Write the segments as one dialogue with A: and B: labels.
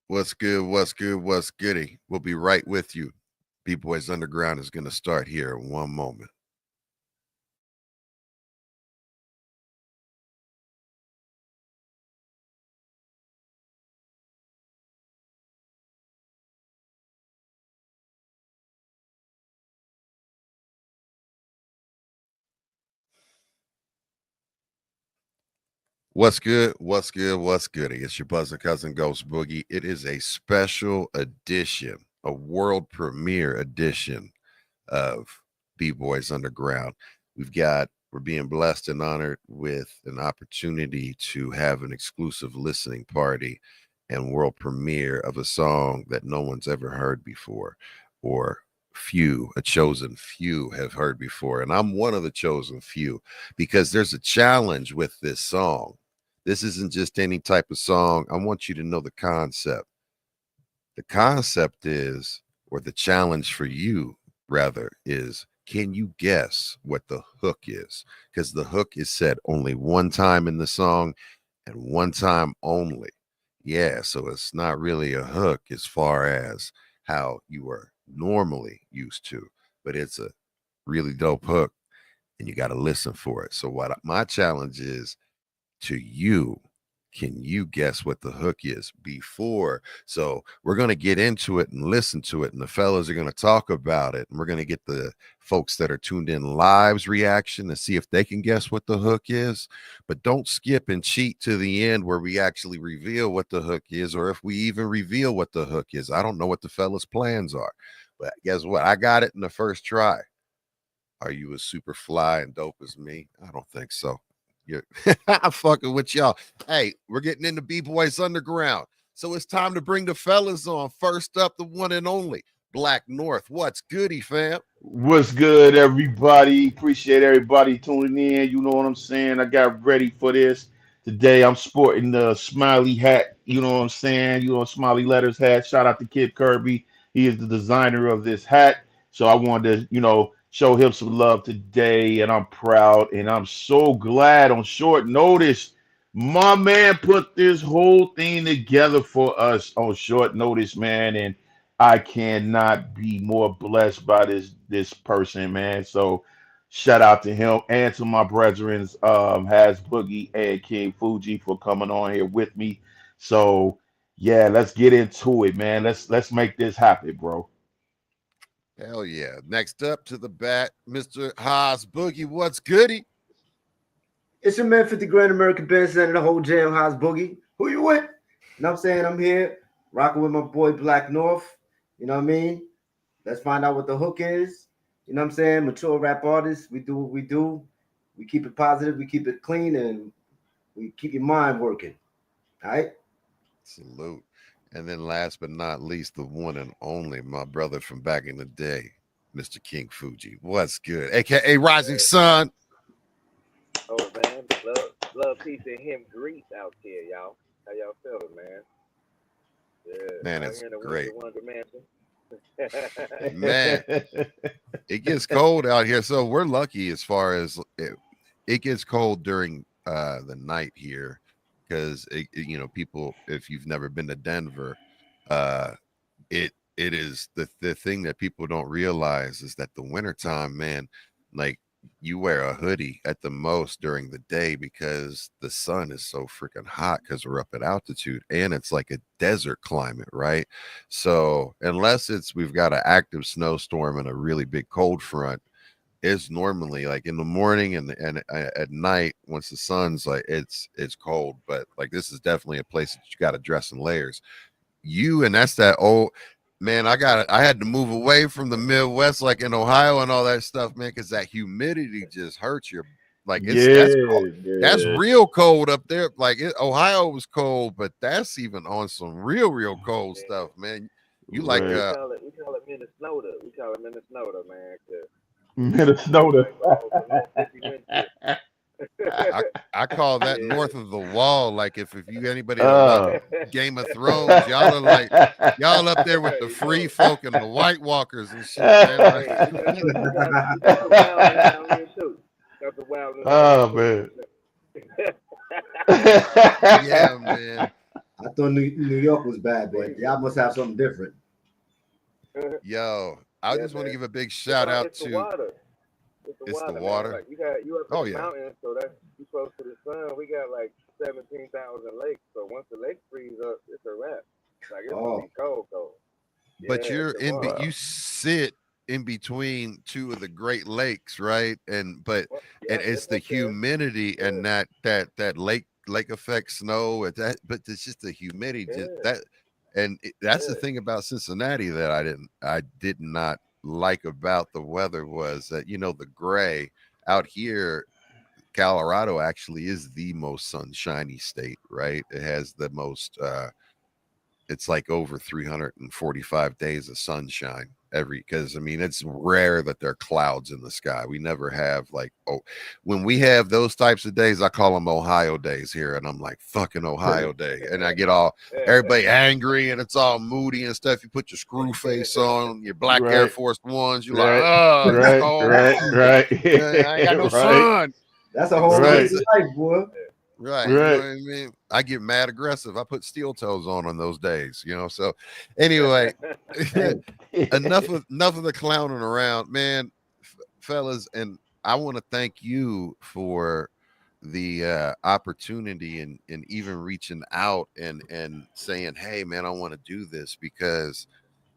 A: What's good? What's good? What's goody? We'll be right with you. B-Boys Underground is going to start here in one moment. What's good? What's good? What's goody? It's your buzzer cousin Ghost Boogie. It is a special edition, a world premiere edition of B-Boys Underground. We're being blessed and honored with an opportunity to have an exclusive listening party and world premiere of a song that no one's ever heard before, or a chosen few have heard before. And I'm one of the chosen few because there's a challenge with this song. This isn't just any type of song. I want you to know the concept. The concept is, or the challenge for you, rather, is can you guess what the hook is? Because the hook is said only one time in the song and one time only. Yeah, so it's not really a hook as far as how you are normally used to, but it's a really dope hook and you got to listen for it. So, my challenge is to you, can you guess what the hook is before? So we're going to get into it and listen to it, and the fellas are going to talk about it, and we're going to get the folks that are tuned in live's reaction to see if they can guess what the hook is. But don't skip and cheat to the end where we actually reveal what the hook is, or if we even reveal what the hook is. I don't know what the fellas' plans are, but guess what? I got it in the first try. Are you as super fly and dope as me? I don't think so. You're I'm fucking with y'all. Hey, we're getting into B-Boys Underground. So it's time to bring the fellas on. First up, the one and only Blakk North. What's goody, fam?
B: What's good, everybody? Appreciate everybody tuning in. You know what I'm saying? I got ready for this. Today I'm sporting the smiley hat. You know what I'm saying? Smiley letters hat. Shout out to Kid Kirby. He is the designer of this hat. So I wanted to, show him some love today. And I'm proud. And I'm so glad on short notice. My man put this whole thing together for us on short notice, man. And I cannot be more blessed by this person, man. So shout out to him and to my brethrens, Haz Boogie and King Fuji for coming on here with me. So yeah, let's get into it, man. Let's make this happen, bro.
A: Hell yeah. Next up to the bat, Mr. Haz Boogie. What's goody?
C: It's your man 50 Grand American Bandstand, the whole jam. How's Boogie? Who you with? You know what I'm saying? I'm here rocking with my boy Blakk North. You know what I mean? Let's find out what the hook is. You know what I'm saying? Mature rap artists, we do what we do. We keep it positive, we keep it clean, and we keep your mind working. All right?
A: Salute. And then last but not least, the one and only, my brother from back in the day, Mr. King Fuji. What's good? AKA Rising Sun.
D: Oh man, love, peace, and him grease out here, y'all. How y'all feeling, man?
A: Man,
D: Yeah, out
A: it's
D: here in the
A: great.
D: Wonder Mansion.
A: Man, it gets cold out here. So we're lucky as far as it gets cold during the night here because people, if you've never been to Denver, uh it is the thing that people don't realize is that the wintertime, man, like you wear a hoodie at the most during the day because the sun is so freaking hot because we're up at altitude and it's like a desert climate, right? So unless we've got an active snowstorm and a really big cold front, it's normally like in the morning and at night once the sun's like it's cold, but like this is definitely a place that you got to dress in layers. And that's that old man. I had to move away from the Midwest, like in Ohio and all that stuff, man, because that humidity just hurts your like that's cold.
B: Yeah,
A: That's
B: yeah.
A: real cold up there. Like Ohio was cold, but that's even on some real cold
D: Yeah,
A: stuff, man. You like
D: yeah.
B: Right.
D: We call it Minnesota. We call it Minnesota, man. 'Cause we
B: Minnesota.
D: like the long 50 winters.
A: I I call that north
D: Yeah.
A: of the wall. Like if you anybody that love
B: uh,
A: Game of Thrones, y'all are like y'all up there with
D: There
A: the
D: you
A: free
D: go.
A: folk and the White Walkers and shit, man. Like
D: Hey, we got some wildness down here too. Got some wildness down here
B: oh
D: too.
B: man.
A: yeah, man.
C: I thought New York was bad, but y'all must have something different.
A: Yo, I
D: Yeah,
A: just want to
D: man.
A: give a big shout out
D: It's the
A: to
D: water. It's the
A: it's the
D: water, man.
A: water.
D: Like you up in
A: Oh
D: the
A: yeah,
D: mountains, so that's you close to the sun. We got like 17,000 lakes. So once the lake freeze up, it's a wrap. Like it's gonna
C: Oh,
D: be cold, cold.
A: but
D: Yeah,
A: you're
D: the
A: in,
D: water.
A: you sit in between two of the Great Lakes, right? And
D: Yeah,
A: it's
D: it's
A: the
D: up there.
A: humidity and
D: Yeah,
A: that lake effect snow and that, but it's just the humidity just
D: yeah,
A: that, and that's the
D: yeah.
A: thing about Cincinnati that I did not like about the weather was that the gray out here. Colorado actually is the most sunshiny state, right? It has the most it's like over 345 days of sunshine because I mean it's rare that there are clouds in the sky. We never have when we have those types of days, I call them Ohio days here, and I'm like fucking Ohio day, and I get all everybody angry and it's all moody and stuff. You put your screw face on, your black Air
B: Right,
A: Force Ones, you're like,
B: right,
A: oh, it's
B: right,
A: cold,
B: right, right,
A: I ain't got no
B: right,
A: sun.
C: that's a
A: And
C: whole
A: so
C: nother
B: right,
A: it's
C: life, boy.
A: right, you know what
B: right.
A: I mean? I get mad aggressive. I put steel toes on those days, So anyway,
C: Hey,
A: enough of the clowning around, man, fellas, and I want to thank you for the opportunity and even reaching out and saying, "Hey, man, I want to do this because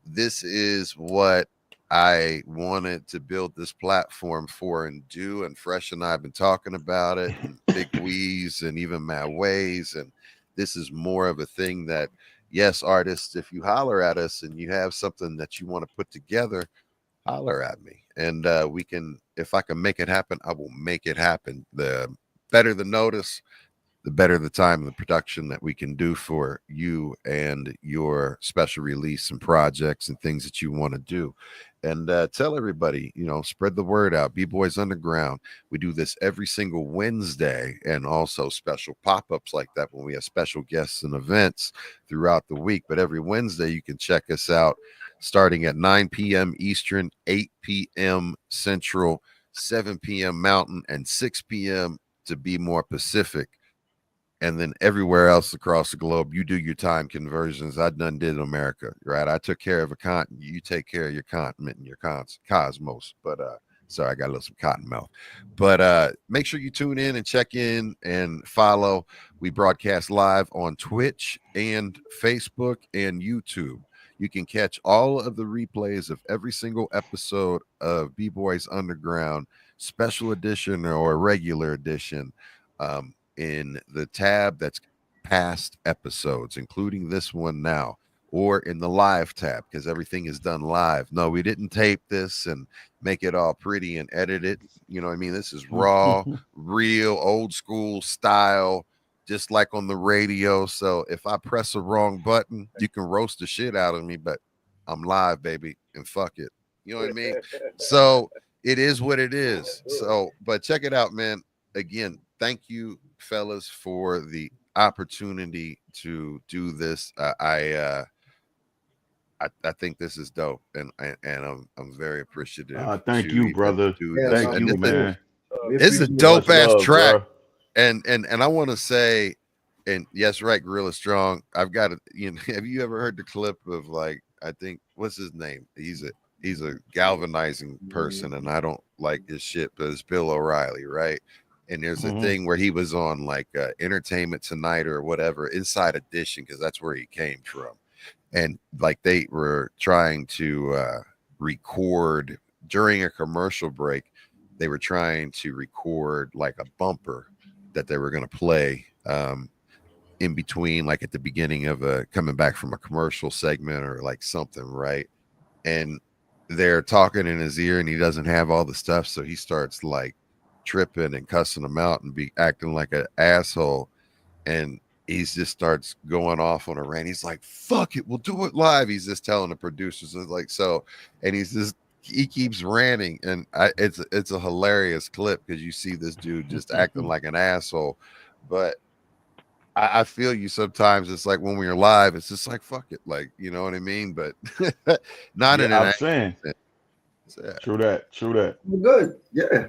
A: this is what I wanted to build this platform for and do." And Fresh and I have been talking about it, and Big Weeze, and even Matt Ways. And this is more of a thing that, yes, artists, if you holler at us and you have something that you want to put together, holler at me. And we can, if I can make it happen, I will make it happen. The better the notice, the better the time and the production that we can do for you and your special release and projects and things that you want to do. And tell everybody, spread the word out. B-Boys Underground. We do this every single Wednesday, and also special pop-ups like that when we have special guests and events throughout the week. But every Wednesday, you can check us out starting at 9 p.m. Eastern, 8 p.m. Central, 7 p.m. Mountain, and 6 p.m. to be more Pacific. And then everywhere else across the globe, you do your time conversions. I done did in America, right? I took care of a continent. You take care of your continent and your cosmos. But sorry, I got a little some cotton mouth. But make sure you tune in and check in and follow. We broadcast live on Twitch and Facebook and YouTube. You can catch all of the replays of every single episode of B-Boys Underground, special edition or regular edition. In the tab that's past episodes, including this one now, or in the live tab, because everything is done live. No, we didn't tape this and make it all pretty and edit it. You know what I mean? This is raw, real, old school style, just like on the radio. So if I press the wrong button, you can roast the shit out of me, but I'm live, baby, and fuck it. You know what I mean? So it is what it is. So, but check it out, man. Again, thank you, fellas, for the opportunity to do this. I think this is dope, and I'm very appreciative
B: Thank
A: to
B: you,
A: even
B: brother.
A: do
C: yeah,
A: this.
B: Thank
C: no,
A: And
B: you,
C: me too.
B: man.
C: We
A: this is a
C: appreciate it.
A: dope
B: Much
A: ass
B: love,
A: track.
B: bro.
A: And I want to say, and yes, right, Gorilla Strong. I've got it. Have you ever heard the clip of I think what's his name? He's a galvanizing person, and I don't like his shit, but it's Bill O'Reilly, right? And there's a
B: Mhm.
A: thing where he was on Entertainment Tonight or whatever, Inside Edition, because that's where he came from. And they were trying to record during a commercial break. They were trying to record a bumper that they were going to play in between, at the beginning of coming back from a commercial segment or something, right? And they're talking in his ear and he doesn't have all the stuff, so he starts tripping and cussing them out and be acting like an asshole. And he just starts going off on a rant. He's like, fuck it, we'll do it live. He's just telling the producers so, and he keeps ranting, and it's a hilarious clip because you see this dude just acting like an asshole. But I feel you sometimes. It's like when we're live, it's just fuck it, you know what I mean? But not in
B: Yeah,
A: an
B: I'm saying.
A: accent. Yeah.
B: True that. True that.
C: We're good. Yeah.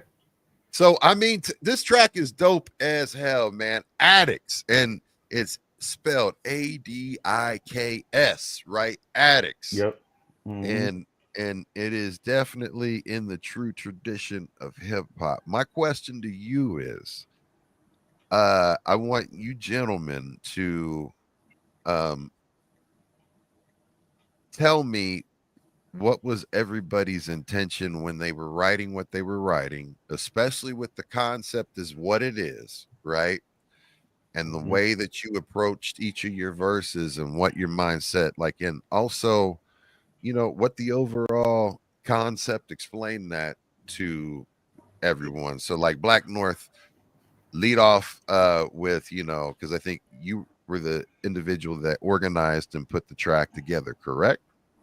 A: So I mean, this track is dope as hell, man. Adiks, and it's spelled Adiks, right? Adiks.
B: Yep. Mhm.
A: And it is definitely in the true tradition of hip hop. My question to you is, I want you gentlemen to um, tell me what was everybody's intention when they were writing what they were writing, especially with the concept is what it is, right? And the
B: Mhm.
A: way that you approached each of your verses and what your mindset like, and also, what the overall concept, explain that to everyone. So like Black North, lead off with, because I think you were the individual that organized and put the track together, correct?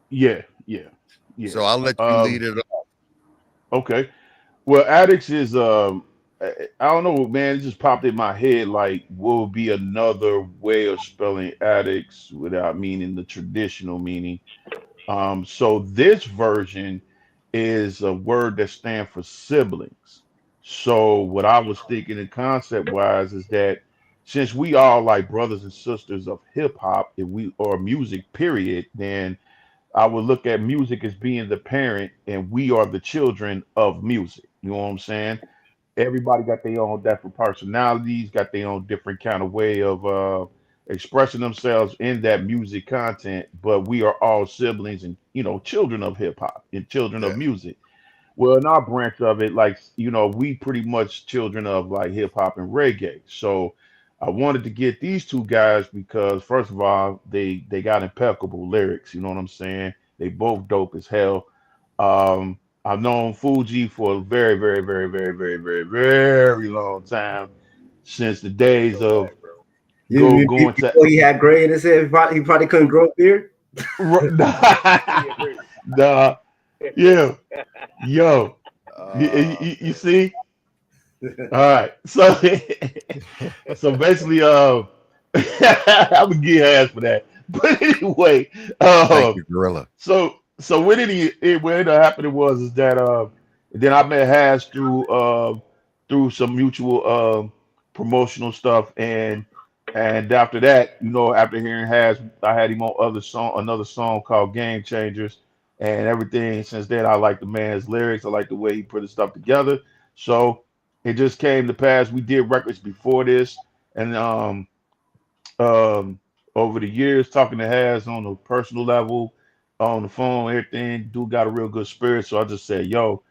B: Yeah, yeah, yeah.
A: So I'll let you lead
B: Um,
A: it off.
B: okay. Well, Addicts is I don't know, man. It just popped in my head like, what would be another way of spelling addicts without meaning the traditional meaning? So this version is a word that stands for siblings. So what I was thinking and concept wise is that since we all like brothers and sisters of hip hop, if we or music, period, then I would look at music as being the parent and we are the children of music. You know what I'm saying? Everybody got their own different personalities, got their own different kind of way of expressing themselves in that music content, but we are all siblings and children of hip hop and children of
A: Yeah.
B: music. Well, in our branch of it, like we pretty much children of like hip hop and reggae. So I wanted to get these two guys because first of all, they got impeccable lyrics. You know what I'm saying? They both dope as hell. I've known Fuji for a very, very, very, very, very, very, very long time, since the days
D: So
B: of
D: what, bro?
B: going to
C: Before he had gray in his head, he probably couldn't grow a beard.
D: Yeah, pretty.
B: the yeah, yo,
A: Uh,
B: you see. All right. So so basically I would get ass for that. But anyway,
A: Thank
B: uh
A: you, Gorilla.
B: so what ended up happening was is that then I met Haz through some mutual promotional stuff and after that, after hearing Haz, I had him on another song called Game Changers and everything. Since then I like the man's lyrics. I like the way he put his stuff together. So it just came to pass. We did records before this, and um, over the years, talking to Has on a personal level, on the phone, everything, dude got a real good spirit. So I just said, yo,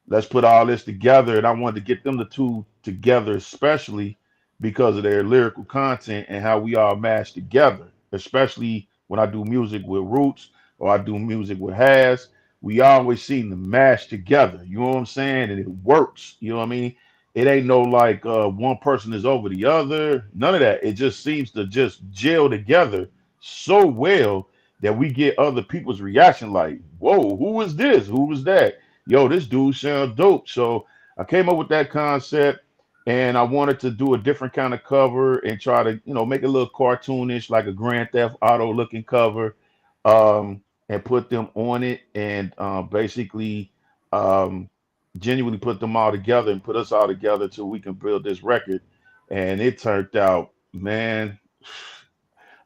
B: let's put all this together. And I wanted to get them the two together, especially because of their lyrical content and how we all mash together, especially when I do music with Roots or I do music with Has. We always seem to mash together. You know what I'm saying? And it works. You know what I mean? It ain't no like one person is over the other. None of that. It just seems to just gel together so well that we get other people's reaction like, whoa, who was this? Who was that? Yo, this dude sounds dope. So I came up with that concept and I wanted to do a different kind of cover and try to, make it a little cartoonish, like a Grand Theft Auto looking cover, and put them on it and basically um, genuinely put them all together and put us all together so we can build this record. And it turned out, man,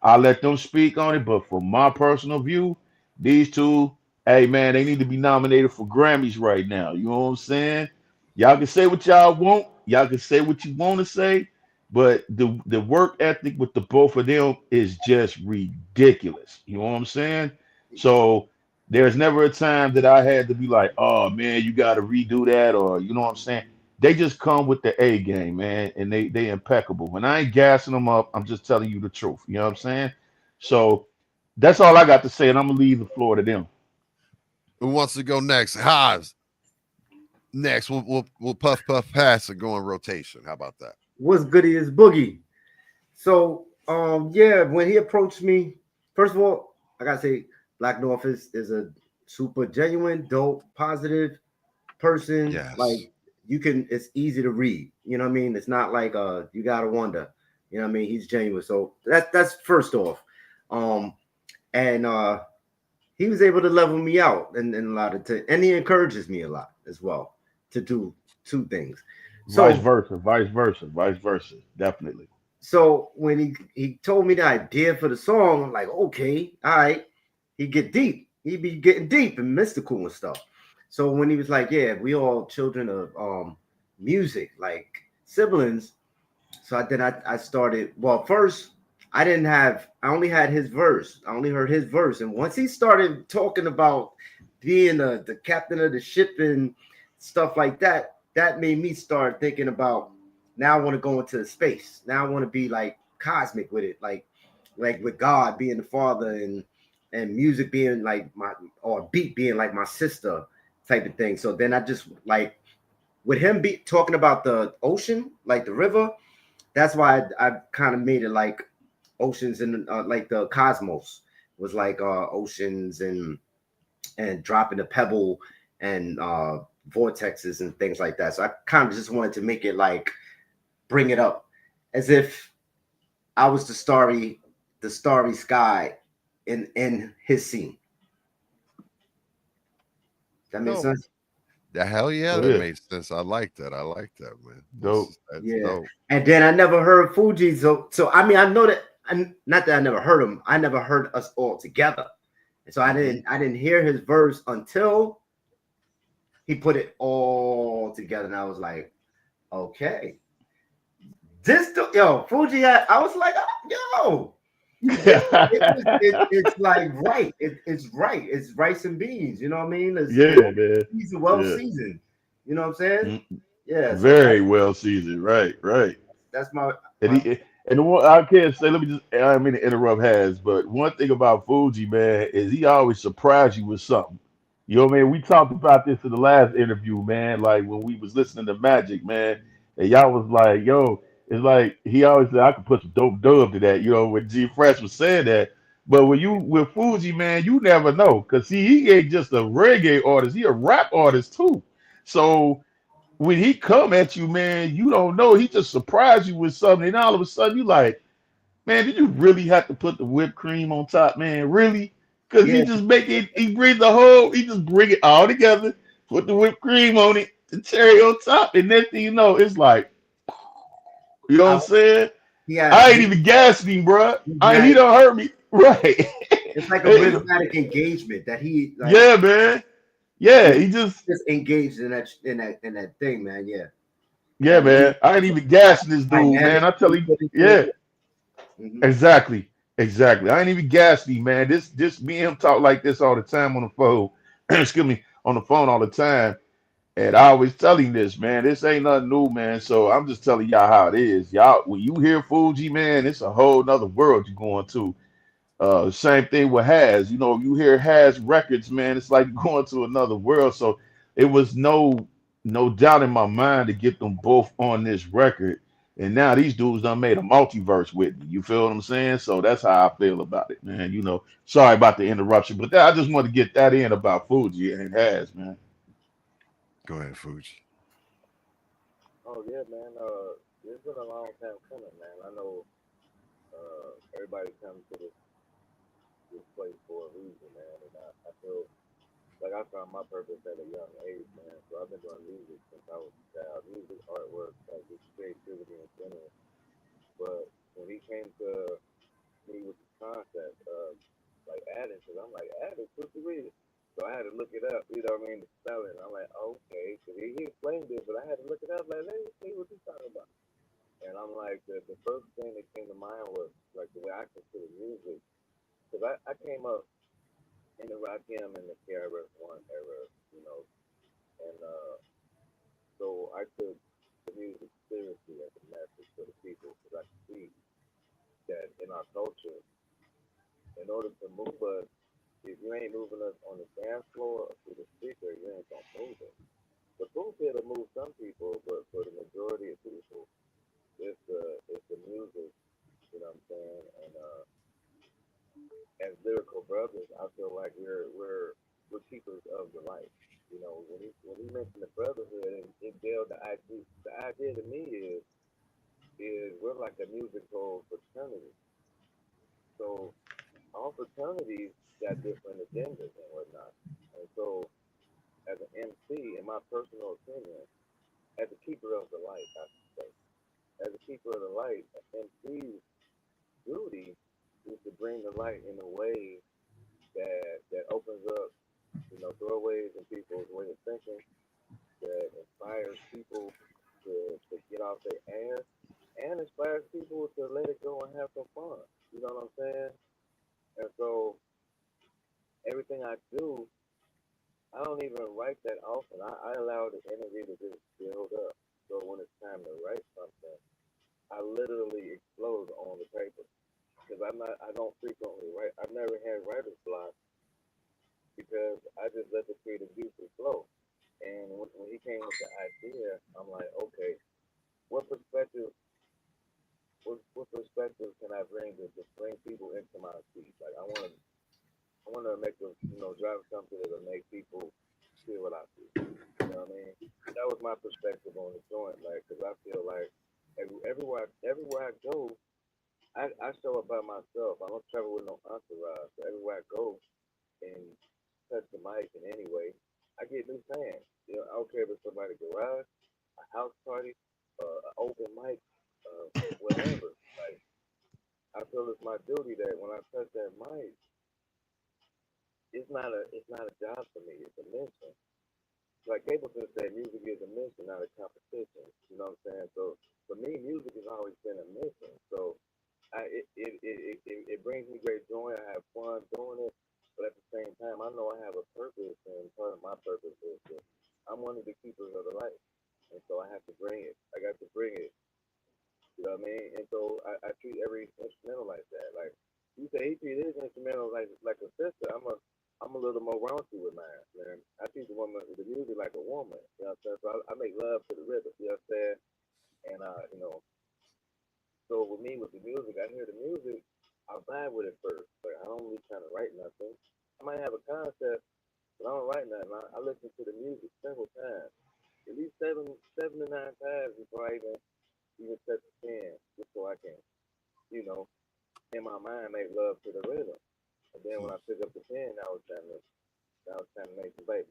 B: I'll let them speak on it. But for my personal view, these two, hey man, they need to be nominated for Grammys right now. You know what I'm saying? Y'all can say what y'all want. Y'all can say what you want to say, but the work ethic with the both of them is just ridiculous. You know what I'm saying? So there's never a time that I had to be like, oh man, you got to redo that, or you know what I'm saying? They just come with the A game, man, and they impeccable. When I ain't gassing them up, I'm just telling you the truth. You know what I'm saying? So that's all I got to say, and I'm gonna leave the floor to them.
A: Who wants to go next? Haas. Next, we'll puff pass and go in rotation. How about that?
C: What's goody is Boogie. So yeah, when he approached me, first of all, I gotta say, Black North is a super genuine, dope, positive person.
A: Yes.
C: Like it's easy to read. You know what I mean? It's not like you gotta wonder. You know what I mean? He's genuine. So that's first off. Um and he was able to level me out and a lot of and he encourages me a lot as well to do two things.
B: Vice
C: So
B: versa, vice versa, vice versa. Definitely.
C: So when he told me the idea for the song, I'm like, okay, all right. He get deep. He be getting deep and mystical and stuff. So when he was like, yeah, we all children of music, like siblings. So I started. Well, first I only had his verse. I only heard his verse, and once he started talking about being the captain of the ship and stuff like that, that made me start thinking about, now I want to go into space. Now I want to be like cosmic with it, like with God being the father and music being like my, or beat being like my sister type of thing. So then I just like, with him be talking about the ocean, like the river, that's why I kind of made it like oceans and like the cosmos was like oceans and dropping a pebble and vortexes and things like that. So I kind of just wanted to make it like, bring it up as if I was the starry sky in his scene. That makes
A: Dope.
C: sense.
A: The hell yeah,
B: Oh
A: that
B: yeah,
A: made sense. I like that. I like that, man.
B: dope.
A: That's
C: Yeah.
A: dope.
C: And then I never heard Fuji. So I mean, I know that, and not that I never heard him. I never heard us all together. And so
A: Mhm.
C: I didn't hear his verse until he put it all together, and I was like, okay, yo Fuji. I was like, oh, yo, it's like right. It's right. It's rice and beans. You know what I mean? It's
B: Yeah, man.
C: seasoned, well
B: Yeah.
C: seasoned. You know what I'm saying?
B: Mm,
C: Yeah. So
B: very well seasoned. Right, right.
C: that's my
B: And
C: my.
B: he and the one I can't say. Let me just. I don't mean to interrupt, Has, but one thing about Fuji, man, is he always surprise you with something. You know what I mean? We talked about this in the last interview, man. Like when we was listening to Magic, man, and y'all was like, "Yo," it's like he always said, "I could put some dope dub to that." You know, when G Fresh was saying that. But when you with Fuji, man, you never know, cause see, he ain't just a reggae artist; he a rap artist too. So when he come at you, man, you don't know. He just surprised you with something, and all of a sudden you like, man, did you really have to put the whipped cream on top, man? Really? Because he
C: Yeah.
B: just make it. He bring the whole. He just bring it all together, put the whipped cream on it, the cherry on top, and next thing you know, it's like, you know what I'm
C: I,
B: saying?
C: he had
B: I ain't even gassing him, bro. He
C: rhythmatic.
B: don't hurt me, right?
C: It's like a
B: Hey,
C: rhythmatic engagement that he like
B: yeah, man. Yeah,
C: he
B: he just,
C: just engaged in that thing, man. Yeah,
B: yeah,
C: that
B: man.
C: music
B: I ain't even gassing this dude, man.
C: dynamic
B: I tell
C: he
B: him,
C: put into
B: yeah.
C: it. Hmm.
B: Exactly. Exactly. I ain't even gassed him, man. This me and him talk like this all the time on the phone. Excuse me, on the phone all the time. And I always tell him this, man. This ain't nothing new, man. So I'm just telling y'all how it is. Y'all, when you hear Fuji, man, it's a whole nother world you're going to. Same thing with Haz. You know, you hear Haz records, man, it's like going to another world. So it was no doubt in my mind to get them both on this record. And now these dudes done made a multiverse with me. You feel what I'm saying? So that's how I feel about it, man. You know, sorry about the interruption, but I just want to get that in about Fuji and Haz, man.
A: Go ahead, Fuji.
D: Oh yeah, man. It's been a long time coming, man. I know everybody comes to this place for a reason, man. And I feel like I found my purpose at a young age, man. So I've been doing music since I was a child. Music, artwork, like just creativity in general. But when he came to me with the concept of like adding, because I'm like, adding, what's the reason? So I had to look it up, you know what I mean, to spell it. And I'm like, okay, because he explained it, but I had to look it up, like, let me see what he's talking about. And I'm like, the first thing that came to mind was like the way I consider music, because I came up in the rock jam and the KRS One era, you know, and so I took the music seriously as a message for the people, because I could see that in our culture, in order to move us, if you ain't moving us on the dance floor or through the speaker, you ain't gonna move us. The pulpit will move some people, but for the majority of people, it's the music, you know what I'm saying? And as lyrical brothers, I feel like we're keepers of the light. You know, when he mentioned the brotherhood and it built the idea to me is we're like a musical fraternity. So all fraternities got different agendas and whatnot. And so as an MC, in my personal opinion, as a keeper of the light, I should say, as a keeper of the light, MC's duty is to bring the light in a way that opens up, doorways in people's way of thinking, that inspires people to get off their ass and inspires people to let it go and have some fun. You know what I'm saying? And so everything I do, I don't even write that often. I allow the energy to just build up. So when it's time to write something, I literally explode on the paper because I don't frequently write. I've never had writer's block because I just let the creative juices flow. And when he came with the idea, I'm like, okay, what perspective, what perspective can I bring to bring people into my seat? Like I want to make a, drive something that'll make people feel what I feel. You know what I mean? That was my perspective on the joint, like, because I feel like everywhere I go, I show up by myself. I don't travel with no entourage. So everywhere I go and touch the mic in any way, I get new fans. I don't care if it's somebody's garage, a house party, an open mic, whatever. Like, I feel it's my duty that when I touch that mic, it's not a job for me. It's a mission. Like Gableton said, music is a mission, not a competition. You know what I'm saying? So for me, music has always been a mission. So it brings me great joy. I have fun doing it, but at the same time, I know I have a purpose, and part of my purpose is that I'm one of the keepers of the light, and so I have to bring it. I got to bring it. You know what I mean? And so I treat every instrumental like that. Like you say, he treat his instrumental like a sister. I'm a little more raunchy with mine, man. I treat the music like a woman. You know what I'm saying? So I make love to the rhythm. You know what I'm saying? And so with me with the music, I hear the music, I vibe with it first. But I don't really try to write nothing. I might have a concept, but I don't write nothing. I listen to the music several times, at least seven to nine times before I even touch the pen, just so I can, you know, in my mind make love to the rhythm. And then when I pick up the pen, I was trying to make the baby.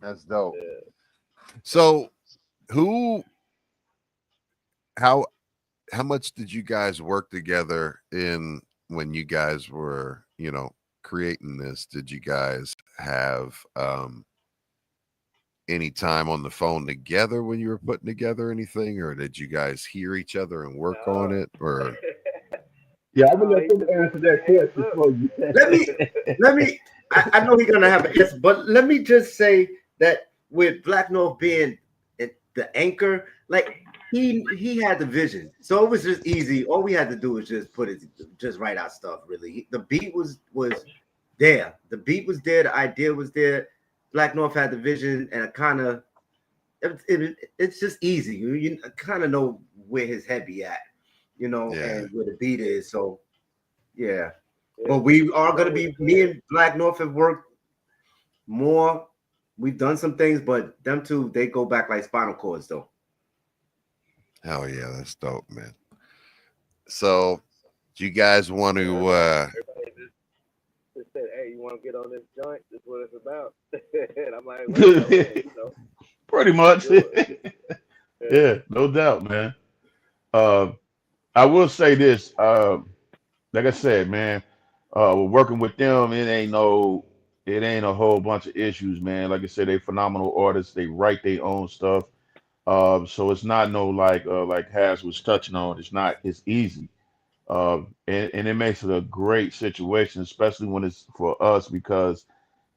B: That's dope.
D: Yeah.
A: So who how how much did you guys work together in when you guys were, creating this? Did you guys have any time on the phone together when you were putting together anything, or did you guys hear each other and work on
D: No.
A: it? Or
B: Yeah, I'm gonna
D: No,
B: let
D: he
B: them
D: just give
B: answer
D: me the
B: that
D: heads
B: question
D: up.
B: for you.
C: Let me let me. I know he's gonna have an answer, but let me just say that with Black North being the anchor, like he had the vision, so it was just easy. All we had to do was just write our stuff. Really, the beat was there. The beat was there. The idea was there. Black North had the vision, and it's just easy. You kind of know where his head be at,
A: yeah,
C: and where the beat is. So yeah. But
D: Yeah.
C: we are
D: And that
C: gonna
D: was
C: be me
D: clear.
C: and Black North have worked more. We've done some things, but them two they go back like spinal cords though.
A: hell yeah, that's dope, man. So do you guys want
D: Yeah,
A: to
D: everybody just said, hey, you want to get on this joint? This is what it's about. And I'm like, wait, okay,
B: Pretty
D: let's
B: much.
D: do it. Yeah.
B: Yeah, no doubt, man. Uh, I will say this. Like I said, man, working with them, it ain't a whole bunch of issues, man. Like I said, they phenomenal artists. They write their own stuff. So it's not no like Haz was touching on. It's easy. And it makes it a great situation, especially when it's for us because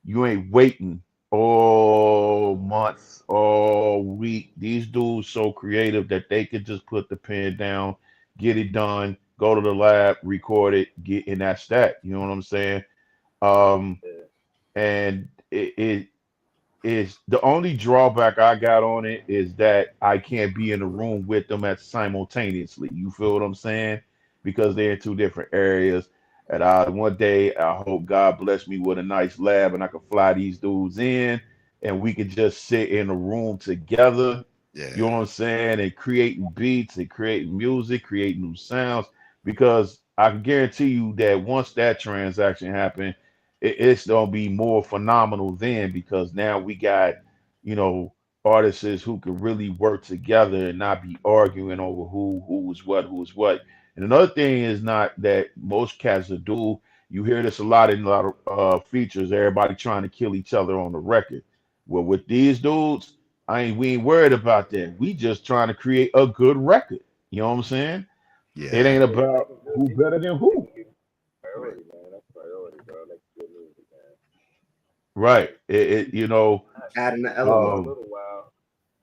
B: you ain't waiting all months, all week. These dudes so creative that they could just put the pen down, get it done, go to the lab, record it, get and that's that. You know what I'm saying? Um,
D: Yeah.
B: and it is the only drawback I got on it is that I can't be in the room with them at simultaneously. You feel what I'm saying? Because they're in two different areas. And one day I hope God bless me with a nice lab and I can fly these dudes in and we can just sit in a room together. You know
A: yeah,
B: what I'm saying? And creating beats and creating music, creating new sounds. Because I can guarantee you that once that transaction happens, it's gonna be more phenomenal then because now we got, you know, artists is who can really work together and not be arguing over who is what. And another thing is not that most cats will do. You hear this a lot in a lot of features. Everybody trying to kill each other on the record. Well, with these dudes, we ain't worried about that. We just trying to create a good record. You know what I'm saying? It
A: Yeah.
B: ain't
D: Yeah,
B: about
D: making good
B: who better
D: music,
B: than who.
D: making good priority, man. That's priority, bro. Like good music, man.
B: Right.
D: Not,
C: Adding the
D: not for
C: element.
D: a
B: Um,
D: little while,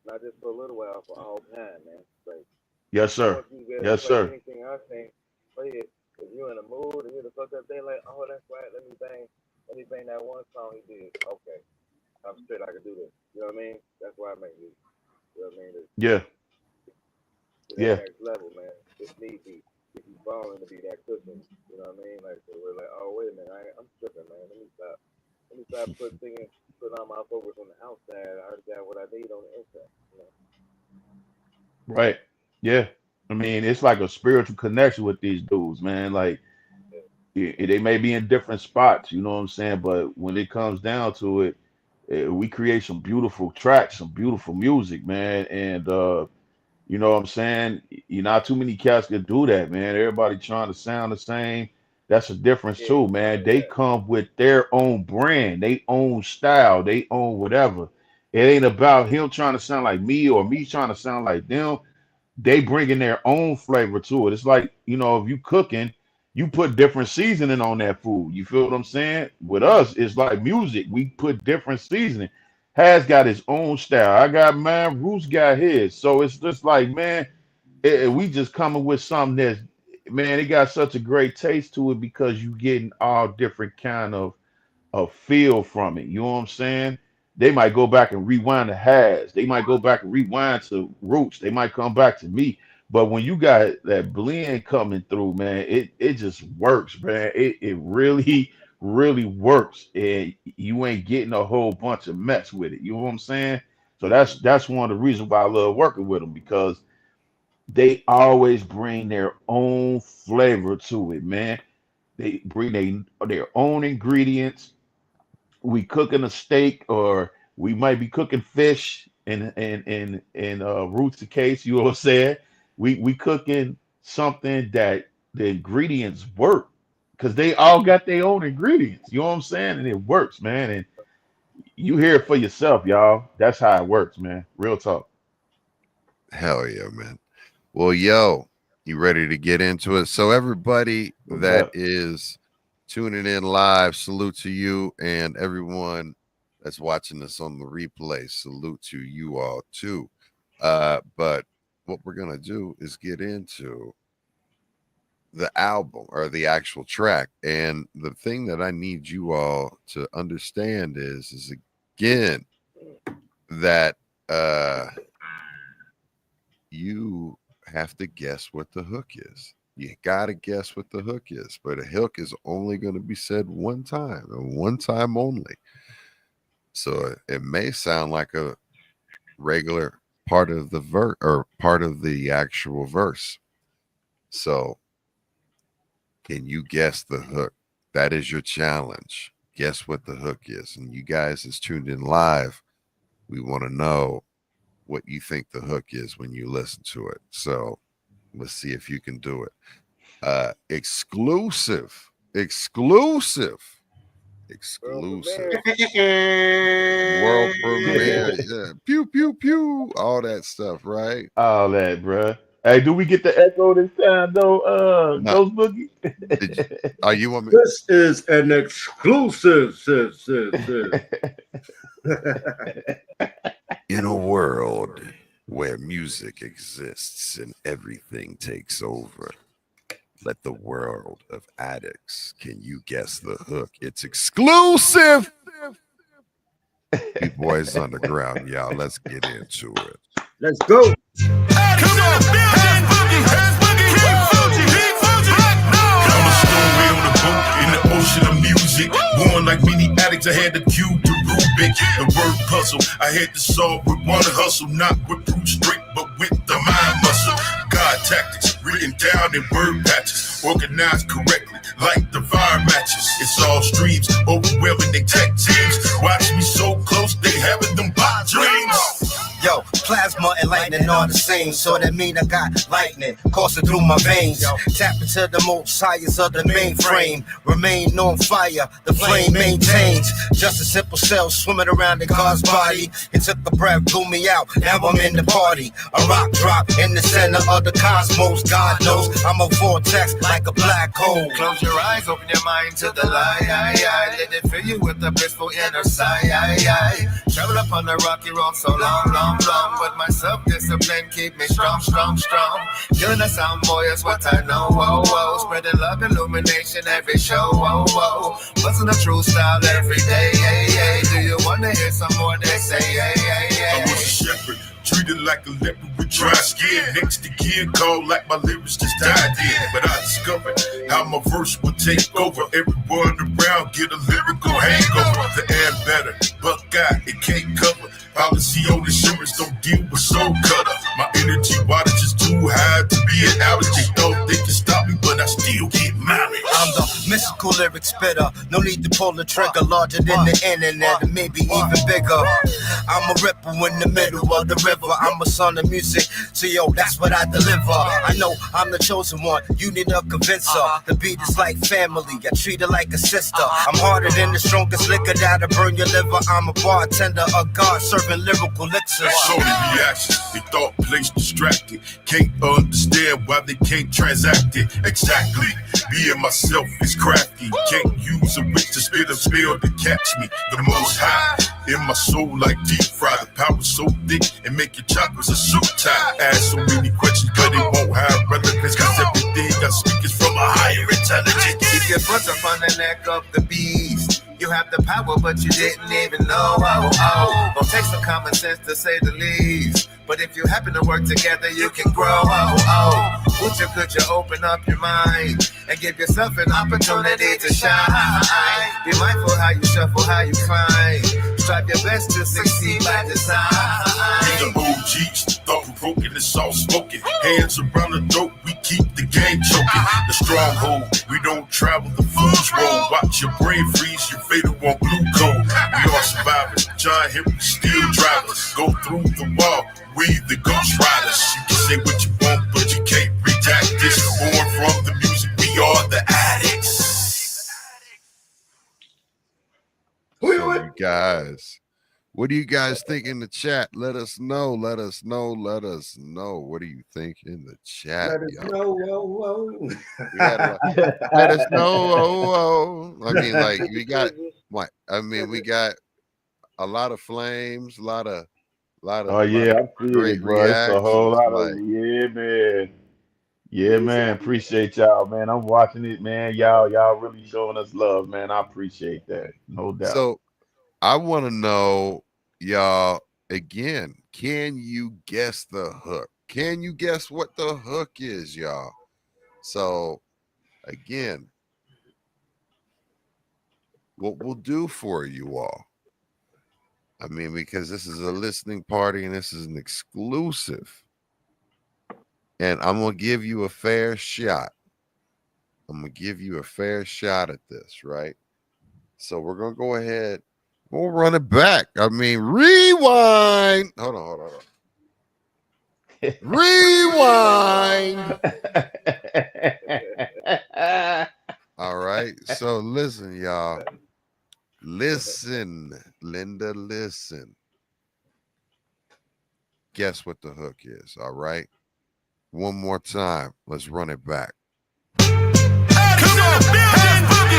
D: not just for a little while, for all time, man. Like
B: yes, sir.
D: once you get it,
B: Yes,
D: it's like
B: sir.
D: anything I think. Play it if you're in a mood and you're the fuck up day, like, oh, that's right. Let me bang that one song he did. Okay, I'm straight. I can do this. You know what I mean? That's why I make music. You know what I mean?
B: Yeah.
D: To that
B: Yeah.
D: next level, man. If need be, if you falling to be that cushion, you know what I mean? Like, so we're like, oh wait a minute, I'm tripping, man. Let me stop. Let me stop putting all my focus on the outside. I already got what I need on the inside. You know?
B: Right. Yeah. I mean, it's like a spiritual connection with these dudes, man. Like
D: Yeah,
B: they may be in different spots, you know what I'm saying? But when it comes down to it, we create some beautiful tracks, some beautiful music, man. And you know what I'm saying? You not too many cats can do that, man. Everybody trying to sound the same. That's a difference
D: yeah,
B: too, man. They
D: yeah.
B: come with their own brand, they own style, they own whatever. It ain't about him trying to sound like me or me trying to sound like them. They bringing their own flavor to it. It's like, if you cooking, you put different seasoning on that food. You feel what I'm saying? With us, it's like music. We put different seasoning. Has got his own style. I got mine. Roos got his. So it's just like, man, we just coming with something that's, man, it got such a great taste to it because you getting all different kind of a feel from it. You know what I'm saying? They might go back and rewind to Haz. They might go back and rewind to Roots. They might come back to me. But when you got that blend coming through, man, it just works, man. It really, really works. And you ain't getting a whole bunch of mess with it. You know what I'm saying? So
A: Mhm.
B: that's one of the reasons why I love working with them because they always bring their own flavor to it, man. They bring their own ingredients. We cooking a steak or we might be cooking fish and roots of case, you know what I'm saying? We cooking something that the ingredients work because they all got their own ingredients, you know what I'm saying? And it works, man. And you hear it for yourself, y'all. That's how it works, man. Real talk.
A: Hell yeah, man. Well, yo, you ready to get into it? So, everybody
B: What's
A: that
B: up?
A: is tuning in live, salute to you, and everyone that's watching this on the replay, salute to you all too. But what we're gonna do is get into the album or the actual track, and the thing that I need you all to understand is again that you have to guess what the hook is. You got to guess what the hook is, but a hook is only going to be said one time and one time only. So it may sound like a regular part of the verse or part of the actual verse. So can you guess the hook? That is your challenge. Guess what the hook is. And you guys is tuned in live. We want to know what you think the hook is when you listen to it. So let's see if you can do it. Exclusive,
D: World
A: exclusive,
D: premiere.
A: world premiere. Yeah, pew pew pew, all that stuff, right?
B: All that, bruh. Hey, do we get the echo this time though?
A: Now,
B: Ghost Boogie.
A: did you, are you want me?
C: This is an exclusive, sis.
A: In a world where music exists and everything takes over, let the world of addicts. Can you guess the hook? It's exclusive. You boys underground, y'all. Let's get into it.
C: Let's go.
E: Come on, Haz Boogie, Haz Boogie, King Fuji, King Fuji. I'm a stowaway on a boat in the ocean of music. Born like many addicts, I had the cube to Rubik. The word puzzle, I had to solve with one hustle, not with brute strength, but with the mind muscle. God tactics written down in word patches, organized correctly, like the fire matches. It's all streams, overwhelming they tech teams. Watch me so close, they having them bot dreams.
F: and lightning are the same. So that mean I got lightning coursing through my veins. Tap into the most highest of the mainframe. Remain on fire, the flame maintains. Just a simple cell swimming around in God's body. It took a breath, blew me out, now I'm in the party. A rock drop in the center of the cosmos. God knows I'm a vortex like a black hole.
G: Close your eyes, open your mind to the light. Let it fill you with the blissful inner sight. Travel up on the rocky road so long, but my self-discipline keep me strong. Killing the sound boy is what I know. Spreading love, illumination every show. Busting the true style every day. Do you wanna hear some more? They say,
E: I was a shepherd, treated like a leopard with dry skin. Next to kid called like my lyrics just died in. But I discovered how my verse would take over. Everyone around get a lyrical hangover. The air better, Buckeye, it can't cover. Policy on insurance don't deal with soul cutter. My energy wattage is too high to be an outage. They thought they can stop me, but I still get married.
F: I'm the mystical lyric spitter. No need to pull the trigger. Larger than the internet, and maybe even bigger. I'm a ripple in the middle of the river. I'm a son of music, so yo, that's what I deliver. I know I'm the chosen one. You need a convincer. The beat is like family. I treat it like a sister. I'm harder than the strongest liquor that'll burn your liver. I'm a bartender, a god serving lyrical elixirs.
E: Shorty reactions, they thought place distracted. Can't understand why they can't transact it. Exactly, being myself is crafty. Can't use a witch to spit a spell to catch me. The most high in my soul like deep fry. The power's so thick and make your chakras a suit tie. Ask so many questions but it won't have relevance. Cause everything I speak is from a higher intelligence.
G: keep your foot up on the neck of the beast. You have the power, but you didn't even know. Don't take some common sense to say the least. But if you happen to work together, you can grow. Could you open up your mind and give yourself an opportunity to shine? Be mindful how you shuffle, how you climb. Strive your best to succeed by design.
E: The OGs, thought-provoking, it's all smoking. Hands around the throat, we keep the game choking. The stronghold, we don't travel the fool's road. Watch your brain freeze, your fatal on glucose. We are survivors, giant Henry steel drivers. Go through the wall, we the ghost riders. You can say what you want, but you can't redact this. Born from the music, we are the Adiks.
A: So you guys, what do you guys think in the chat? Let us know. Let us know. Let us know. What do you think in the chat?
C: Let us know. Whoa.
A: Let us know. I mean, like we got what? I mean, we got a lot of flames, a lot of.
B: Oh yeah, I feel it, bro. It's a whole lot of man. Yeah, man. Appreciate y'all, man. I'm watching it, man. Y'all really showing us love, man. I appreciate that, no doubt.
A: So I want to know, y'all, again, can you guess the hook? Can you guess what the hook is, y'all? So again, what we'll do for you all, I mean, because this is a listening party and this is an exclusive. And I'm going to give you a fair shot. I'm going to give you a fair shot at this, right? So we're going to go ahead. We'll run it back. I mean, rewind. Hold on. Rewind. All right. So listen, y'all. Listen, Linda, listen. Guess what the hook is, all right? One more time. Let's run it back.
E: Come on, Haz Boogie,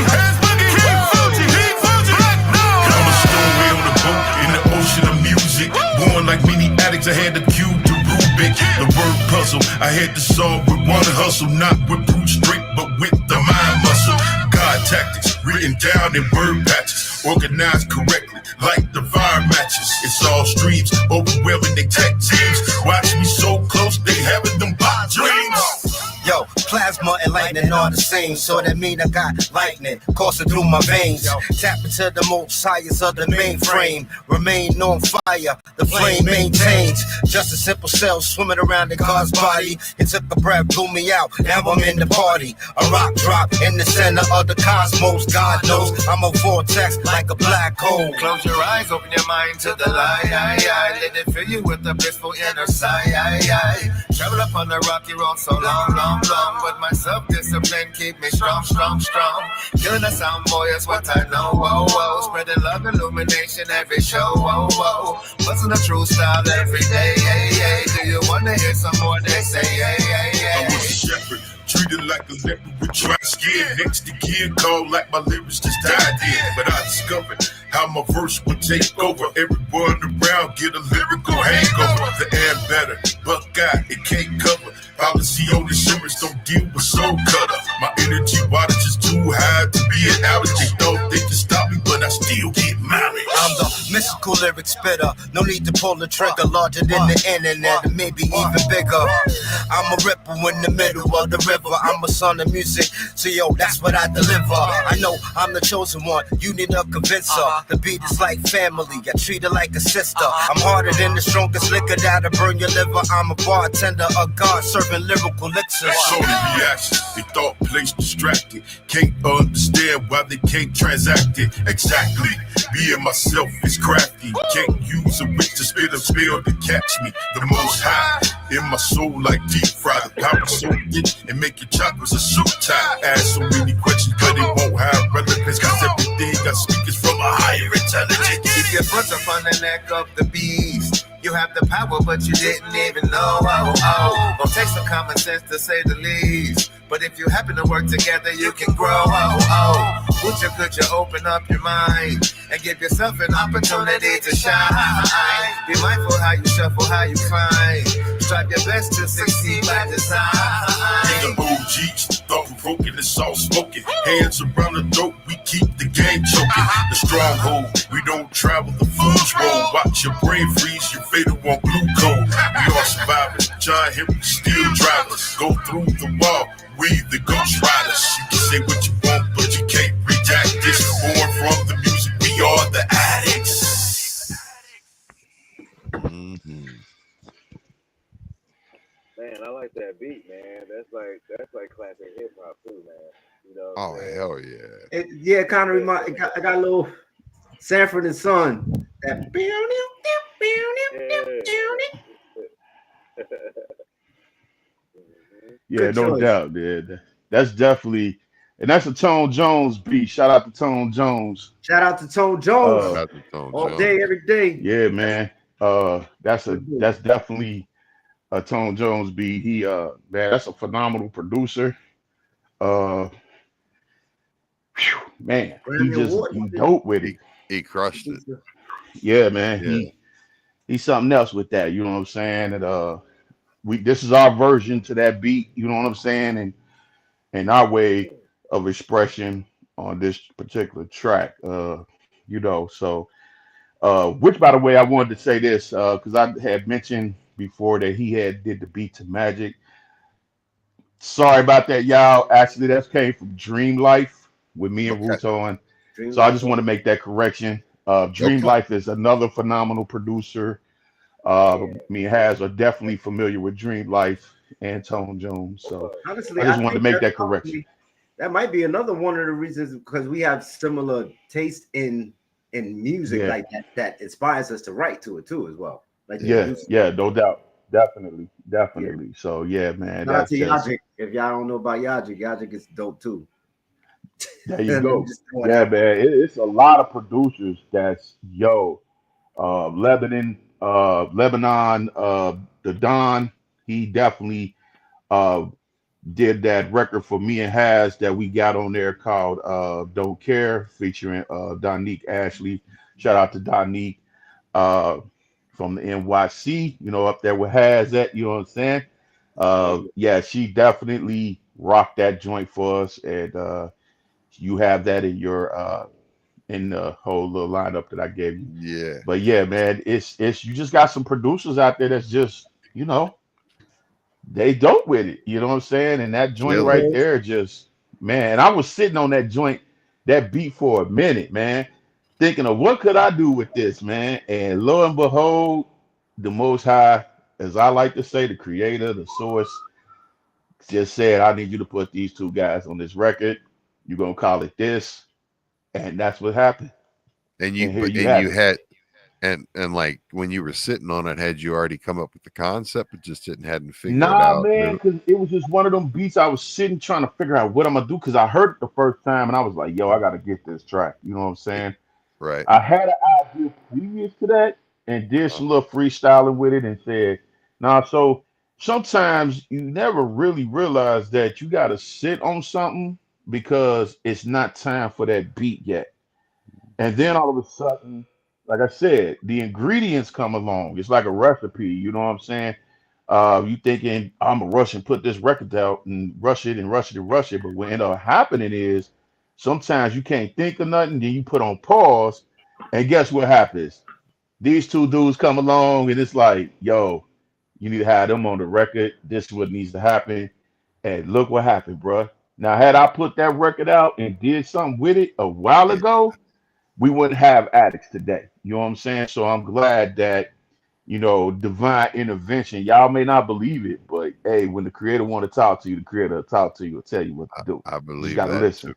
E: King Fuji, Blakk. I'm a stowaway on a boat in the ocean of music. Born like many addicts, I had the cube to Rubik. The word puzzle, I had to solve with one hustle, not with brute strength, but with the mind muscle. God tactics, written down in word patches, organized correctly, like the fire matches. It's all streams, overwhelming they tech teams. Watch me so close, they having them bot dreams.
F: Yo, plasma and lightning and all the same. So that mean I got lightning coursing through my veins. Tap into the most highest of the mainframe. Remain on fire, the flame maintains. Just a simple cell swimming around in God's body. It took a breath, blew me out, now I'm in the party. A rock drop in the center of the cosmos. God knows I'm a vortex like a black hole.
G: Close your eyes, open your mind to the light. Let it fill you with the blissful inner sight. Travel up on the rocky road so long, but my self-discipline keep me strong. Killing the sound boy is what I know. Spreading love, illumination every show. Busting the true style every day. Do you wanna hear some more? They say,
E: I was a shepherd, treated like a leopard with dry skin. Next to gear, called like my lyrics just died in. But I discovered how my verse would take over. Everyone around get a lyrical hangover. The air better, Buckeye, it can't cover. Policy on insurance don't deal with soul cutter. My energy wattage is too high to be an outage. They thought they could stop me, but I still get mileage.
F: I'm the mystical lyric spitter. No need to pull the trigger. Larger than the internet, and maybe even bigger. I'm a ripple in the middle of the river. I'm a son of music, so yo, that's what I deliver. I know I'm the chosen one. You need a convincer. The beat is like family. I treat it like a sister. I'm harder than the strongest liquor that'll burn your liver. I'm a bartender, a god serving lyrical elixirs.
E: Show the reaction. They thought place distracted. Can't understand why they can't transact it. Exactly. Being myself is crafty. Can't use a witch to spit a spell to catch me. The most high in my soul like deep fry. The power so thick and make your chakras a suit tie. Ask so many questions, but it won't have relevance. Cause everything I speak is from a higher intelligence.
G: keep your foot up on the neck of the beast. You have the power, but you didn't even know. Gonna take some common sense to say the least. But if you happen to work together, you can grow. Could you open up your mind and give yourself an opportunity to shine? Be mindful how you shuffle, how you find. Strive your best to succeed by design.
E: The OGs, thought-provoking, it's all smoking. Hands around the throat, we keep the game choking. The stronghold, we don't travel the fool's road. Watch your brain freeze, you fatal on glucose. We all survivors, John Henry, steel drivers. Go through the wall, we the ghost riders. You can say what you want, but you can't reject this. Born from the music, we are the Adiks.
A: Mm-hmm.
D: Man, I like that beat, man. That's like classic hip hop too, man. You know.
A: Oh hell yeah!
C: It kind of remind. I got a little Sanford and Son. That.
B: Yeah,
C: Good
B: no
C: choice.
B: doubt, dude. That's definitely, and that's a Tone Jones beat. Shout out to Tone Jones.
C: Shout out to Tone Jones.
B: Uh,
A: Shout out to Tone
C: all
A: Jones.
C: day, every day.
B: Yeah, man. That's definitely a Tone Jones beat. He man, that's a phenomenal producer. Uh, man, he
C: Grammy
B: just
C: Award.
B: he dope with it.
A: He crushed it.
B: Yeah, man.
A: Yeah.
B: He's something else with that. You know what I'm saying? And this is our version to that beat. You know what I'm saying? And our way of expression on this particular track. So which by the way, I wanted to say this because I had mentioned before that he had did the beat to Magic. Sorry about that, y'all. Actually, that came from Dream Life with me and
A: Okay.
B: Ruto.
C: Dream
B: So I
C: Life.
B: just want to make that correction. Dream
A: Okay.
B: Life is another phenomenal producer. Me and Haz are definitely familiar with Dream Life and Tone Jones. So
C: Honestly,
B: I just wanted to
C: think
B: make
C: that's
B: that correction.
C: probably- That might be another one of the reasons because we have similar taste in music
B: Yeah.
C: like that inspires us to write to it too as well. Like the
B: Yeah,
C: music.
B: yeah, no doubt. Definitely. So yeah, man.
C: Shout out
B: That's
C: to
B: just,
C: Yajic. If y'all don't know about Yajic, Yajic is dope too.
B: there you
C: Let me
B: go.
C: just throw it
B: Yeah,
C: out.
B: man. It's a lot of producers that's Lebanon, the Don, he definitely did that record for me and Haz that we got on there called Don't Care, featuring Donique Ashley. Shout out to Donique from the NYC, up there with Haz at, you know what I'm saying? Yeah, she definitely rocked that joint for us, and you have that in your in the whole little lineup that I gave you.
A: Yeah.
B: But yeah, man, it's you just got some producers out there that's just they dope with it. You know what I'm saying? And that joint
A: Killing
B: right
A: it.
B: there, just man. And I was sitting on that joint, that beat for a minute, man, thinking of what could I do with this, man. And lo and behold, the Most High, as I like to say, the Creator, the Source, just said, "I need you to put these two guys on this record. You're gonna call it this," and that's what happened.
A: And
B: And here you
A: and
B: have
A: you
B: it.
A: had and like when you were sitting on it, had you already come up with the concept, but just hadn't figured it
B: Nah,
A: out?
B: man, because it was just one of them beats. I was sitting trying to figure out what I'm gonna do because I heard it the first time and I was like, "Yo, I gotta get this track." You know what I'm saying?
A: Right.
B: I had an idea previous to that and did some little freestyling with it and said, "Nah." So sometimes you never really realize that you gotta sit on something because it's not time for that beat yet. And then all of a sudden, like I said, the ingredients come along. It's like a recipe. You know what I'm saying? You thinking I'm gonna rush and put this record out and rush it and rush it and rush it, but what end up happening is sometimes you can't think of nothing, then you put on pause, and guess what happens? These two dudes come along and it's like, yo, you need to have them on the record. This is what needs to happen. And look what happened, bruh. Now, had I put that record out and did something with it a while
A: Yeah.
B: ago, we wouldn't have addicts today. You know what I'm saying? So I'm glad that divine intervention. Y'all may not believe it, but hey, when the creator want to talk to you, the creator will talk to you, will tell you what to do.
A: I
B: You just
A: believe
B: gotta
A: that
B: listen.
A: too.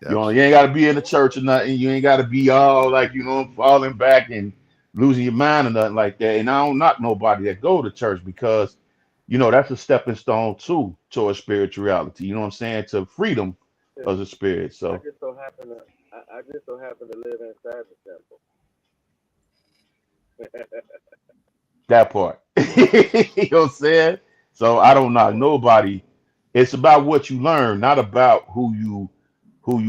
B: You ain't gotta be in the church or nothing. You ain't gotta be all like, falling back and losing your mind or nothing like that. And I don't knock nobody that go to church because that's a stepping stone too towards spirituality. You know what I'm saying? To freedom of the spirit.
D: I
B: So
D: just so happen to I just so happen to live inside the temple.
B: that part. You know what I'm saying? So I don't knock nobody. It's about what you learn, not about who you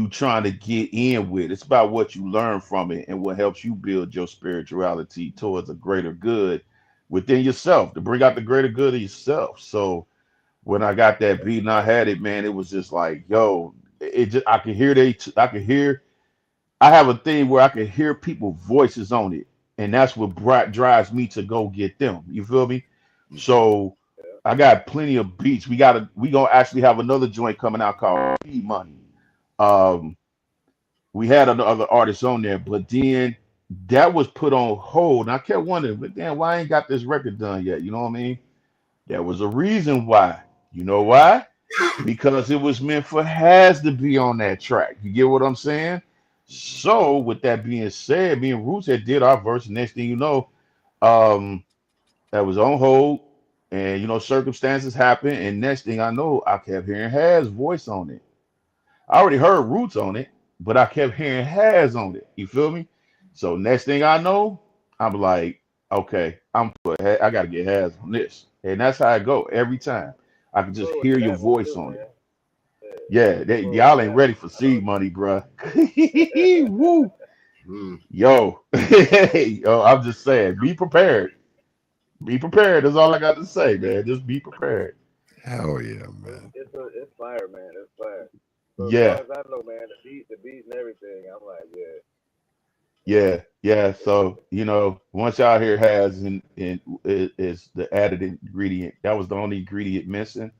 B: trying to get in with. It's about what you learn from it and what helps you build your spirituality towards a greater good within yourself, to bring out the greater good of yourself. So when I got that beat and I had it, man, it was just like, yo, it just I could hear. I have a thing where I can hear people's voices on it, and that's what drives me to go get them. You feel me? So I got plenty of beats. We gonna actually have another joint coming out called Speed Money. Um, we had other artists on there, but then that was put on hold. And I kept wondering, but damn, why I ain't got this record done yet? You know what I mean? There was a reason why. You know why? Because it was meant for Haz to be on that track. You get what I'm saying? So, with that being said, me and Roots had did our verse. Next thing you know, um, that was on hold, and circumstances happened. And next thing I know, I kept hearing Haz's voice on it. I already heard Roots on it, but I kept hearing Haz on it. You feel me? So next thing I know, I'm like, okay, I gotta get Haz on this, and that's how I go every time. I can just
D: Roll with
B: hear your
D: that one
B: voice
D: too,
B: on it.
D: man. Yeah,
B: Yeah,
D: roll with
B: y'all ain't
D: that
B: ready
D: one.
B: for
D: I know.
B: seed money, bruh. Woo.
A: Mm.
B: Yo, yo, I'm just saying, be prepared. Be prepared. That's all I got to say, man. Just be prepared.
A: Hell yeah, man.
D: It's fire, man. It's fire. So as far
B: Yeah,
D: as I know, man, the beats and everything, I'm like, yeah,
B: yeah, yeah.
D: it's
B: So, once y'all hear has and is the added ingredient. That was the only ingredient missing.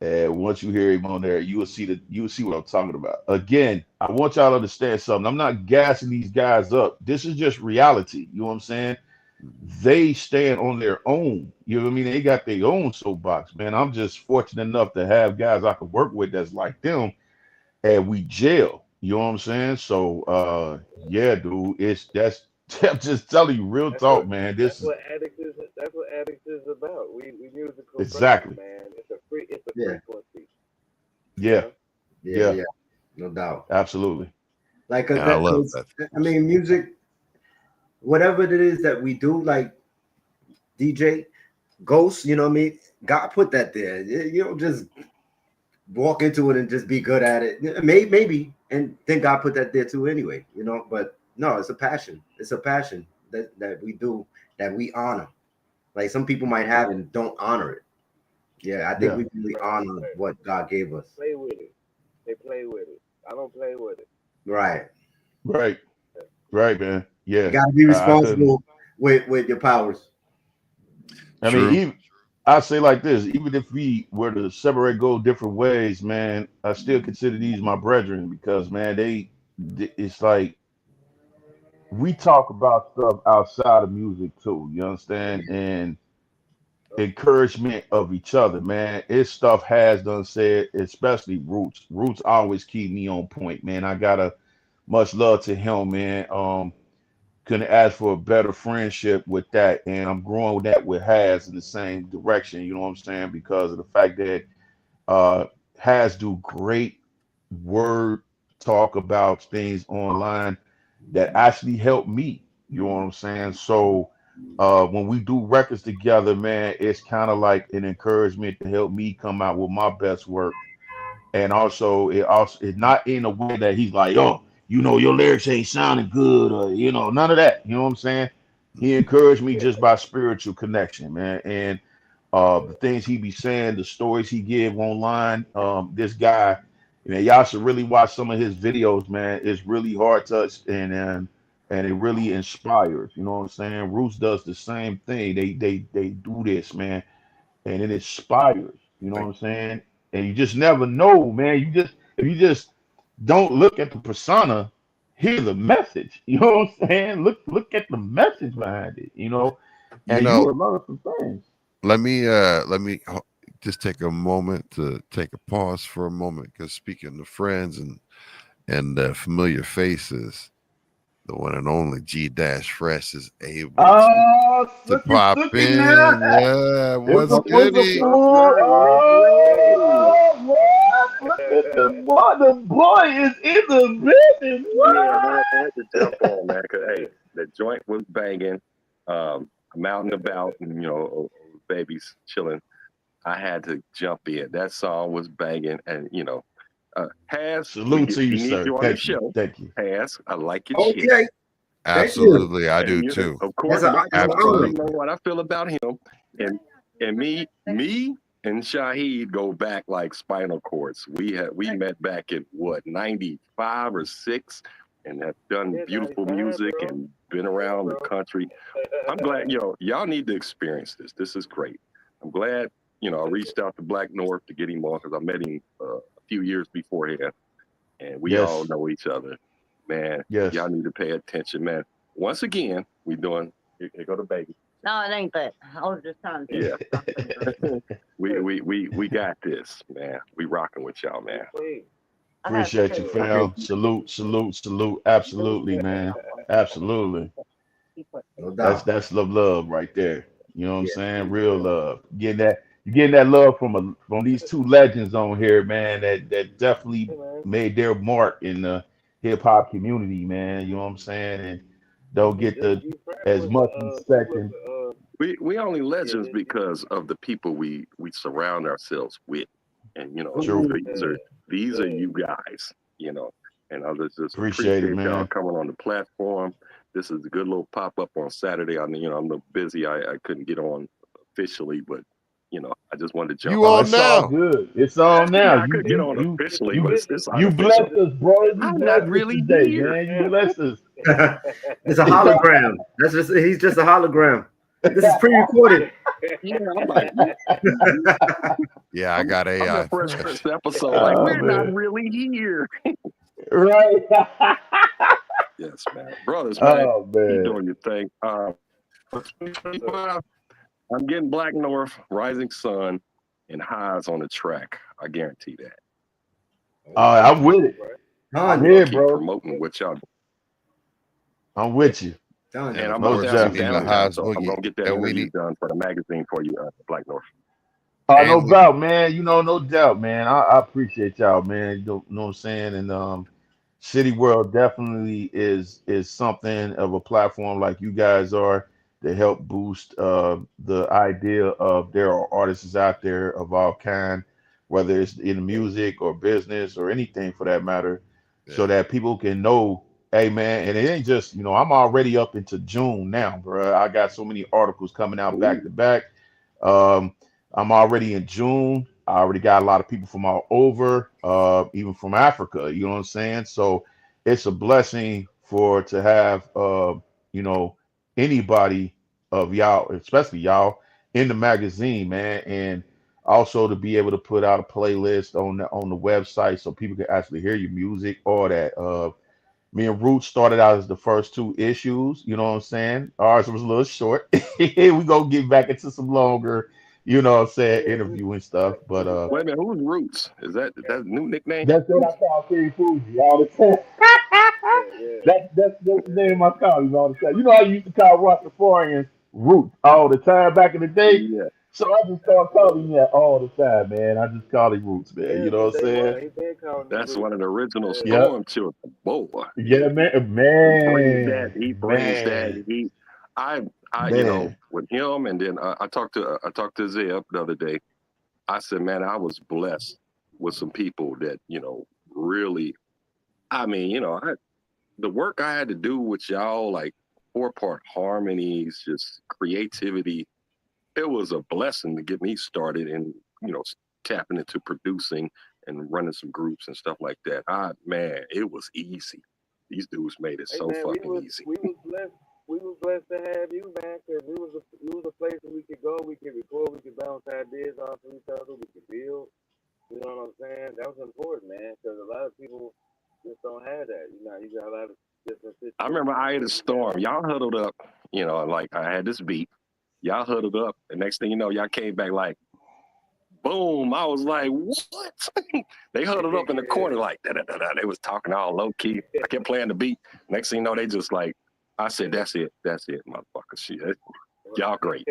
B: And once you hear him on there, you will see what I'm talking about. Again, I want y'all to understand something. I'm not gassing these guys up. This is just reality. You know what I'm saying? They stand on their own. You know what I mean? They got their own soapbox, man. I'm just fortunate enough to have guys I can work with that's like them, and we jail. You know what I'm saying? So, yeah, dude, I'm just telling you, real
D: that's what
B: talk, man.
D: that's
B: This is
D: what addicts is. That's what addicts is about. We musical brains,
B: exactly,
D: man. It's a
C: Yeah,
D: frequency, you
B: yeah,
D: know.
C: yeah,
B: yeah,
C: yeah, no doubt.
B: absolutely,
C: Like,
A: And I love
C: 'cause,
A: that
C: I mean,
A: frequency.
C: music, whatever it is that we do, like DJ, Ghost, you know what I mean? God put that there. You don't just walk into it and just be good at it. Maybe, and then God put that there too anyway, But no, it's a passion. It's a passion that we do, that we honor. Like some people might have and don't honor it. Yeah, I think
B: yeah,
C: we really
D: Right,
C: honor
D: right.
C: what God gave us.
D: Play with it. They play with it. I don't play with it.
C: Right.
B: right, right, man.
C: You
B: Yeah,
C: got to be
B: I couldn't.
C: responsible with your powers.
B: I mean,
A: True.
B: even I say like this: even if we were to separate, go different ways, man, I still consider these my brethren because, man, it's like we talk about stuff outside of music too. You understand? And encouragement of each other, man. It's stuff has done said, especially Roots. Roots always keep me on point, man. I gotta much love to him, man. Couldn't ask for a better friendship with that, and I'm growing with that with Haz in the same direction. You know what I'm saying? Because of the fact that uh Haz do great word talk about things online that actually help me. You know what I'm saying? So when we do records together, man, it's kind of like an encouragement to help me come out with my best work. And also it's not in a way that he's like, oh, your lyrics ain't sounding good, or none of that. You know what I'm saying? He encouraged me just by spiritual connection, man. And the things he be saying, the stories he give online. This guy, man, y'all should really watch some of his videos, man. It's really hard touched and it really inspires. You know what I'm saying? Roots does the same thing. They do this, man, and it inspires. You know what I'm saying? And you just never know, man. If you just don't look at the persona, hear the message. You know what I'm saying? Look at the message behind it.
A: You
B: And you
A: know,
B: will learn some things.
A: let me just take a moment to take a pause for a moment, because speaking of friends and familiar faces, the one and only G Dash Fresh is able
B: Oh,
A: to
B: looky,
A: pop
B: looky
A: in.
B: now.
A: Yeah,
B: It's
A: what's
B: a
A: goody?
B: fool. Oh, what? Look at the boy. The boy is in the building.
H: Yeah, man, I
B: What?
H: had to jump on, man, because, hey, the joint was banging. I'm out and about, and, babies chilling. I had to jump in. That song was banging, and, Haz,
B: Salute to you,
H: we need
B: sir.
H: you on the
B: Thank you.
H: show.
B: Thank you.
H: Haz, I like your shit.
C: Okay, thank you.
A: Absolutely, I do
H: And
A: too.
H: of
C: That's
H: course,
C: an
H: y'all already
A: Absolutely.
H: know what I feel about him. And me and Shaheed go back like spinal cords. We met back in what, 95 or 6, and have done beautiful music and been around the country. I'm glad, y'all need to experience this. This is great. I'm glad, I reached out to Black North to get him on, because I met him a few years beforehand, and we all
B: Yes.
H: know each other. Man,
B: Yes.
H: y'all need to pay attention, man. Once again, we doing, here go the baby.
I: No, it ain't that. I was just trying to
H: Yeah.
I: get
H: We got this, man. We rocking with y'all, man.
B: Appreciate you, fam. Salute, salute, salute. Absolutely, man. Absolutely.
C: No
B: That's
C: doubt.
B: that's love right there. You know what I'm
C: Yeah.
B: saying? Real love. You're getting that love from these two legends on here, man, that definitely made their mark in the hip hop community, man. You know what I'm saying? And don't get the as much respect and
H: We only legends because of the people we surround ourselves with, and
B: true.
H: these are you guys, and I just
B: Appreciate it,
H: appreciate y'all
B: man.
H: coming on the platform. This is a good little pop up on Saturday. I'm a little busy. I couldn't get on officially, but I just wanted to jump
A: You
B: Oh,
H: on.
A: on
B: it's all
A: now?
B: good. It's on now.
H: Yeah, I could get on officially, but it's
B: You
H: unofficial.
B: blessed us, bro. You
H: I'm
B: blessed
H: not
B: us
H: really
B: today,
H: here.
B: man. You blessed us.
C: It's a hologram. He's just a hologram. This is pre-recorded.
H: Yeah, I'm like,
A: Yeah, I got
H: I'm
A: AI
H: the Fresh
A: Fresh.
H: Prince episode. Like,
B: Oh,
H: we're not
B: man.
H: really here.
B: Right.
H: Yes, man. Brothers, man,
B: Oh,
H: keep
B: man.
H: doing your thing. For 2025, I'm getting Black North, Rising Sun, and Highs on the track. I guarantee that.
B: I'm with it. I'm
C: Done.
B: here,
H: Keep
B: bro.
H: promoting what y'all do.
B: I'm with you.
C: Done.
A: And
H: And
A: of
H: I'm
B: No
H: out
A: course,
H: there
A: we
H: in
B: doubt.
A: need a
H: downtown,
A: Haz
H: so I'm
A: Boogie,
H: going to get that
A: and we
H: interview
A: need
H: done for the magazine for you, Black North.
B: No
A: and we
B: doubt, man. No doubt, man. I appreciate y'all, man. You know what I'm saying? And City World definitely is something of a platform like you guys are to help boost the idea of there are artists out there of all kind, whether it's in music or business or anything for that matter, so
A: yeah.
B: that people can know, hey man, and it ain't just, I'm already up into June now, bro. I got so many articles coming out back to back. Um, I'm already in June. I already got a lot of people from all over, even from Africa. You know what I'm saying? So it's a blessing to have, you know, anybody of y'all, especially y'all, in the magazine, man, and also to be able to put out a playlist on the website so people can actually hear your music, all that. Me and Roots started out as the first two issues, you know what I'm saying? Ours was a little short. We gonna get back into some longer, you know what I'm saying, interview and stuff. But
H: Wait a minute, who's Roots? Is that a new nickname?
B: that's what I call King Fuji all the time. That's the name I call him all the time. You know, I used to call Rastafarians Roots all the time back in the day.
H: Yeah.
B: So I just start calling him that all the time, man. I just call him Roots, man. You know what I'm saying?
H: That's one of the original
B: Yeah.
H: Storm Children. Boy.
B: Yeah, man.
H: He brings that heat. I you know,
B: Man.
H: with him, and then I talked to Zeb the other day. I said, man, I was blessed with some people that, you know, really, I mean, you know, the work I had to do with y'all, like 4-part harmonies, just creativity, it was a blessing to get me started and, you know, tapping into producing and running some groups and stuff like that. Man, it was easy. These dudes made it so fucking easy.
D: We was blessed to have you, man, because it was a place where we could go, we could record, we could bounce ideas off of each other, we could build. You know what I'm saying? That was important, man, because a lot of people just don't have that. You know, you got a lot of different situations.
H: I remember I had a storm. Y'all huddled up, you know, like I had this beat. Y'all huddled up. The next thing you know, y'all came back like, boom. I was like, what? They huddled up in the corner like, da-da-da-da. They was talking all low key. I kept playing the beat. Next thing you know, they just like, I said, that's it, motherfucker. Shit. Y'all great.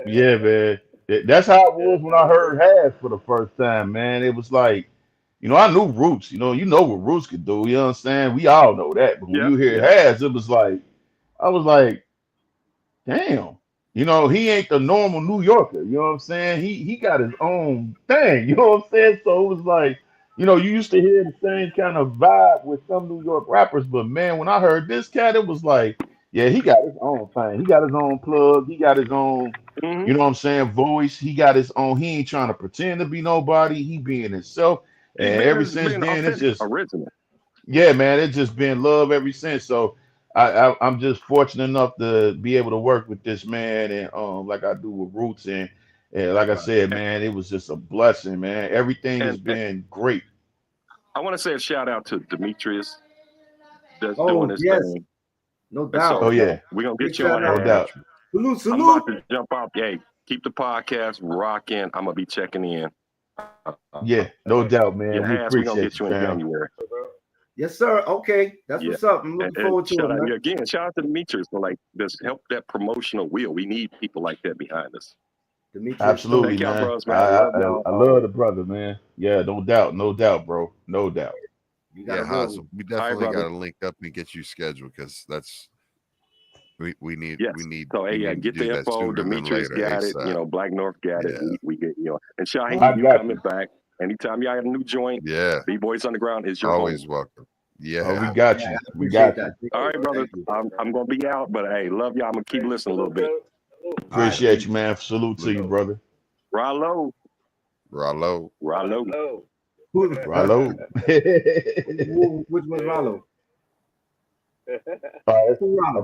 B: Yeah, man. That's how it was when I heard Haz for the first time, man. It was like, you know, I knew Roots. You know what Roots could do. You understand? We all know that. But when you hear Haz, it was like, I was like, damn. You know, he ain't the normal New Yorker. You know what I'm saying? He got his own thing. You know what I'm saying? So it was like, you know, you used to hear the same kind of vibe with some New York rappers, but man, when I heard this cat, it was like, yeah, he got his own thing. He got his own plug. He got his own, you know what I'm saying, voice. He got his own. He ain't trying to pretend to be nobody. He being himself. And ever since then, it's just
H: original.
B: Yeah, man, it's just been love ever since. So I'm just fortunate enough to be able to work with this man and like I do with Roots and like I said, man, it was just a blessing, man. Everything has been great.
H: I want to say a shout out to Demetrius that's doing his thing.
C: No doubt.
B: Oh yeah,
H: we're gonna get
C: Big
H: you on
C: shout out.
B: no doubt.
C: Salute.
H: I'm about to jump off. Hey, keep the podcast rocking. I'm gonna be checking in.
B: Yeah, no doubt, man.
H: Yeah,
B: We
H: Haz, we're gonna
B: appreciate
H: get you
B: you,
H: in
B: fam.
H: January.
C: Yes, sir. Okay, that's what's up. I'm looking forward to it, man.
H: Again, shout out to Demetrius for like this help that promotional wheel. We need people like that behind us.
C: Demetrius,
B: Absolutely,
H: Thank y'all,
B: man.
H: bros, man. I love y'all.
B: I love the brother, man. Yeah, no doubt, bro. No doubt.
A: Yeah, Haz, we definitely
H: brother.
A: got to link up and get you scheduled because that's we need
H: Yes.
A: we need.
H: So
A: we
H: hey,
A: need to
H: get
A: do
H: the
A: that
H: info.
A: sooner than
H: Demetrius
A: later,
H: got it.
A: ASAP.
H: You know, Black North got it.
A: Yeah.
H: We get, you know, and Shaheed,
B: I
H: you
B: got
H: coming
B: you.
H: back anytime y'all have a new joint.
A: Yeah,
H: B-Boys Underground is your
A: always
H: home.
A: welcome. Yeah,
B: Oh, we got you. We got you.
H: All right, brother. I'm gonna be out, but hey, love y'all. I'm gonna keep listening a little bit.
B: Appreciate you, man. Salute to you, brother.
H: Rollo.
A: Rollo.
B: Rollo.
C: Which was Rollo?
B: I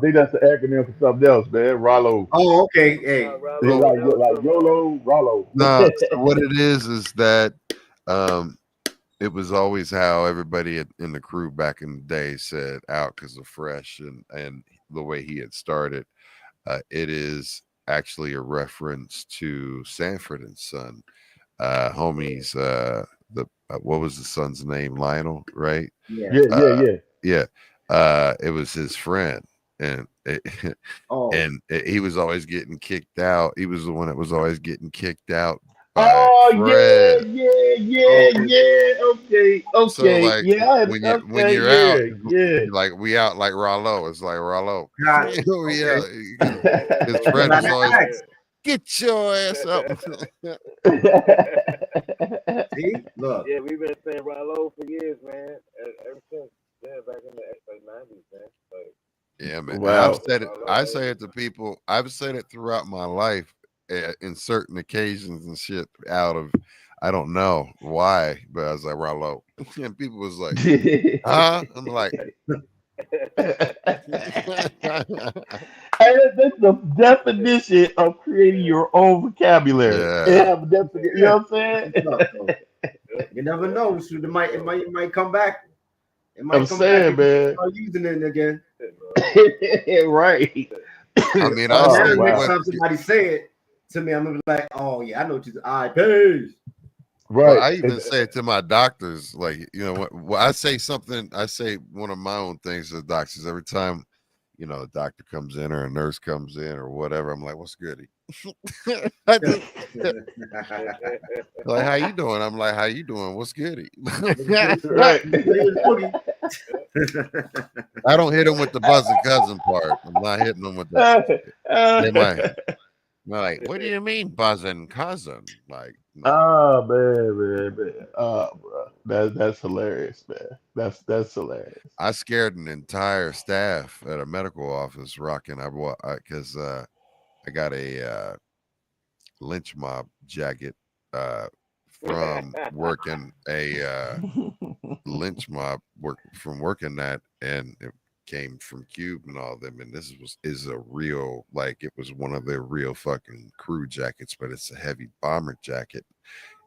B: think that's the acronym for something else, man. Rollo.
C: Oh, okay. Hey,
B: like YOLO, Rollo.
A: No, so what it is that it was always how everybody in the crew back in the day said out because of Fresh and the way he had started. It is actually a reference to Sanford and Son, homies. What was the son's name? Lionel, right?
C: Yeah.
A: It was his friend, and he was always getting kicked out. He was the one that was always getting kicked out.
B: Yeah. Okay.
A: So like when you're out,
B: yeah.
A: like we out like Rollo. It's like Rollo.
C: Okay.
A: His friend was always get your ass up.
C: See, look.
D: Yeah, we've been saying Rollo for years, man. Ever since back in the 90s, man. Like,
A: Yeah, man.
B: Wow.
A: I say it to people. I've said it throughout my life in certain occasions and shit out of, I don't know why, but I was like, Rollo. And people was like, huh? I'm like,
B: That's the definition of creating your own vocabulary. And
A: Yeah.
B: have a definition, you know what I'm
C: It's tough, though.
B: saying?
C: You never know. Shoot, it might come back. It
B: I'm
C: might come back
B: saying,
C: if you
B: man.
C: start using it again.
B: Right.
A: I mean, I
C: Now,
B: Oh
A: say
C: next
B: wow.
A: what
C: time somebody say it to me, I'm gonna be like, "Oh yeah, I know what you." All right, peace.
A: well,
B: Right.
A: I even say it to my doctors, like, you know, when I say something, I say one of my own things to the doctors every time, you know, a doctor comes in or a nurse comes in or whatever. I'm like, "What's goody?" I just like, "How you doing?" I'm like, "How you doing? What's goody?"
B: Right.
A: I don't hit them with the buzzing cousin part. I'm not hitting them with that. They might. They're like, "What do you mean buzzing cousin?" Like, no.
B: Oh man. Oh, bro. That's hilarious, man. That's hilarious.
A: I scared an entire staff at a medical office rocking. Because I got a lynch mob jacket from working a lynch mob from working that, and it came from Cube and all them. And this is a real, like, it was one of their real fucking crew jackets, but it's a heavy bomber jacket.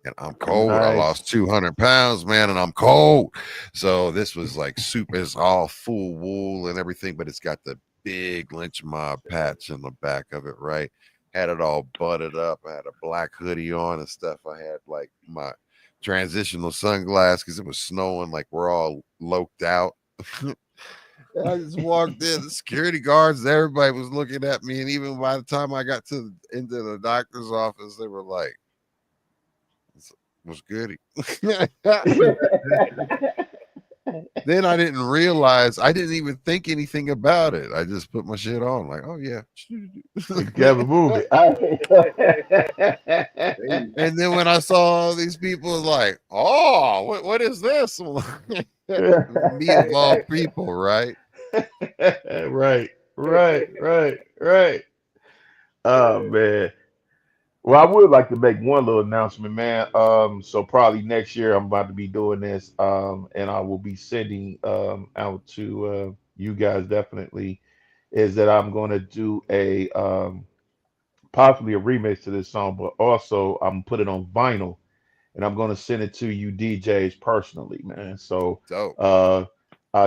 A: And I'm cold. I
B: Nice.
A: lost 200 pounds, man, and I'm cold. So this was like super. It's all full wool and everything, but it's got the big lynch mob patch in the back of it, right? Had it all butted up. I had a black hoodie on and stuff. I had like my transitional sunglasses because it was snowing. Like we're all loked out. I just walked in. The security guards, everybody was looking at me, and even by the time I got into the doctor's office, they were like, "Was goody." Then I didn't realize, I didn't even think anything about it. I just put my shit on, like, "Oh yeah."
B: Gotta move it.
A: And then when I saw all these people, like, "Oh, what is this?" Me of all people, right?
B: Right. Oh man. Well, I would like to make one little announcement, man. So probably next year I'm about to be doing this, and I will be sending out to you guys definitely. Is that I'm going to do a possibly a remix to this song, but also I'm put it on vinyl, and I'm going to send it to you DJs personally, man. So
A: Dope.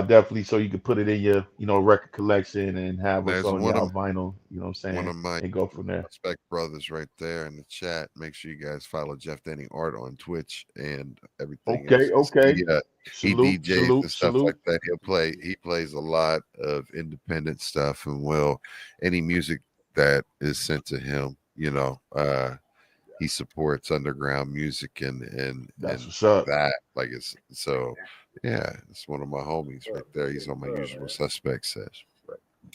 B: definitely, so you can put it in your record collection and have us
A: There's
B: on
A: one of
B: y'all vinyl. You know what I'm
A: one
B: saying?
A: of my
B: And go from there.
A: Spec brothers right there in the chat. Make sure you guys follow Jeff Denning Art on Twitch and everything else. 'Cause
B: Okay.
A: he
B: Salute,
A: DJs and stuff
B: salute.
A: like that. He plays a lot of independent stuff, and will any music that is sent to him, he supports underground music
B: That's
A: and
B: what's up.
A: that, like, it's so yeah, it's one of my homies right there. He's on my Usual Suspect sesh.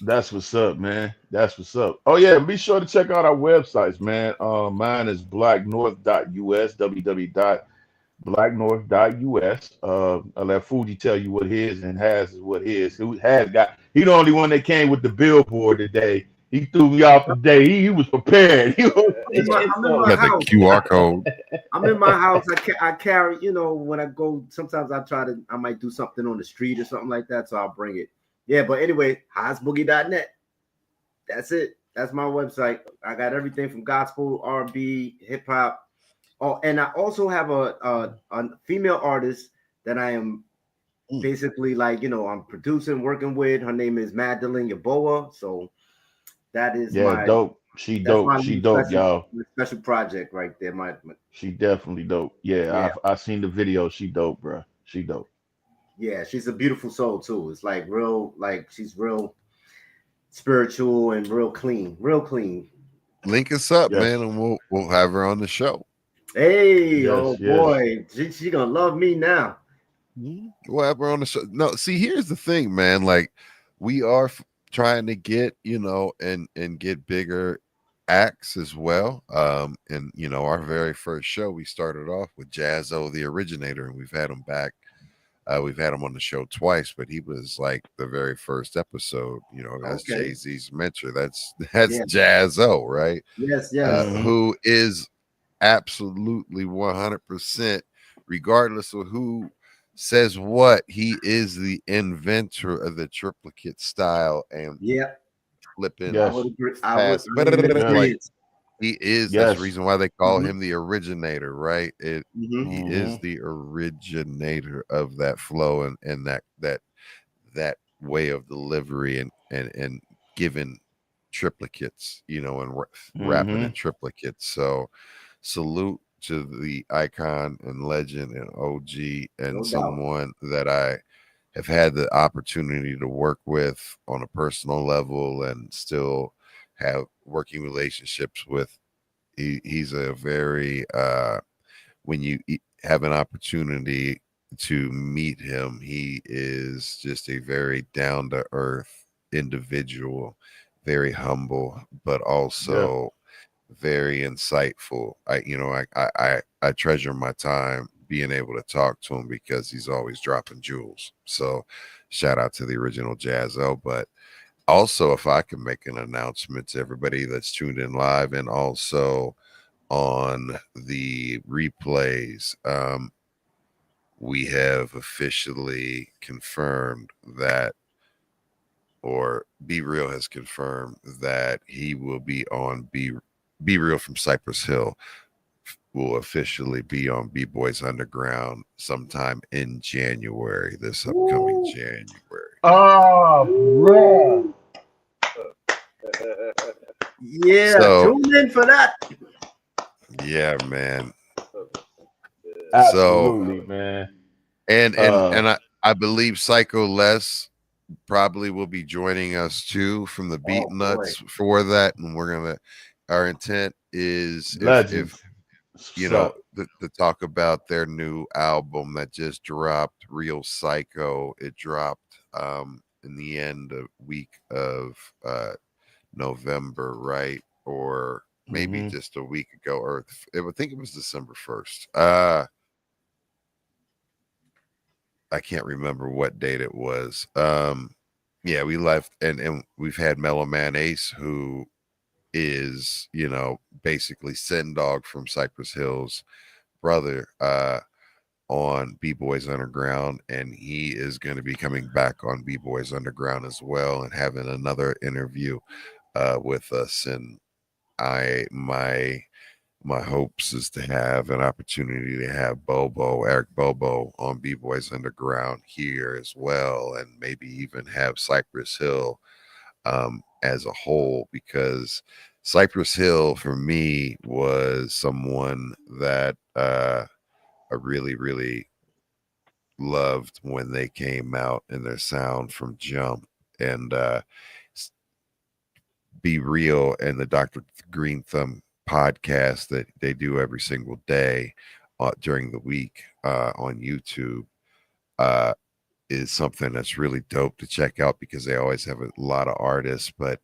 B: That's what's up, man. That's what's up. Oh yeah, be sure to check out our websites, man. Mine is blacknorth.us, www.blacknorth.us. I'll let Fuji tell you what his, and Haz is what his. Who has got? He the only one that came with the billboard today. He threw me off today. He was prepared.
C: I'm in my
A: Got the
C: house.
A: QR code.
C: I'm in my house. I carry, when I go, sometimes I might do something on the street or something like that. So I'll bring it. Yeah, but anyway, hazboogie.net. That's it. That's my website. I got everything from gospel, R&B, hip hop. Oh, and I also have a female artist that I am basically I'm producing, working with. Her name is Madeline Yaboa. So that is
B: dope. She dope. She dope, y'all.
C: Special project right there.
B: She definitely dope. Yeah. I seen the video. She dope, bro. She dope.
C: Yeah, she's a beautiful soul too. It's like real, she's real spiritual and real clean.
A: Link us up,
B: Yes.
A: man, and we'll have her on the show.
C: Hey,
B: Yes.
C: boy, she gonna love me now.
A: We'll have her on the show. No, see, here's the thing, man. Like, we are trying to get, and get bigger acts as well. And our very first show, we started off with Jazzo, the originator, and we've had him back. We've had him on the show twice, but he was like the very first episode. That's Jay-Z's mentor. That's Jazzo, right?
C: Yes.
A: Who is absolutely 100%, regardless of who says what? He is the inventor of the triplicate style and
C: Yeah,
A: flipping
C: I
B: Yes.
C: would agree.
A: past.
C: I would
B: Yes.
C: agree.
A: Like he is. That's the
B: Yes.
A: reason why they call
C: Mhm.
A: him the originator, right?
C: Mhm.
A: He is the originator of that flow and that way of delivery and giving triplicates, you know, and rapping in triplicates. So salute to the icon and legend and OG and
C: No doubt.
A: someone that I have had the opportunity to work with on a personal level and still have working relationships with. He's a very when you have an opportunity to meet him, he is just a very down to earth individual, very humble, but
B: Yeah.
A: also very insightful. I treasure my time being able to talk to him because he's always dropping jewels. So shout out to the original Jazzo. But also, if I can make an announcement to everybody that's tuned in live and also on the replays, we have officially confirmed that, or Be Real has confirmed that he will be on Be Real from Cypress Hill will officially be on B Boys Underground sometime in January, this upcoming January.
B: Oh, bro.
C: Yeah,
A: So
C: tune in for that.
A: yeah, man. So
B: Absolutely, man.
A: and I believe Psycho Les probably will be joining us too from the Beat
C: Oh boy.
A: Nuts for that, and our intent is if
B: Legends.
A: you
B: What's
A: know
B: up?
A: to talk about their new album that just dropped, Real Psycho. It dropped in the end of week of November, right? Or maybe just a week ago, or I think it was December 1st. I can't remember what date it was. Yeah, we left and we've had Mellow Man Ace, who is, you know, basically Sin Dog from Cypress Hill's brother, on B Boys Underground, and he is going to be coming back on B Boys Underground as well and having another interview with us. And I my hopes is to have an opportunity to have Eric Bobo on B Boys Underground here as well, and maybe even have Cypress Hill as a whole, because Cypress Hill for me was someone that I really, really loved when they came out and their sound from Jump and Be Real and the Dr. Green Thumb podcast that they do every single day during the week on YouTube uh, is something that's really dope to check out because they always have a lot of artists. But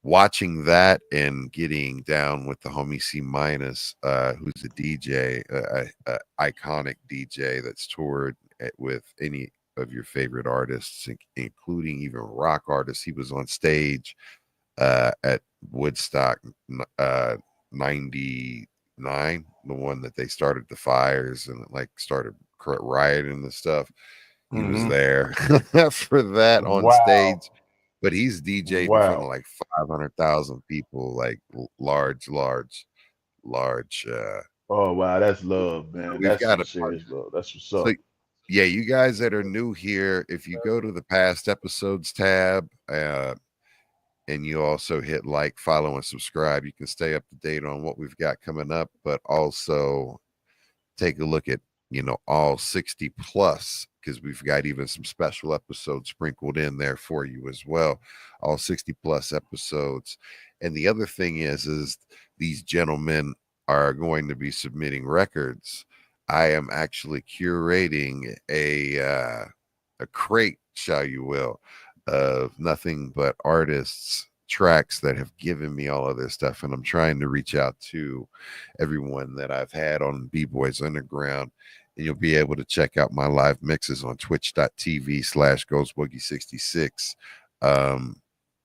A: watching that and getting down with the homie C minus, who's a DJ, iconic DJ that's toured with any of your favorite artists, including even rock artists. He was on stage at Woodstock 99, the one that they started the fires and like started rioting and stuff. He was there for that on
B: Wow.
A: stage, but he's DJ'd in front of
B: Wow.
A: like 500,000 people, like large.
B: Oh, wow. That's love, man.
A: We've
B: That's
A: got
B: some
A: a
B: serious love. That's what's
A: so
B: up.
A: yeah, you guys that are new here, if you go to the past episodes tab, and you also hit like, follow, and subscribe, you can stay up to date on what we've got coming up, but also take a look at, you know, all 60 plus, because we've got even some special episodes sprinkled in there for you as well, all 60 plus episodes. And the other thing is these gentlemen are going to be submitting records. I am actually curating a crate, shall you will, of nothing but artists tracks that have given me all of this stuff, and I'm trying to reach out to everyone that I've had on B-Boys Underground, and you'll be able to check out my live mixes on twitch.tv/ghostboogie66.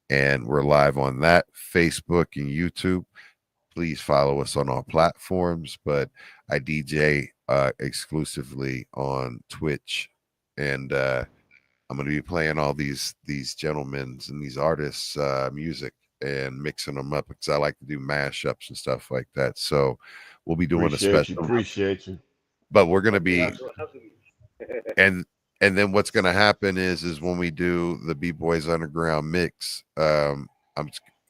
A: And we're live on that, Facebook and YouTube. Please follow us on all platforms, but I DJ exclusively on Twitch, and I'm going to be playing all these gentlemen's and these artists' music and mixing them up because I like to do mashups and stuff like that. So we'll be doing a special.
B: Appreciate you.
A: But we're going to be
D: Absolutely.
A: and then what's going to happen is when we do the B-Boys Underground mix, I'm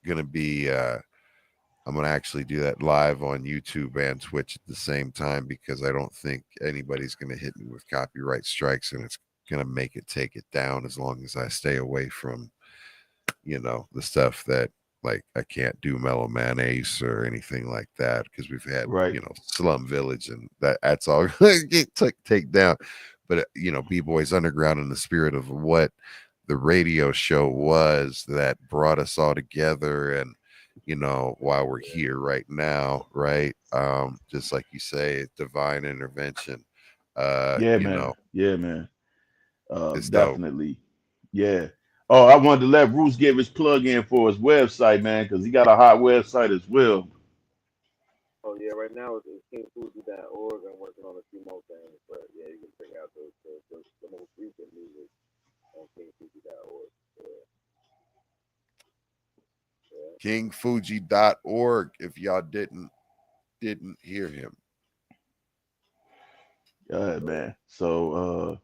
A: going to be I'm going to actually do that live on YouTube and Twitch at the same time because I don't think anybody's going to hit me with copyright strikes, and it's going to make it take it down as long as I stay away from, the stuff that, like, I can't do Mellow Man Ace or anything like that because we've had, Slum Village, and that's all get take down. But, B-Boys Underground in the spirit of what the radio show was that brought us all together, and while we're here right now, right? Just like you say, divine intervention.
B: Man.
A: It's
B: Definitely. Dope. Yeah. Oh, I wanted to let Bruce give his plug in for his website, man, because he got a hot website as well.
D: Oh yeah, right now it's kingfuji.org. I'm working on a few more things, but yeah, you can check out the most recent music on kingfuji.org.
A: kingfuji.org if y'all didn't hear him.
B: Yeah, man. So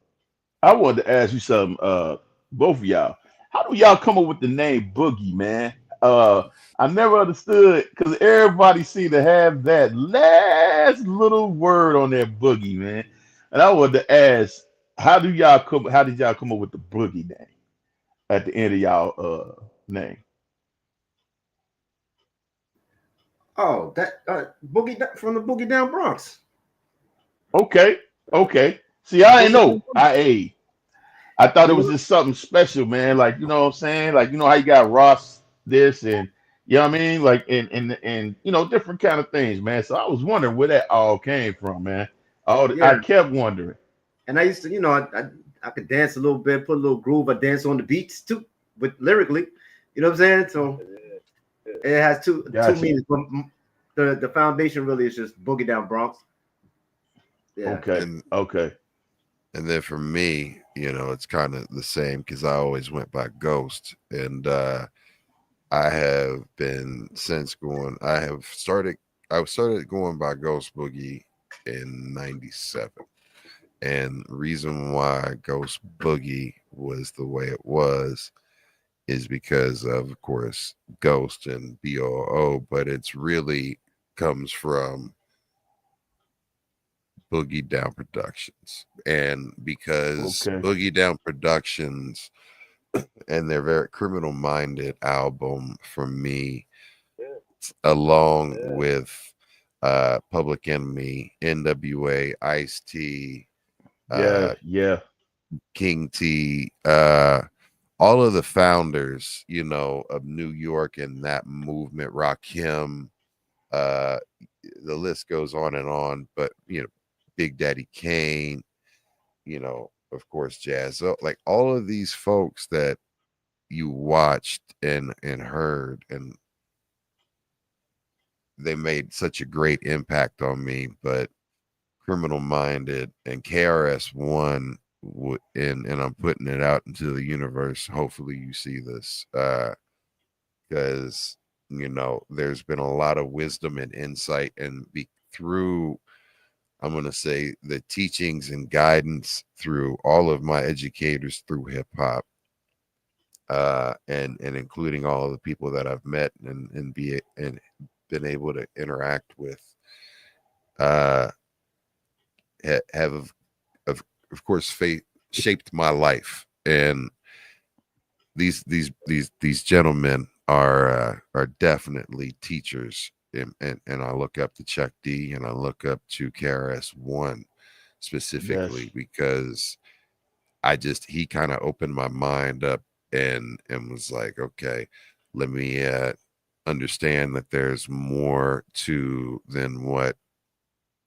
B: I wanted to ask you something, both of y'all. How do y'all come up with the name Boogie, man? I never understood because everybody seemed to have that last little word on their boogie, man. And I wanted to ask, how did y'all come up with the Boogie name at the end of y'all name?
C: Oh, that Boogie from the Boogie Down Bronx.
B: Okay. See, I didn't know. I thought it was just something special, man. Like, you know what I'm saying? Like, how you got Ross this and you know what I mean? Like and different kind of things, man. So I was wondering where that all came from, man. I kept wondering.
C: And I used to, I could dance a little bit, put a little groove. I dance on the beats too, but lyrically, you know what I'm saying? So it has two meanings. But the foundation really is just Boogie Down Bronx. Yeah.
B: Okay.
A: And then for me, it's kind of the same because I always went by Ghost, and I have been since going. I started going by Ghost Boogie in '97, and reason why Ghost Boogie was the way it was is because of course, Ghost and BOO, but it's really comes from Boogie Down Productions. And because Boogie Down Productions and their very Criminal Minded album for me, along with Public Enemy, NWA, Ice-T, King T, all of the founders, of New York and that movement, Rakim, the list goes on and on, but Big Daddy Kane, of course, Jazz, like all of these folks that you watched and heard, and they made such a great impact on me. But Criminal Minded and KRS-One, and I'm putting it out into the universe. Hopefully you see this, because there's been a lot of wisdom and insight, and through, I'm going to say, the teachings and guidance through all of my educators through hip hop, and including all of the people that I've met and been able to interact with, have of course shaped my life. And these gentlemen are definitely teachers. And I look up to Chuck D, and I look up to KRS-One specifically because he kind of opened my mind up and was like, okay, let me understand that there's more to than what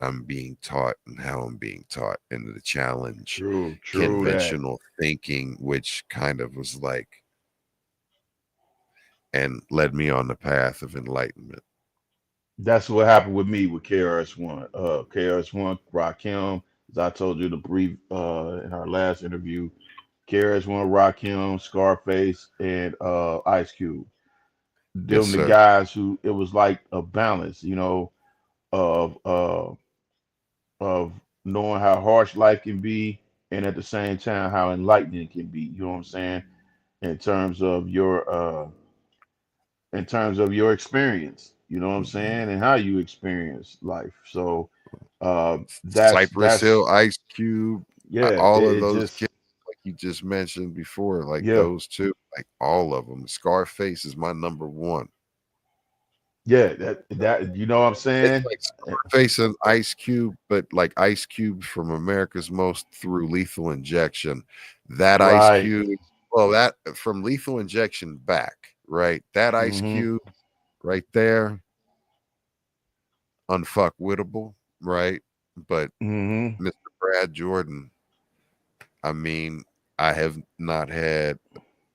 A: I'm being taught and how I'm being taught, and the challenge conventional thinking, which kind of was like, and led me on the path of enlightenment.
B: That's what happened with me with KRS-One. KRS-One, Rakim, as I told you to brief in our last interview, KRS-One, Rakim, Scarface, and Ice Cube.
A: Yes,
B: Them the
A: sir.
B: guys who it was like a balance, of of knowing how harsh life can be, and at the same time how enlightening it can be. You know what I'm saying? In terms of your experience. You know what I'm
A: Mhm.
B: saying, and how you experience life. So
A: Cypress
B: that's
A: Hill, Ice Cube,
B: yeah.
A: all of
B: It
A: those
B: just
A: kids, like you just mentioned before, like
B: yeah
A: those two, like all of them. Scarface is my number one.
B: yeah that you know what I'm
A: It's
B: saying.
A: like Scarface and Ice Cube, but like Ice Cube from America's Most through Lethal Injection. That Ice
B: Right.
A: Cube, well, that from Lethal Injection back, right? That Ice
B: Mm-hmm.
A: Cube right there, unfuckwittable, right? But
B: Mm-hmm.
A: Mr. Brad Jordan, I mean, I have not had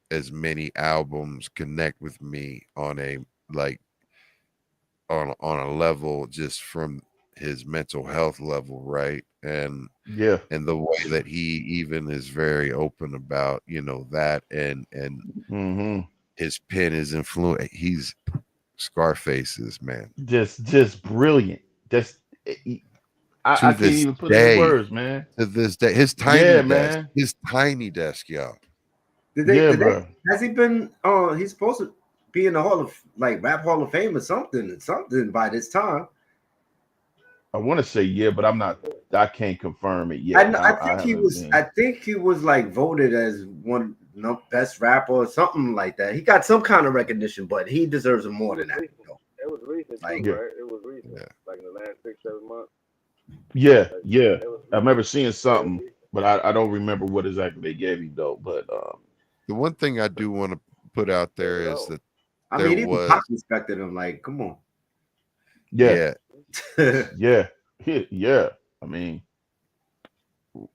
A: as many albums connect with me on a like on a level just from his mental health level, right?
B: Yeah.
A: And the way that he even is very open about, that and
B: Mm-hmm.
A: his pen is influent. He's Scarface's man.
B: Just brilliant. Just I
A: To
B: can't
A: this
B: even put into
A: day,
B: words, man.
A: to this day, his
B: Yeah,
A: tiny desk,
B: man.
A: y'all.
C: Did they?
B: Yeah,
C: Did they?
B: bro.
C: Has he been? He's supposed to be in the Rap Hall of Fame or something by this time.
B: I want to say yeah, but I'm not. I can't confirm it
C: I
B: yet.
C: kn- I
B: I
C: think he
B: haven't
C: was.
B: been.
C: I think he was like voted as one no best rapper or something like that. He got some kind of recognition, but he deserves more
D: It was
C: than that.
D: recent. It was recent too,
C: Like,
B: Yeah.
D: right? It was recent,
A: Yeah.
D: like in the last 6, 7 months.
B: Yeah.
D: Like,
B: Yeah.
D: it was
B: I
D: recent.
B: remember seeing
D: It was
B: something,
D: recent.
B: but I don't remember what exactly they gave him though. But
A: The one thing I do want to put out
D: Said
A: there
D: it
A: is
D: all.
A: that
C: I
A: there
C: mean, even Pop
A: was,
C: respected him. Like, come on.
B: yeah,
A: yeah,
B: yeah, yeah. I mean,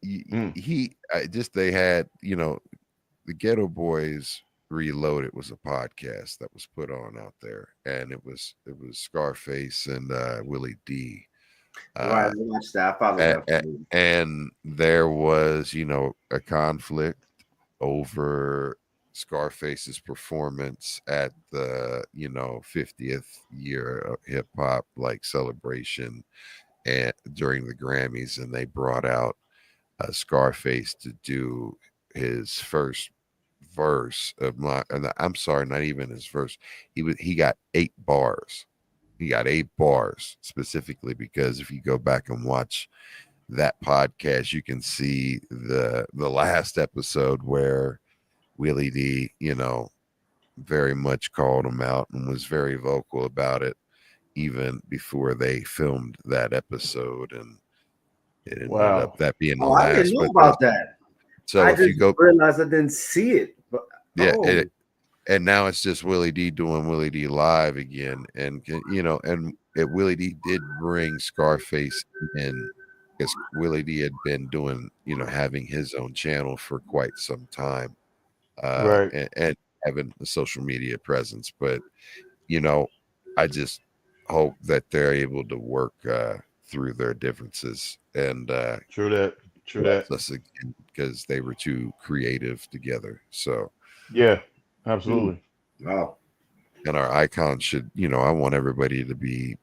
B: mm,
A: they had, the Ghetto Boys Reloaded was a podcast that was put on out there, and it was Scarface and Willie D.
C: Right, I
A: Uh,
C: watched that. I followed
A: a-
C: that.
A: a- and there was, a conflict over Scarface's performance at the 50th year of hip hop like celebration and during the Grammys, and they brought out Scarface to do his first verse of my. And I'm sorry, not even his verse. He got 8 bars. He got 8 bars specifically because if you go back and watch that podcast, you can see the last episode where Willie D, very much called him out and was very vocal about it even before they filmed that episode, and it ended up
B: wow,
A: that being the
C: Oh, I didn't
A: last.
C: know
A: But
C: about that.
A: so
C: I
A: if you
C: just
A: go,
C: realized I didn't see it. But
A: yeah,
C: oh,
A: and now it's just Willie D doing Willie D live again, and Willie D did bring Scarface in because Willie D had been doing, having his own channel for quite some time,
B: right,
A: and having a social media presence. But you know, I just hope that they're able to work through their differences and
B: true that, true that.
A: bless us again because they were too creative together. So,
B: Yeah,
C: hmm.
B: absolutely.
C: Wow.
A: and our icons should, I want everybody to be,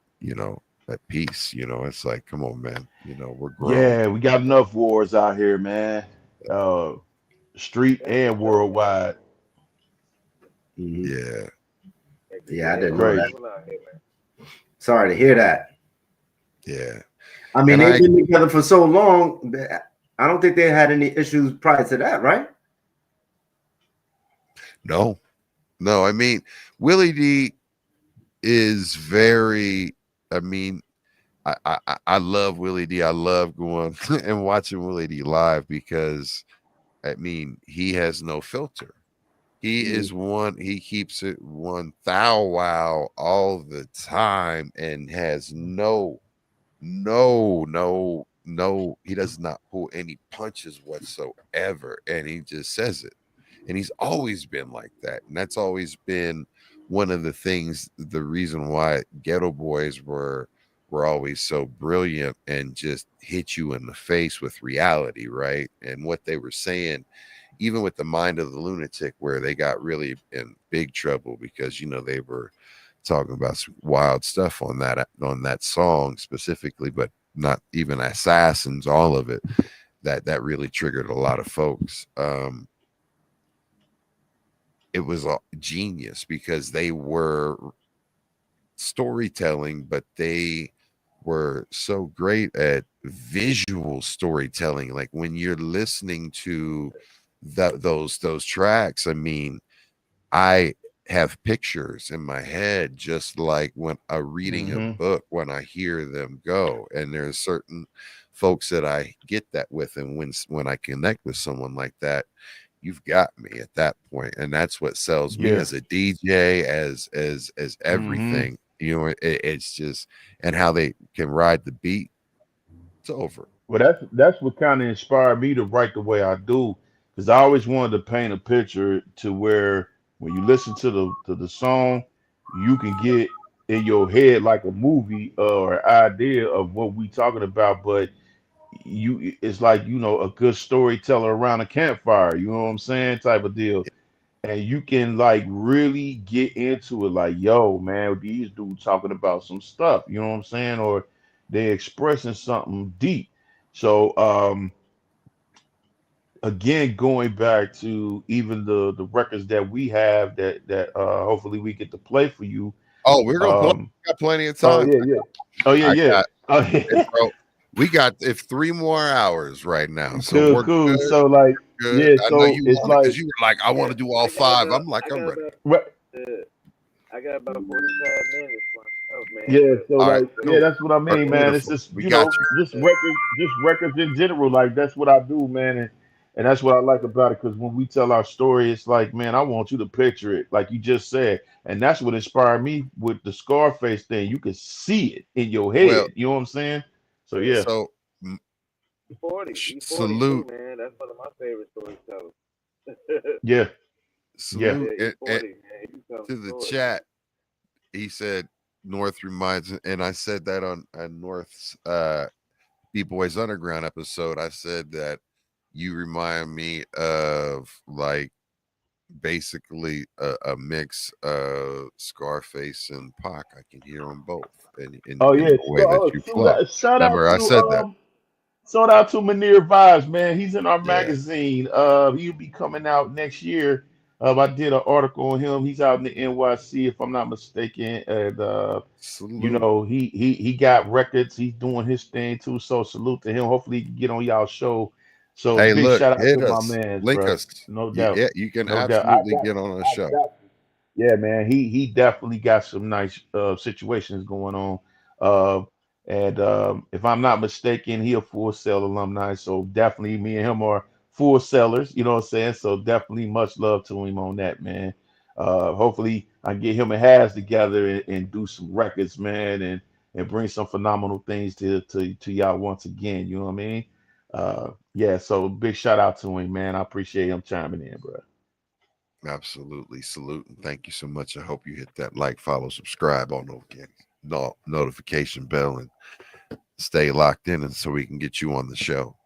A: at peace. It's like, come on, man. We're grown.
B: Yeah, we got enough wars out here, man. Uh, street and
D: Definitely,
B: worldwide.
C: Mhm.
A: Yeah,
D: hey,
C: Yeah, I
D: yeah,
C: didn't
D: it's
C: know that.
B: Crazy.
D: different out here, man.
C: Sorry to hear that.
A: yeah.
C: I mean,
A: And
C: they've been together for so long. I don't think they had any issues prior to that, right?
A: no, no. I mean, Willie D is very. I mean, I love Willie D. I love going and watching Willie D live because I mean he has no filter. He
C: Mhm.
A: is one. He keeps it one thou wow all the time and has no. He does not pull any punches whatsoever, and he just says it. And he's always been like that, and that's always been one of the things, the reason why Ghetto Boys were always so brilliant and just hit you in the face with reality, right? And what they were saying, even with the Mind of the Lunatic, where they got really in big trouble because they were talking about some wild stuff on that song specifically, but not even Assassins, all of it. That really triggered a lot of folks. It was genius because they were storytelling, but they were so great at visual storytelling. Like when you're listening to those tracks, I mean, I have pictures in my head, just like when reading a book, when I hear them go. And there's certain folks that I get that with, and when I connect with someone like that, you've got me at that point. And that's what sells me as a DJ, as everything. It's just, and how they can ride the beat. It's over.
B: Well, that's what kind of inspired me to write the way I do, because I always wanted to paint a picture to where when you listen to the song, you can get in your head like a movie or idea of what we talking about. But it's like a good storyteller around a campfire. You know what I'm saying? Type of deal. And you can like really get into it, like, yo, man, these dudes talking about some stuff, you know what I'm saying? Or they expressing something deep. So again, going back to even the records that we have that hopefully we get to play for you.
A: Oh, we're gonna play. We got plenty of
B: Oh
A: time.
B: yeah. Oh yeah.
A: Bro, we got 3 more hours right now, so
B: Cool,
A: we're
B: cool.
A: good.
B: So like,
A: Good.
B: yeah,
A: I know
B: so
A: you
B: it's
A: want it
B: like,
A: because you were like, I want to do all 5. I'm like, I'm ready.
D: I got about 45 minutes myself, man.
B: yeah, so
A: All right,
B: like,
A: cool.
B: yeah, that's what I mean, man. It's
A: Beautiful.
B: just
A: We got you.
B: just records in general. Like that's what I do, man, and that's what I like about it. Because when we tell our story, it's like, man, I want you to picture it, like you just said, and that's what inspired me with the Scarface thing. You can see it in your
A: Well,
B: head. You know what I'm saying? So yeah,
A: so
D: 40. He's 40
A: salute,
D: too, man. That's one of my favorite storytellers.
B: yeah, yeah.
A: salute,
D: Yeah, he's 40,
A: and
D: man. He tells
A: to the
D: stories.
A: chat. He said North reminds, and I said that on North's B-Boys Underground episode. I said that you remind me of like basically a mix of Scarface and Pac. I can hear them both in
B: Oh
A: the
B: yeah.
A: way that you flow. Remember, I said that.
B: Shout out to Munir Vibes, man. He's in our
A: Yeah.
B: magazine. He'll be coming out next year. I did an article on him. He's out in the NYC, if I'm not mistaken. And
A: Salute.
B: he got records. He's doing his thing too. So salute to him. Hopefully he can get on y'all show. So
A: Hey,
B: big
A: look,
B: shout out
A: hit
B: to my
A: us,
B: man,
A: link
B: bro.
A: us.
B: No doubt.
A: Yeah, you can
B: No doubt.
A: absolutely get on a show.
B: Yeah, man, he definitely got some nice situations going on. Uh, and if I'm not mistaken, he a Full Sail alumni, so definitely me and him are full sellers. You know what I'm saying? So definitely much love to him on that, man. Hopefully I get him and Haz together and do some records, man, and bring some phenomenal things to y'all once again. You know what I mean? Yeah. So big shout out to him, man. I appreciate him chiming in, bro.
A: Absolutely. Salute. And thank you so much. I hope you hit that like, follow, subscribe on notification bell and stay locked in, and so we can get you on the show.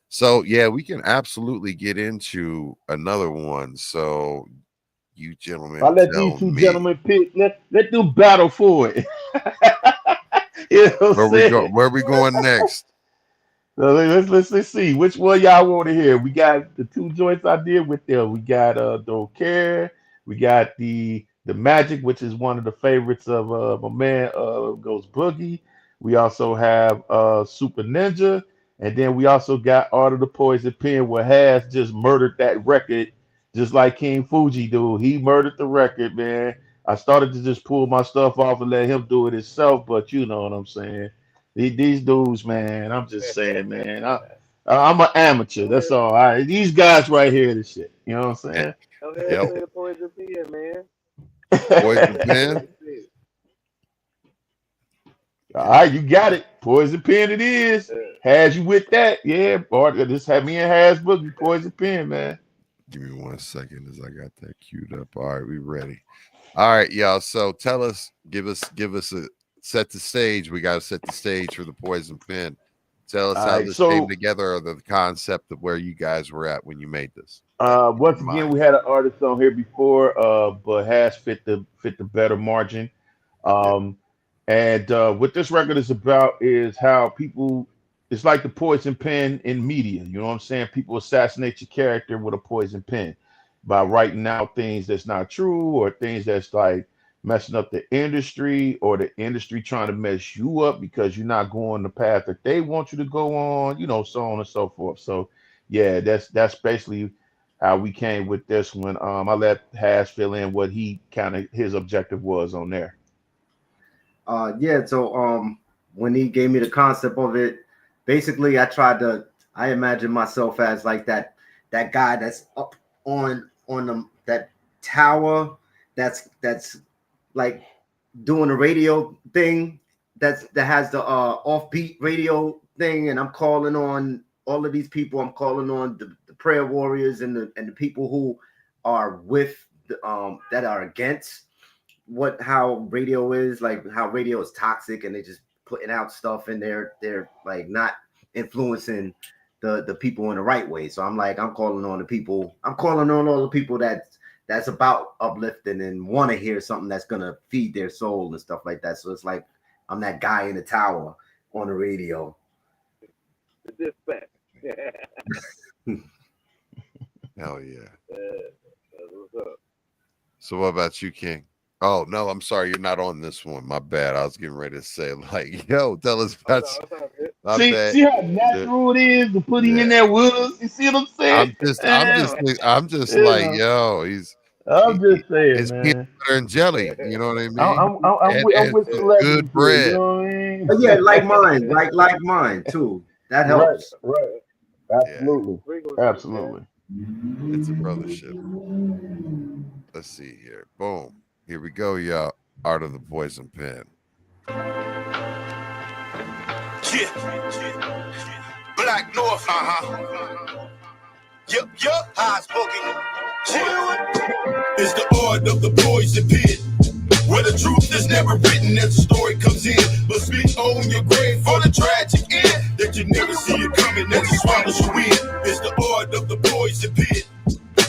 A: So yeah, we can absolutely get into another one. So you gentlemen
B: I'll let these
A: tell
B: two
A: me
B: gentlemen pick. Let them battle for it. You know what
A: where
B: I'm
A: we go.
B: saying?
A: Where we going next?
B: So let's see which one y'all want to hear. We got the two joints I did with them. We got Don't Care. We got the Magic, which is one of the favorites of my man Goes Boogie. We also have Super Ninja, and then we also got Art of the Poison Pen, where Has just murdered that record, just like King Fuji do. He murdered the record, man. I started to just pull my stuff off and let him do it himself, but you know what I'm saying. These dudes, man, I'm just saying, man. I'm an amateur.
D: Go
B: That's
D: ahead,
B: all. These guys right here, the shit. You know what I'm
A: Eh,
B: saying?
D: go ahead and
A: Yep.
D: play the Poison Pen, man.
A: Poison
D: Play the
A: pen.
D: Poison Pen.
B: All right, you got it. Poison pen it is.
D: Yeah.
B: Has you with that? Yeah, or just have me and Haz Boogie poison pen, man.
A: Give me 1 second as I got that queued up. All right, we ready. All right, y'all. So tell us, give us a set the stage. We got to set the stage for the Poison Pen. Tell us
B: All
A: how
B: right,
A: this
B: so
A: came together, or the concept of where you guys were at when you made this.
B: once
A: Your
B: again,
A: mind.
B: we had an artist on here before, but has fit the better margin.
A: Yeah.
B: And what this record is about is how people, it's like the poison pen in media. You know what I'm saying? People assassinate your character with a poison pen by writing out things that's not true, or things that's like messing up the industry, or the industry trying to mess you up because you're not going the path that they want you to go on, so on and so forth. So yeah, that's basically how we came with this one. I let Has fill in what he kind of his objective was on there.
C: Yeah, so when he gave me the concept of it, basically I imagine myself as like that guy that's up on that tower that's like doing a radio thing that has the offbeat radio thing, and I'm calling on all of these people. I'm calling on the prayer warriors and the people who are with that are against how radio is, like how radio is toxic, and they just putting out stuff, and they're like not influencing the people in the right way. So I'm calling on the people. I'm calling on all the people that's about uplifting and want to hear something that's gonna feed their soul and stuff like that. So it's like I'm that guy in the tower on the radio.
D: The dispatch.
A: Hell yeah.
D: That's what's up.
A: So what about you, King? Oh no, I'm sorry, you're not on this one. My bad. I was getting ready to say, like, yo, tell us about. My bad.
B: See how natural it is to put him in there with us. You see what I'm saying?
A: I'm just like, yo,
B: I'm just saying,
A: it's
B: man.
A: peanut butter and jelly. You know what I mean?
B: I'm with celebrity
A: good bread.
B: You know what I mean?
C: But yeah, like mine too. That helps.
B: Right. Absolutely.
D: Yeah.
B: Absolutely.
A: It's a brothership. Let's see here. Boom. Here we go, y'all. Art of the Poison Pen.
F: Black North, Yup, Haz Boogie.
E: It's the art of the poison pen, where the truth is never written as the story comes in, but spit on your grave for the tragic end that you never see it coming, that you swallows you in. It's the art of the poison pen,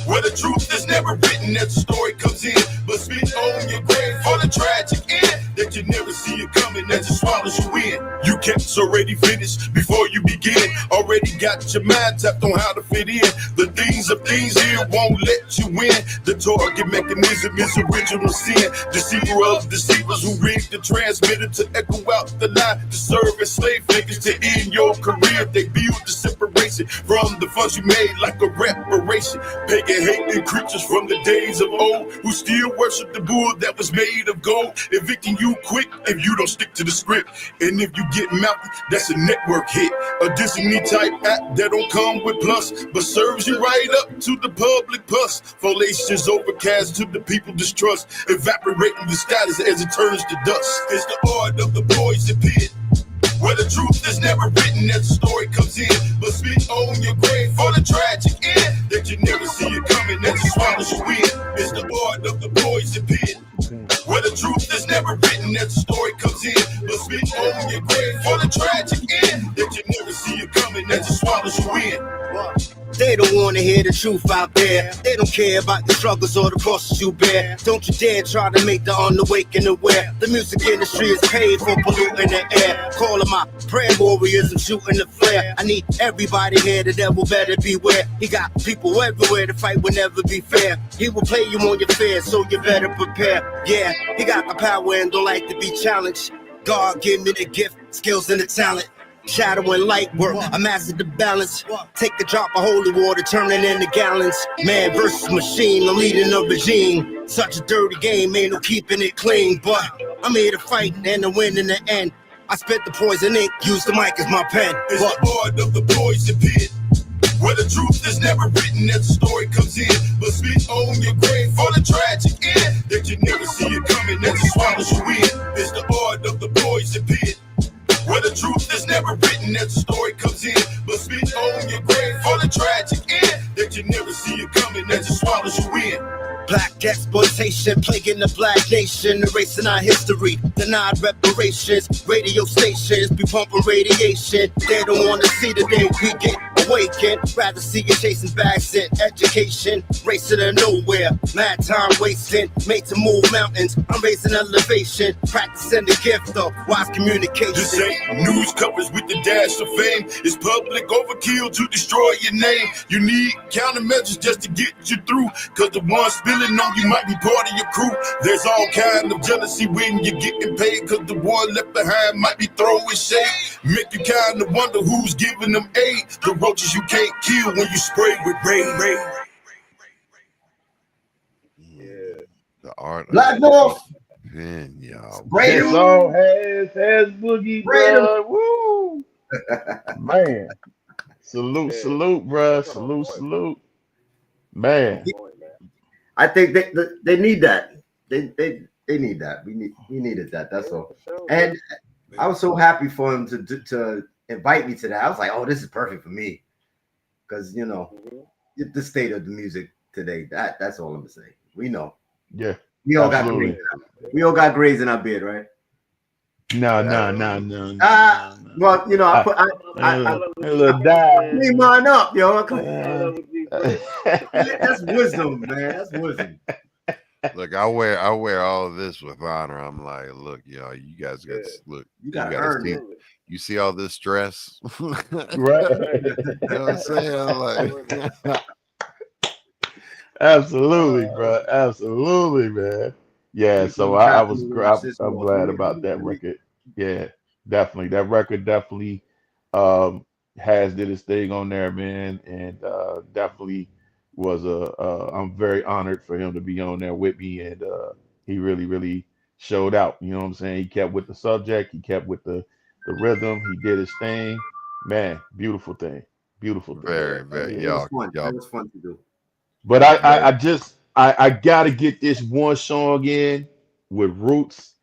E: where the truth is never written as the story comes in, but spit on your grave for the tragic end that you never see it coming, that you swallows you in. You kept already finished before you begin, already got your mind tapped on how to fit in. The things of things here won't let you win. The target mechanism is original sin, deceiver of deceivers who rigged the transmitter to echo out the line, to serve as slave niggas to end your career. They build the separation from the funds you made like a reparation. Pagan hating creatures from the days of old who still worship the bull that was made of gold, evicting you quick if you don't stick to the script. And if you get mouthy, that's a network hit, a Disney type app that don't come with plus, but serves you right up to the public bus. Fallacious overcast to the people distrust, evaporating the status as it turns to dust. It's the art of the poison pit, where the truth is never written as the story comes in, but spit on your grave for the tragic end that you never see it coming, that you swallows you in. It's the art of the poison pit, where the truth is never written as the story comes in, but spit on your grave for the tragic end that you never see it coming, that you swallows you in.
F: They don't wanna hear the truth out there. They don't care about the struggles or the crosses you bear. Don't you dare try to make the unawake aware. The music industry is paid for polluting the air. Calling my prayer warriors and shooting the flare. I need everybody here, the devil better beware. He got people everywhere, the fight will never be fair. He will play you on your fears, so you better prepare. Yeah, he got the power and don't like to be challenged. God give me the gift, skills and the talent. Shadow and light work, I mastered the balance. Take a drop of holy water, turn it into gallons. Man versus machine, I'm leading a regime. Such a dirty game, ain't no keeping it clean. But I'm here to fight and to win in the end. I spit the poison ink, use the mic as my pen.
E: It's the art of the poison pit, where the truth is never written as the story comes in, but spit on your grave for the tragic end that you never see it coming, that you swallows you in. It's the art of the poison pit, where the truth is never written as the story comes in, but spit on your grave for the tragic end that you never see it coming, that you swallows you in.
F: Black exploitation plaguing the black nation, erasing our history, denied reparations. Radio stations be pumping radiation. They don't want to see the day we get awakened. Rather see you chasing bags in education, racing to nowhere, mad time wasting, made to move mountains. I'm raising elevation, practicing the gift of wise communication.
E: This ain't news coverage with the dash of fame. It's public overkill to destroy your name. You need countermeasures just to get you through, cause the ones spilling on you might be part of your crew. There's all kind of jealousy when you're getting paid, cause the one left behind might be throwing shade. Make you kind of wonder who's giving them aid. The roaches you can't kill when you spray with rain.
A: The art
C: Black
A: of
C: North.
A: pen, y'all.
B: That song has Boogie, bro. Woo, man. Salute, bro. Salute, man.
C: I think they need that. They need that. We needed that. That's all. And I was so happy for him to invite me to that. I was like, oh, this is perfect for me, because the state of the music today. That's all I'm gonna say. We know.
B: Yeah.
C: We all got grades. We all got grades in our beard, right?
B: No.
C: Well, I put I
B: little die.
C: clean mine up, yo. That's wisdom, man. That's wisdom.
A: Look, I wear all of this with honor. I'm like, look, y'all, you guys got look.
C: You gotta earn it.
A: You see all this stress,
B: Right?
A: You know what I'm saying? Like,
B: Absolutely, bro. Absolutely, man. Yeah. So I'm glad about that record. Yeah, definitely. That record definitely has did his thing on there, man, and definitely was I'm very honored for him to be on there with me, and he really showed out. You know what I'm saying? He kept with the subject, he kept with the rhythm, he did his thing. Man, beautiful thing.
A: very,
C: It
A: y'all.
C: was fun to do.
B: But I gotta get this one song in with Roots.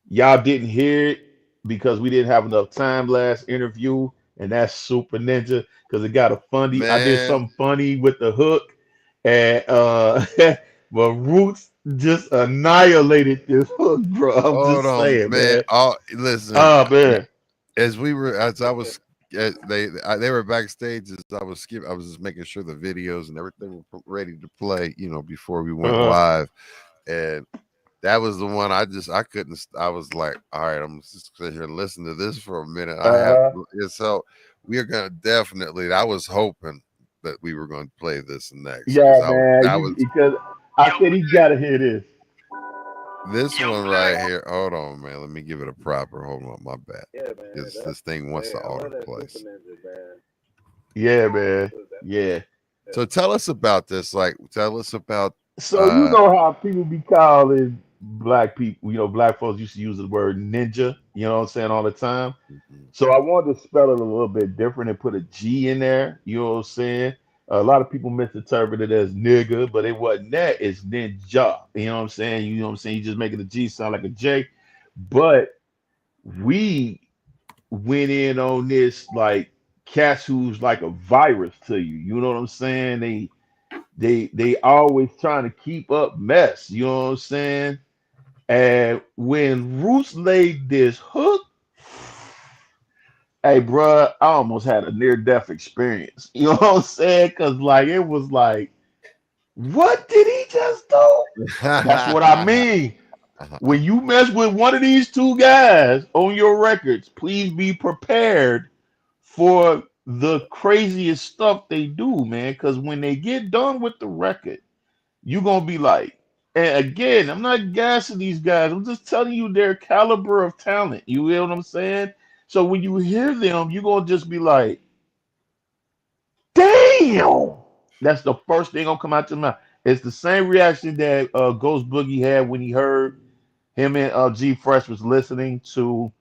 B: Y'all didn't hear it because we didn't have enough time last interview, and that's Super Ninja, because it got a funny. I did
A: Man.
B: something funny with the hook, and but Roots just annihilated this hook, bro. I'm
A: Hold
B: just
A: on,
B: saying, man.
A: Oh, listen.
B: Oh man,
A: As I was, they were backstage as I was skipping. I was just making sure the videos and everything were ready to play, before we went live, and that was the one I couldn't. I was like, all right, I'm just sitting here and listen to this for a minute. So we are gonna definitely. I was hoping that we were going to play this next.
B: yeah, man. Because I said he gotta hear this.
A: This one right here. Hold on, man. Let me give it a proper. Hold on, my bad.
D: Yeah, man.
A: This thing wants to auto place.
B: Yeah, man. Yeah.
A: So tell us about this. Like, tell us about.
B: So you know how people be calling black people. Black folks used to use the word ninja. You know what I'm saying, all the time.
A: Mm-hmm.
B: So I wanted to spell it a little bit different and put a G in there. You know what I'm saying? A lot of people misinterpret it as nigga, but it wasn't that. It's ninja. You know what I'm saying? You just making the G sound like a J. But we went in on this like cats who's like a virus to you. You know what I'm saying? They always trying to keep up mess. You know what I'm saying? And when Roots laid this hook, hey, bro, I almost had a near-death experience. You know what I'm saying? Because, it was like, what did he just do? That's what I mean. When you mess with one of these two guys on your records, please be prepared for the craziest stuff they do, man. Because when they get done with the record, you're going to be like, and again, I'm not gassing these guys. I'm just telling you their caliber of talent. You hear what I'm saying? So when you hear them, you're going to just be like, damn. That's the first thing going to come out your mouth. It's the same reaction that Ghost Boogie had when he heard him and G Fresh was listening to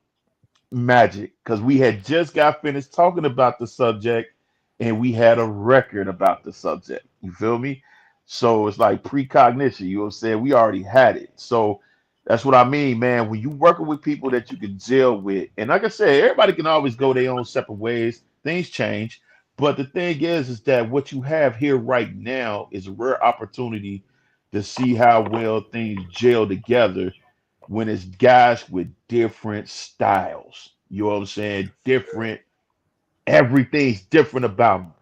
B: Magic, because we had just got finished talking about the subject and we had a record about the subject. You feel me? So it's like precognition. You know what I'm saying? We already had it. So that's what I mean, man. When you working with people that you can gel with, and like I said, everybody can always go their own separate ways. Things change. But the thing is that what you have here right now is a rare opportunity to see how well things gel together when it's guys with different styles. You know what I'm saying? Different, everything's different about them.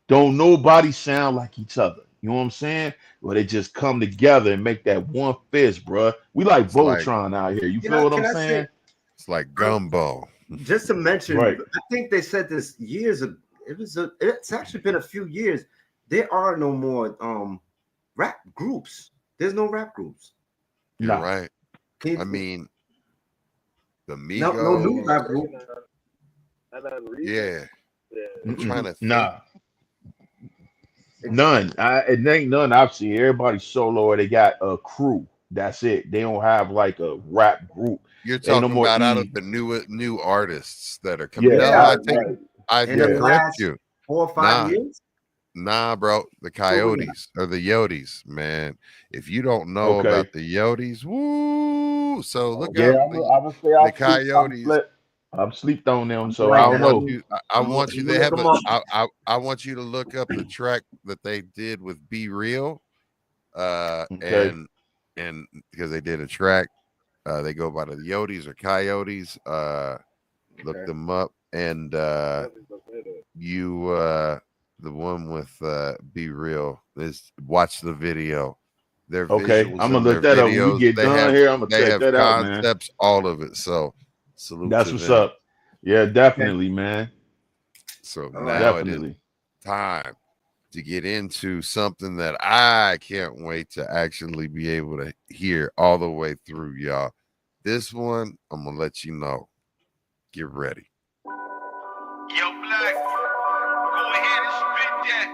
B: Don't nobody sound like each other. You know what I'm saying? Well, they just come together and make that one fist, bruh. We like
A: It's like
B: Voltron out here. You
C: You
B: feel
C: know,
B: what
C: can
B: I'm
C: I
B: saying?
C: say,
A: it's like gumbo.
C: just to mention,
B: Right.
C: I think they said this years ago. It's actually been a few years. There are no more rap groups. There's no rap groups.
A: You're
B: Nah.
A: right.
C: Can-
A: I mean, the
C: no new
A: Migos.
C: rap group.
A: Yeah. I'm trying to think.
B: Nah. None. It ain't none I've seen. Everybody solo or they got a crew. That's it. They don't have like a rap group.
A: You're
B: Ain't no
A: talking
B: more
A: about out
B: E.
A: of the new artists that are coming.
B: Yeah,
A: No,
C: Yeah,
A: I think
B: right.
A: I
C: in the
B: Yeah.
A: correct
C: last
A: you.
C: 4 or 5
A: Nah.
C: years.
A: Nah, bro. The Coyotes or the Yotes, man. If you don't know
B: Okay.
A: about the Yotes, woo. So look
B: Yeah,
A: up
B: I'm gonna say
A: the
B: Coyotes.
A: Coyotes.
B: I've slept on them, so
C: Right
B: I
A: I
B: don't
C: now.
A: want
B: know.
A: you. I want you.
C: I'm
A: They
C: gonna
A: have
C: look 'em
A: a.
C: up.
A: I want you to look up the track that they did with Be Real,
B: Okay.
A: and because they did a track, they go by the Yotes or Coyotes. Look
C: Okay.
A: them up, and you the one with Be Real is watch the video. Their
B: Okay.
A: visuals
B: I'm gonna
A: and
B: look
A: their
B: that up when we
A: videos.
B: get done here. I'm gonna
A: They
B: check
A: have
B: that out, man.
A: concepts, all of it. So salute
B: That's
A: to
B: what's
A: them.
B: up. Yeah, definitely, man.
A: So
C: All
A: now
C: right.
A: it is
B: Definitely.
A: time to get into something that I can't wait to actually be able to hear all the way through, y'all. This one, I'm gonna let you know. Get ready.
E: Yo, Blakk, go ahead and spit that.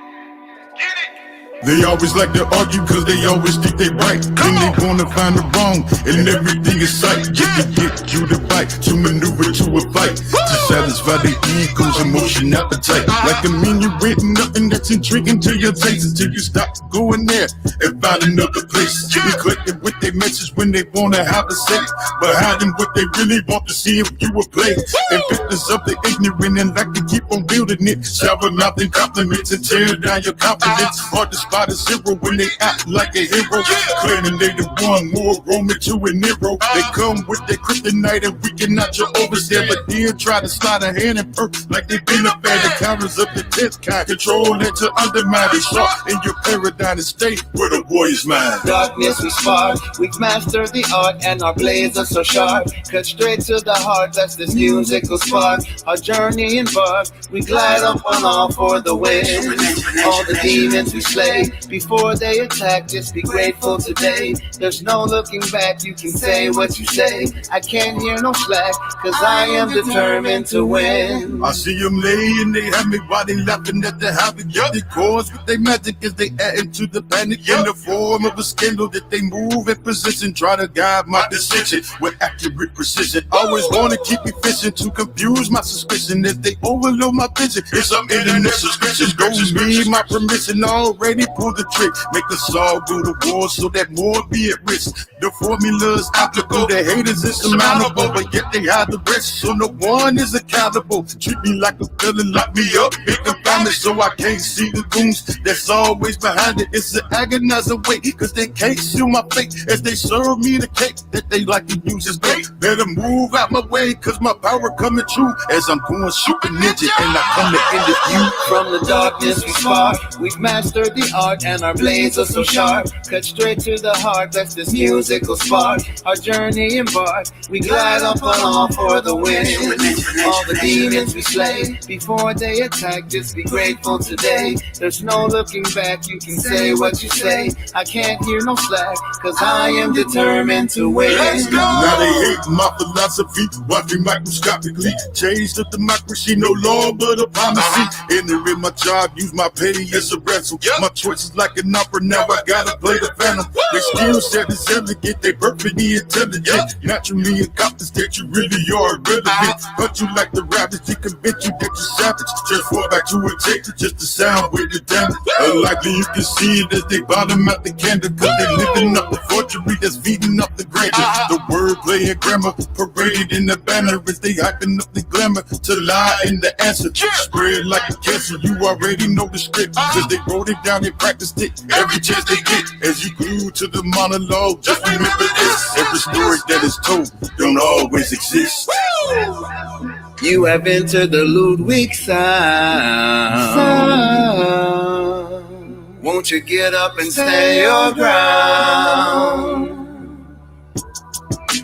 E: Get it. They always like to argue cause they always think they right. Then they wanna find the wrong and everything is sight. Just to get you to bite, to maneuver to a fight, to satisfy the ego's emotion appetite. Like a menu with nothing that's intriguing to your taste until you stop going there and find another place. Neglecting with their message when they wanna have a sex, but hiding what they really want to see if you will play. And fitness of the ignorant and like to keep on building it. Shower mouth and compliments and tear down your confidence. Hard to spot a zero when they act like a hero. Claiming they the one, more Roman to a Nero. They come with their kryptonite and we cannot your overstep. But then try to slide a hand and perk like they been a fan. The counters of the 10th kind. Control it to undermine it. Sharp in your paradigm and state where the warrior's mind.
F: Darkness we spark, we've mastered the art and our blades are so sharp. Cut straight to the heart, that's this musical spark. Our journey embarked, we glide up on all for the win. All the demons we slay, before they attack, just be grateful today. There's no looking back, you can say what you say. I can't hear no slack, cause I am determined to win.
E: I see them laying, they have me while they laughing at the havoc. They cause with they magic as they add to the panic in the form of a scandal that they move in position. Try to guide my decision with accurate precision. Always want to keep me fishing to confuse my suspicion as they overload my vision. It's some internet subscriptions. Don't need my permission, already pulled the trick. Make us all go to war so that more be at risk. The formula is applicable, the haters is insurmountable, but yet they hide the risk, so no one is accountable. Treat me like a villain, lock me up, big confinement, so I can't see the goons that's always behind it. It's an agonizing way, cause they can't seal my fate as they serve me the cake that they like to use as bait. Better move out my way, cause my power coming true as I'm going super ninja and I come to end it.
F: You from the darkness we spark, we've mastered the art and our blades are so sharp. Cut straight to the heart, that's this musical spark. Our journey embarked, we glide up on all for the win. All the demons we slay, before they attack, just be grateful today. There's no looking back, you can say what you say. I can't hear no slack, cause I am determined to win.
E: Now they hate my philosophy, watching microscopically. Change the democracy, no law but a policy. Entering my job, use my pay as a wrestle. My choice is like an opera, now I gotta play the phantom. Their skill set is elegant, they perfectly intelligent. Naturally accomplished that you really are irrelevant. Hunt you like the rabbits, they convince you that you're savage. Transform back to a taker, just to sound with the damage. Unlikely you can see it as they bottom out the candle, cause they living up the forgery that's feeding up the grandeur. The wordplay and grammar paraded in the banner as they hyping up the glamour to lie in the answer. Spread like a cancer, you already know the script, cause they wrote it down in they practiced it every chance they get. As you grew to the monologue, just remember this: every story that is told don't always exist.
F: You have entered the Ludwig sound. Won't you get up and stand your ground?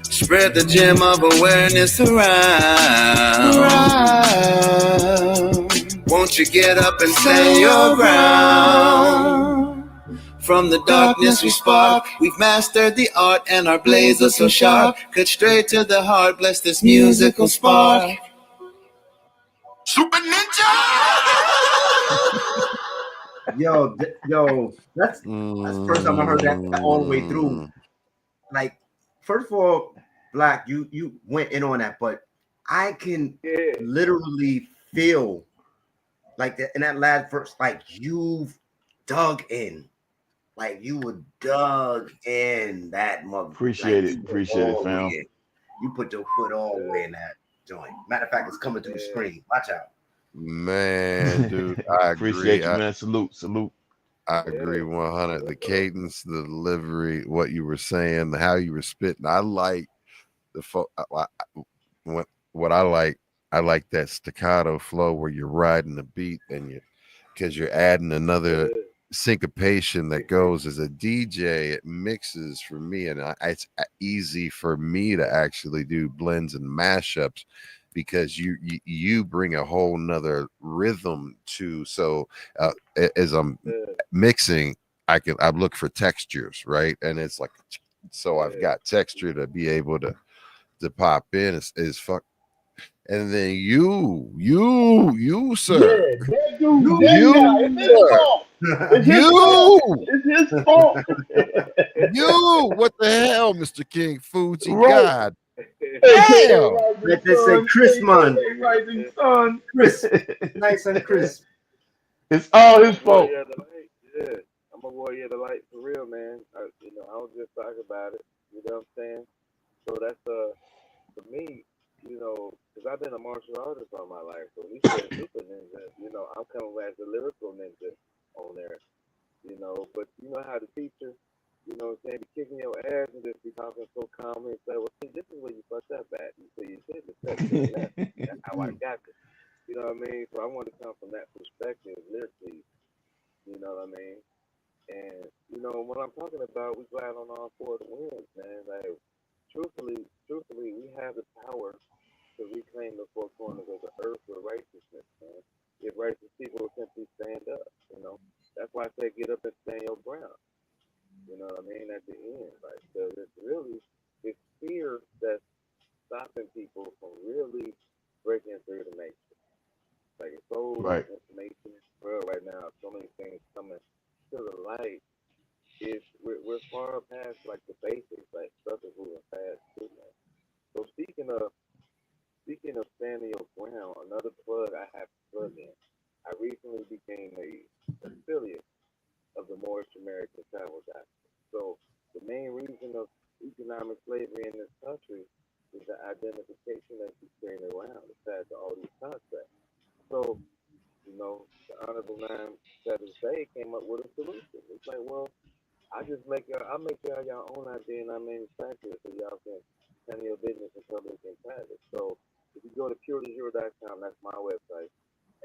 F: Spread the gem of awareness around. Won't you get up and stand your ground? From the darkness we spark, we've mastered the art, and our blaze is so sharp. Cut straight to the heart, bless this musical spark.
E: Super Ninja!
C: Yo, that's the first time I heard that all the way through. Like, first of all, Blakk, you went in on that, but I can literally feel like that in that last verse, like you've dug in, like you were dug in that mother.
B: Appreciate
C: like,
B: it, fam.
C: You put your foot all the way in that joint. Matter of fact, it's coming through the screen. Watch out.
A: Man, dude, I agree.
B: Appreciate you, man. Salute.
A: I agree 100. The cadence, the delivery, what you were saying, how you were spitting. I like the what I like that staccato flow where you're riding the beat and because you're adding another syncopation that goes. As a DJ, it mixes for me, and it's easy for me to actually do blends and mashups because you bring a whole nother rhythm to. So as I'm mixing, I look for textures, right? And it's like, so I've got texture to be able to pop in is fuck. And then you, sir.
B: Yeah, that dude, it's his fault.
A: You, what the hell, Mr. King Fuji?
B: Right.
A: God damn.
C: Let this say Chris, man.
B: Rising sun.
C: Chris, nice and Chris.
B: It's all his fault.
D: Yeah, I'm a warrior of the light for real, man. I don't just talk about it. You know what I'm saying? So that's for me, because I've been a martial artist all my life. So we said super ninja. I'm coming as a lyrical ninja on there. But you know how the teacher, what I'm saying, be kicking your ass and just be talking so calmly and say, well, see, this is where you fucked up at. You say you should have said that. That's how I got it. You know what I mean? So I want to come from that perspective, lyrically. You know what I mean? And what I'm talking about, we glide on all four of the winds, man. Like, truthfully, we have the power to reclaim the four corners of the earth with righteousness, man. If righteous people will simply stand up, That's why I say get up and stand your ground. You know what I mean? At the end, like, so it's fear that's stopping people from really breaking through the matrix. Like, it's so much information in the world right now, so many things coming to the light. We're far past like the basics, like stuff is moving fast too, man. So speaking of standing your ground, another plug I have to plug in. I recently became a affiliate of the Moorish American Travel Guide. So the main reason of economic slavery in this country is the identification that you carry around attached to all these contracts. So, the Honorable Nine Say came up with a solution. It's like, well, I'll make y'all your own idea and I manufacture it so y'all can handle your business in public and private. So if you go to puretheZero.com, that's my website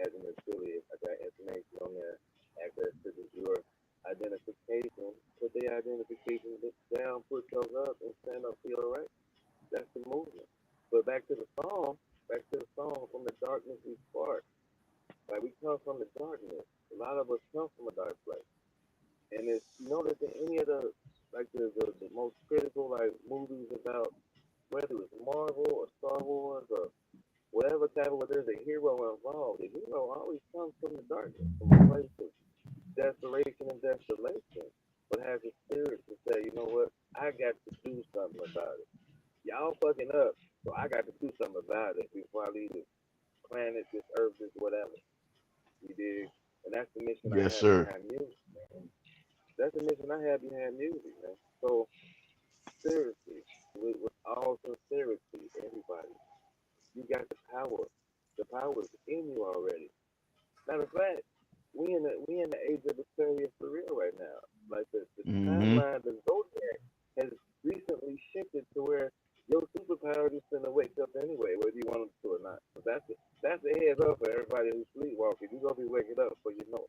D: as an affiliate. I got information on there, access to the Zero identification. Put their identification down, put those up, and stand up, feel all right. That's the movement. But back to the song, from the darkness we spark. Like, we come from the darkness. A lot of us come from a dark place. And it's, notice in any of the most critical like movies about whether it's Marvel or Star Wars or whatever type of, where there's a hero involved, the hero always comes from the darkness, from a place of desolation and desolation, but has a spirit to say, you know what, I got to do something about it. Y'all fucking up, so I got to do something about it before I leave this planet, this earth, this whatever. You dig? And that's the mission I have behind music, man. That's the mission I have behind music, man. So, seriously, with all sincerity, everybody, you got the power. The power is in you already. Matter of fact, we in the age of Aquarius for real right now. Like the
B: Mm-hmm.
D: timeline, the zodiac has recently shifted to where your superpower is gonna wake up anyway, whether you want them to or not. So that's a heads up for everybody who's sleepwalking. You're gonna be waking up before you know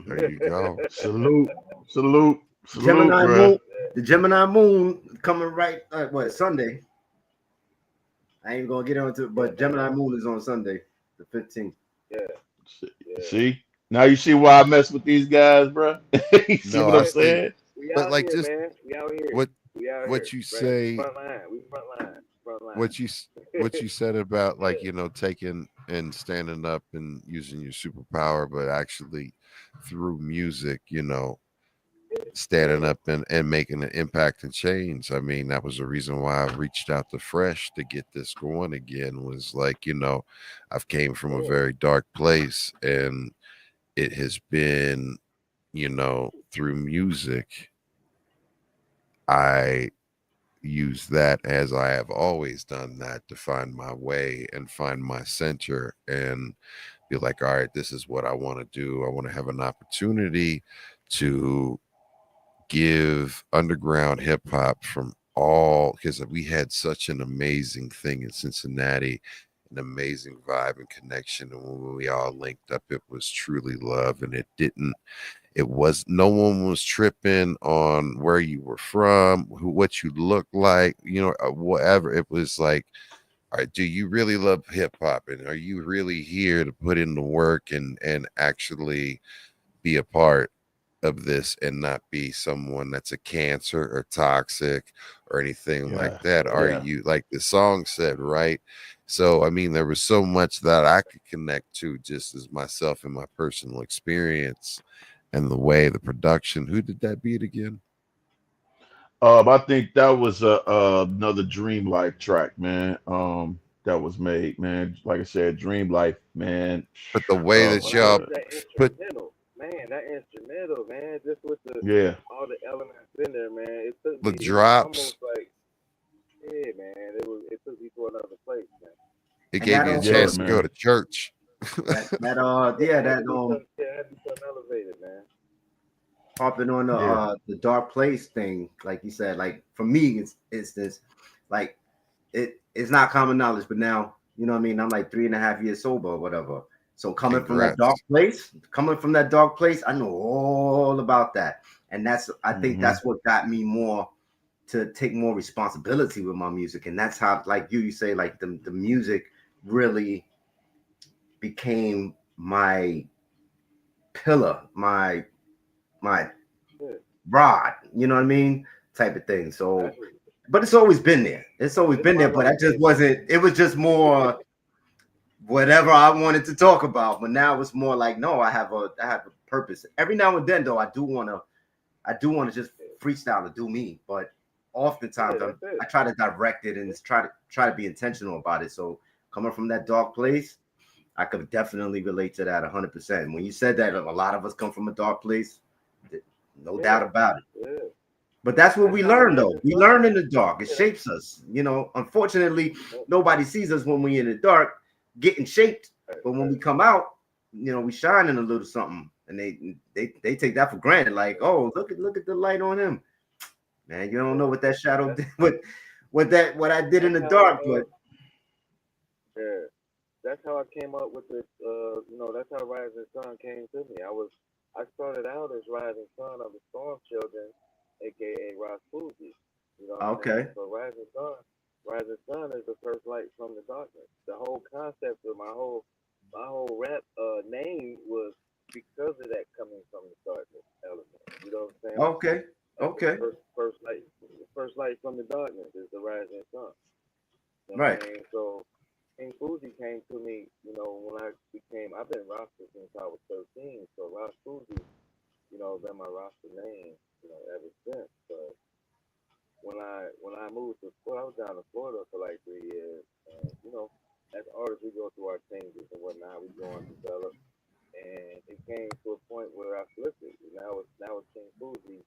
A: There you go.
B: Salute, salute, salute,
C: Gemini
B: bruh.
C: moon, the Gemini moon coming right what Sunday. I ain't gonna get into it,
D: yeah,
C: but
D: man.
C: Gemini moon is on Sunday, the 15th.
D: Yeah, yeah.
B: See, now you see why I mess with these guys, bruh. You see
A: No,
B: what
A: I
B: I'm
A: see.
B: saying?
D: We
A: But
D: out
A: like
D: here,
A: just
D: man. We out here.
A: what
D: We out here.
A: what you
D: Right? We
A: say,
D: front line. We front line. Front line.
A: what you what you said about like taking and standing up and using your superpower, but actually through music, standing
D: Yeah.
A: up and making an impact and change. I mean, that was the reason why I reached out to Fresh to get this going again. Was like, I've came from a
D: Yeah.
A: very dark place, and it has been, through music, I use that as I have always done that to find my way and find my center and be like, all right, this is what I want to do. I want to have an opportunity to give underground hip hop from all, because we had such an amazing thing in Cincinnati, an amazing vibe and connection. And when we all linked up, it was truly love. And it was, no one was tripping on where you were from, what you looked like, whatever. It was like, all right, do you really love hip hop? And are you really here to put in the work and actually be a part of this and not be someone that's a cancer or toxic or anything like
B: Yeah,
A: that? Are
B: yeah.
A: you, like the song said, right? So I mean, there was so much that I could connect to just as myself and my personal experience and the way the production. Who did that beat again?
B: I think that was another Dream Life track, man. That was made, man. Like I said, Dream Life, man.
A: But the way
B: Oh
A: that
B: my
D: When I
A: y'all
B: God.
D: heard that
A: put
D: instrumental, man, that instrumental, man, just with the
B: Yeah.
D: all the elements in there, man, it took
A: the
D: me. It was
A: drops,
D: almost like, yeah, man, it took me to another place, man.
A: it
C: And
A: gave
C: that
A: you a
B: Yeah,
A: chance to go
B: man.
A: to church.
C: yeah,
D: Had to
C: that
D: be something. Yeah, had to be something elevated, man.
C: harping on
B: Yeah.
C: the dark place thing, like you said, like for me, it's this, like it's not common knowledge, but now you know what I mean. I'm like 3.5 years sober or whatever. So
A: Congrats.
C: coming from that dark place, I know all about that, and I think
B: Hmm.
C: that's what got me more to take more responsibility with my music, and that's how, like you say, like the music really became my pillar, my
D: Yeah,
C: rod, you know what I mean? Type of thing. So,
D: exactly.
C: but it's always been there. It's always
D: It's
C: been
D: my
C: there, but I
D: life,
C: just
D: baby.
C: wasn't, it was just more whatever I wanted to talk about. But now it's more like, no, I have a purpose. Every now and then though, I do want to just freestyle and do me, but
D: Yeah,
C: oftentimes
D: that's it.
C: I try to direct it and try to be intentional about it. So coming from that dark place, I could definitely relate to that 100%. When you said that a lot of us come from a dark place, no doubt
D: Yeah,
C: about it.
D: yeah.
C: But that's what
D: That's
C: we
D: how
C: learn, though.
D: Rising
C: We
D: Sun.
C: learn in the dark. It
D: Yeah.
C: shapes us. Unfortunately, nobody sees us when we're in the dark getting shaped. But when we come out, we shine in a little something. And they take that for granted. Like, oh, look at the light on him. Man, you don't know what that shadow did, what I did in
D: That's
C: the
D: how.
C: dark, but
D: Yeah. That's how I came up with this. That's how Rising Sun came to me. I started out as Rising Sun of the Storm Children, aka Ross Fuji. You know what I'm saying?
C: okay.
D: So Rising Sun is the first light from the darkness. The whole concept of my whole rap name was because of that coming from the darkness element. You know what I'm saying?
C: Okay.
D: Like the
C: Okay.
D: first light from the darkness is the Rising Sun. You know what
C: Right.
D: I mean? So King Fuji came to me, when I've been roster since I was 13. So Ross Fuji, been my roster name, ever since. But when I moved to Florida, I was down in Florida for like 3 years. And, as artists, we go through our changes and whatnot. We go and develop. And it came to a point where I flipped it. Now it's King Fuji,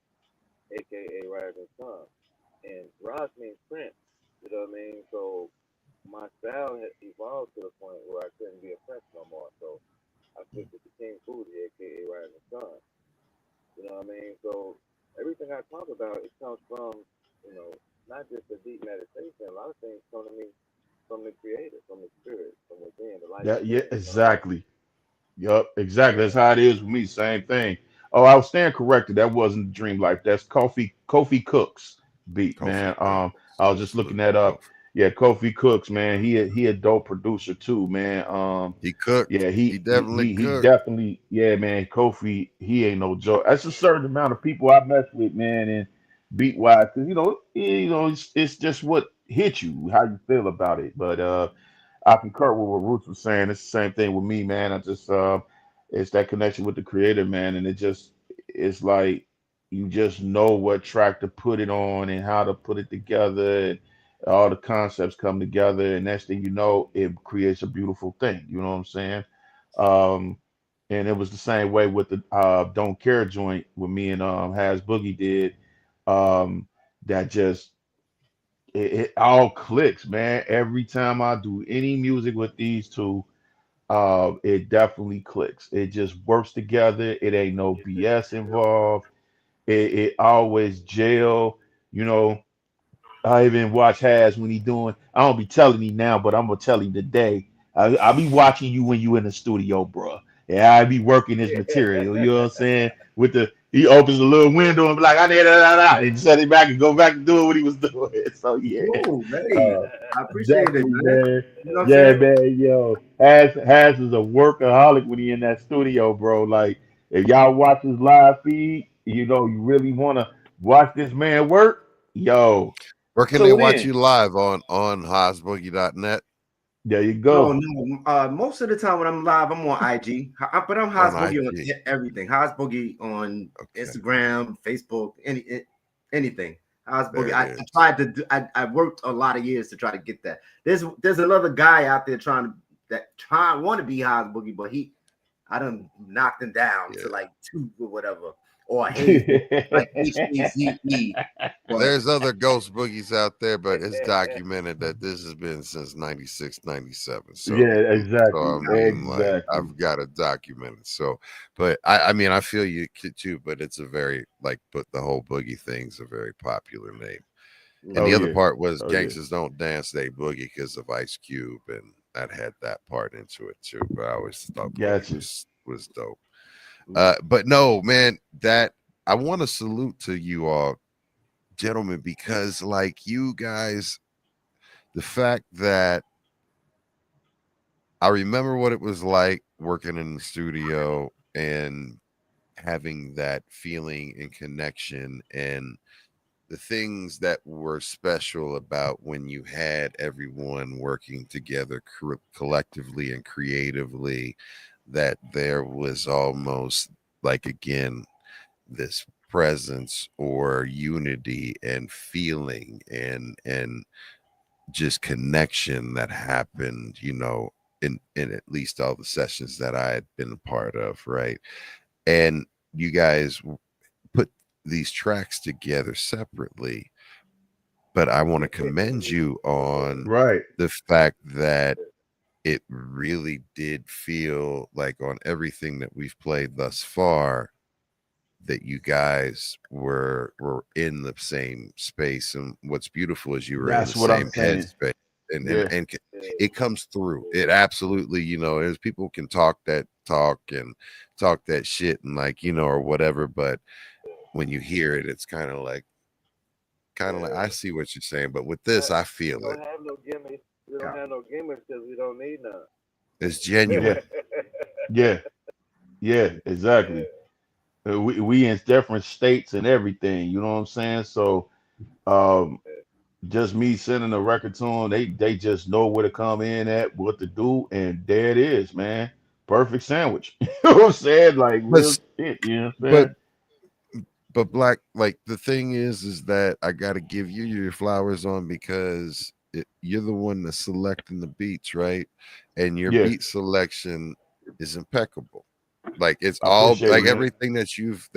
D: aka Rising Sun. And Ross means Prince. You know what I mean? So my style had evolved to the point where I couldn't be a prince no more. So I switched it to King Fuji. and the sun. You know what I mean? So everything I talk about, it comes from, you know, not just a deep meditation. A lot of things come to me from the creator, from the spirit, from within, the light
B: Yeah, yeah,
D: within. You know what I mean?
B: exactly. Yup, exactly. That's
D: Yeah.
B: how it is with me. Same thing. Oh, I was staying corrected. That wasn't Dream Life. That's Kofi Cooks beat, man.
A: Kofi Cook.
B: I was just looking
A: Salute
B: that
A: to
B: up.
A: Kofi.
B: Yeah, Kofi Cooks, man. He a dope producer too, man.
A: He cooked.
B: Yeah,
A: He definitely
B: he
A: cooked.
B: definitely, yeah, man. Kofi, he ain't no joke. That's a certain amount of people I mess with, man, and beat wise, because it's just what hit you, how you feel about it. But I concur with what Roots was saying. It's the same thing with me, man. I just it's that connection with the creator, man, and it's like you just know what track to put it on and how to put it together, and all the concepts come together, and next thing you know, it creates a beautiful thing. You know what I'm saying? Um, and it was the same way with the Don't Care joint with me and Haz Boogie did. Um, that just it all clicks, man. Every time I do any music with these two, it definitely clicks. It just works together. It ain't no
D: Yes, sir.
B: BS
D: Yep.
B: involved. It always gel. You know, I even watch Has when he doing. I don't be telling him now, but I'm gonna tell him today. I be watching you when you in the studio, bro. Yeah, I be working his material. You know what I'm saying? With the he opens a little window and be like, I need that, and set it back and go back and do what he was doing. So yeah,
C: Cool,
B: uh,
C: hey, I appreciate it,
B: definitely,
C: man.
B: man.
C: You know what I'm
B: Yeah,
C: saying?
B: man. Yo, Has is a workaholic when he in that studio, bro. Like if y'all watch his live feed, you know you really wanna watch this man work. Yo,
A: Where can they
B: tune
A: watch
B: in.
A: you live on HazBoogie.net?
B: There you
C: No,
B: go.
C: no. Most of the time when I'm live, I'm on IG, but I'm
A: On
C: Haz Boogie on
A: IG.
C: everything. Haz Boogie on
A: Okay,
C: Instagram, Facebook, anything. Haz Boogie.
A: there it
C: I
A: is.
C: tried to do. I worked a lot of years to try to get that. There's another guy out there trying to want to be Haz Boogie, but I done knocked him down
A: Yeah.
C: to like two or whatever, or Hazy, like HAZE. But
A: There's other ghost boogies out there, but it's documented that this has been since 96, 97. So,
B: Yeah,
A: so I
B: exactly.
A: mean, like,
B: Exactly.
A: I've got it documented. So, but I mean, I feel you too, but it's a very, like, but the whole boogie thing's a very popular name. And
B: Oh
A: the other
B: yeah.
A: part was
B: Oh yeah.
A: Gangsters Don't Dance, They Boogie because of Ice Cube. And that had that part into it too. But I always thought Boogie
B: Gotcha.
A: was dope. But no, man, that I want to salute to you all, gentlemen, because like you guys, the fact that I remember what it was like working in the studio and having that feeling and connection and the things that were special about when you had everyone working together collectively and creatively, that there was almost like, again, this presence or unity and feeling and just connection that happened, in at least all the sessions that I had been a part of, right? And you guys put these tracks together separately, but I want to commend you on
B: Right.
A: the fact that it really did feel like on everything that we've played thus far that you guys were in the same space, and what's beautiful is you were in the
B: That's what I'm
A: same
B: saying.
A: headspace, and
B: Yeah.
A: it comes through. It absolutely, there's people can talk that talk and talk that shit and like, or whatever, but when you hear it, it's kind of like I see what you're saying, but with this, I
D: We
A: feel
D: don't
A: it.
D: have no gimmicks. We don't
C: yeah,
D: have no gimmicks because we don't need none.
A: It's
B: Yeah.
A: genuine.
B: Yeah. Yeah. Exactly.
D: Yeah.
B: We in different states and everything. You know what I'm saying? So um, just me sending a record to them, they just know where to come in at, what to do, and there it is, man. Perfect sandwich. You know what I'm saying? Like real
A: But
B: shit. You know what I'm
A: but
B: saying?
A: but Black, like the thing is that I got to give you your flowers on because you're the one that's selecting the beats, right? And your
B: Yeah.
A: beat selection is impeccable. Like it's
B: I
A: all
B: appreciate it,
A: like
B: man.
A: everything that you've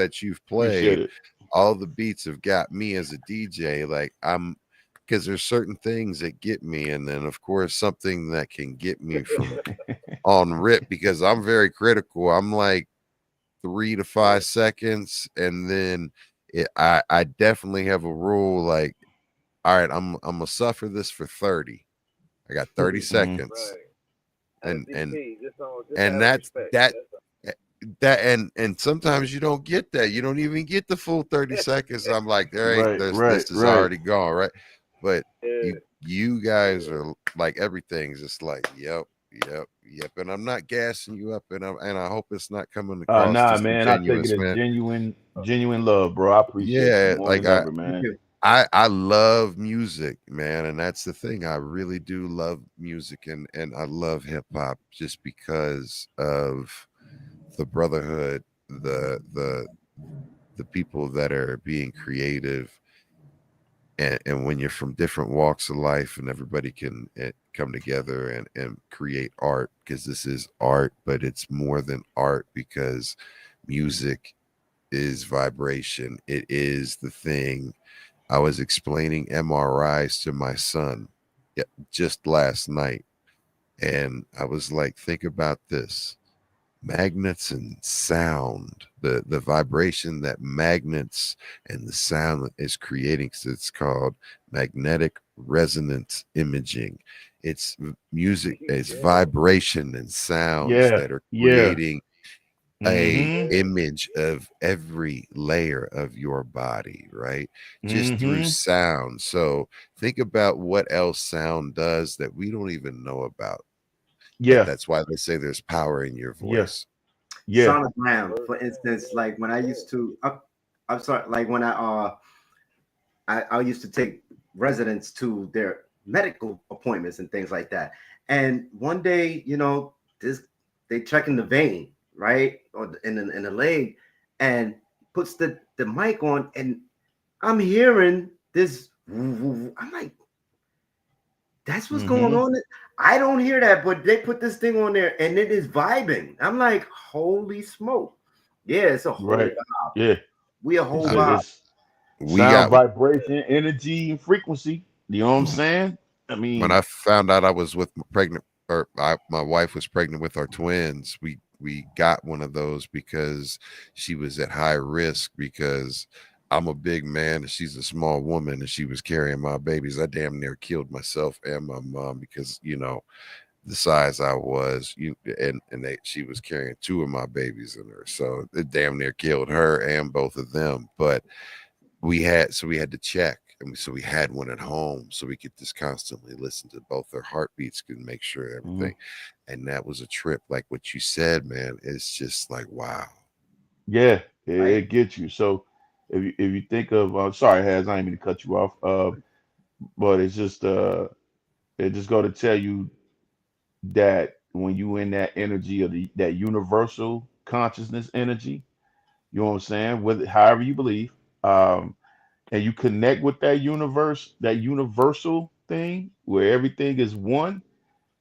B: Appreciate
A: played,
B: it.
A: all the beats have got me as a DJ. Like I'm because there's certain things that get me, and then of course something that can get me from on rip because I'm very critical. I'm like 3 to 5 seconds, and then I definitely have a rule like, all right, I'm gonna suffer this for 30. I got 30 seconds.
D: Right.
A: And
D: just
A: and
D: have
A: that's
D: respect.
A: that and sometimes you don't get that. You don't even get the full 30 seconds. I'm like, there ain't this is already gone, right? But you guys are like, everything's just like, yep. And I'm not gassing you up, and I hope it's not coming across
B: Nah, man. I take
A: disingenuous,
B: it as
A: man.
B: genuine love, bro. I appreciate you more
A: like
B: than ever, man.
A: I love music, man, and that's the thing. I really do love music, and I love hip hop just because of the brotherhood, the people that are being creative, and when you're from different walks of life, and everybody can come together and create art, because this is art, but it's more than art, because music is vibration. It is the thing. I was explaining MRIs to my son just last night, and I was like, think about this. Magnets and sound, the vibration that magnets and the sound is creating, so it's called magnetic resonance imaging. It's music, it's vibration and sounds that are creating a image of every layer of your body, right? Just through sound. So think about what else sound does that we don't even know about. That's why they say there's power in your voice.
C: Sonogram, for instance, like when I used to I'm sorry, like when I used to take residents to their medical appointments and things like that. And one day, they checking the vein, right? Or in the leg, and puts the mic on, and I'm hearing this. I'm like, that's what's going on. I don't hear that, but they put this thing on there and it is vibing. I'm like, holy smoke. Yeah, it's a whole vibe.
B: Yeah.
C: We a whole vibe.
B: We got vibration, energy, and frequency. You know what I'm saying? I mean,
A: when I found out I was my wife was pregnant with our twins, we got one of those because she was at high risk, because I'm a big man and she's a small woman, and she was carrying my babies. I damn near killed myself and my mom because, the size I was, she was carrying 2 of my babies in her. So it damn near killed her and both of them. But we had to check. And so we had one at home so we could just constantly listen to both their heartbeats and make sure everything. And that was a trip. Like what you said, man, it's just like, wow.
B: Yeah, it gets you. So if you think of, sorry, Haz, I didn't mean to cut you off. But it's just it just go to tell you that when you in that energy of that universal consciousness energy, you know what I'm saying? With however you believe, and you connect with that universe, that universal thing where everything is one,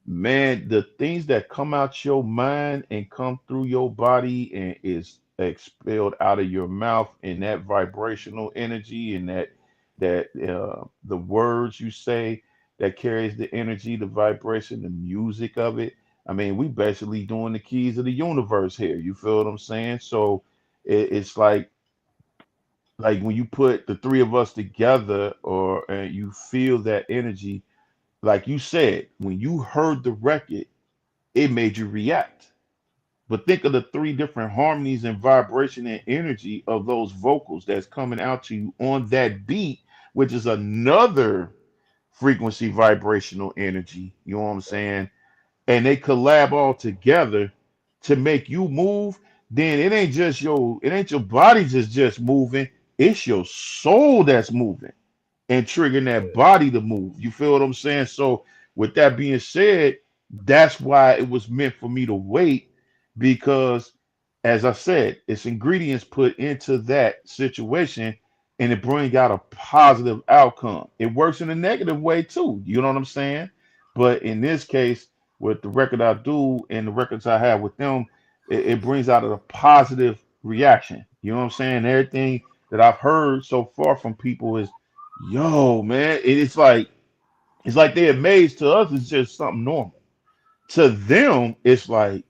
B: man, the things that come out your mind and come through your body and is expelled out of your mouth, and that vibrational energy, and that the words you say that carries the energy, the vibration, the music of it. I mean, we basically doing the keys of the universe here. You feel what I'm saying? So it's like when you put the 3 of us together, or and you feel that energy, like you said, when you heard the record, it made you react. But think of the 3 different harmonies and vibration and energy of those vocals that's coming out to you on that beat, which is another frequency vibrational energy. You know what I'm saying? And they collab all together to make you move. Then it ain't your body just moving, it's your soul that's moving and triggering that body to move. You feel what I'm saying? So, with that being said, that's why it was meant for me to wait, because, as I said, it's ingredients put into that situation, and it brings out a positive outcome. It works in a negative way too. You know what I'm saying? But in this case, with the record I do and the records I have with them, it brings out a positive reaction. You know what I'm saying? Everything that I've heard so far from people is, yo, man, it's like they're amazed. To us, it's just something normal. To them, it's like,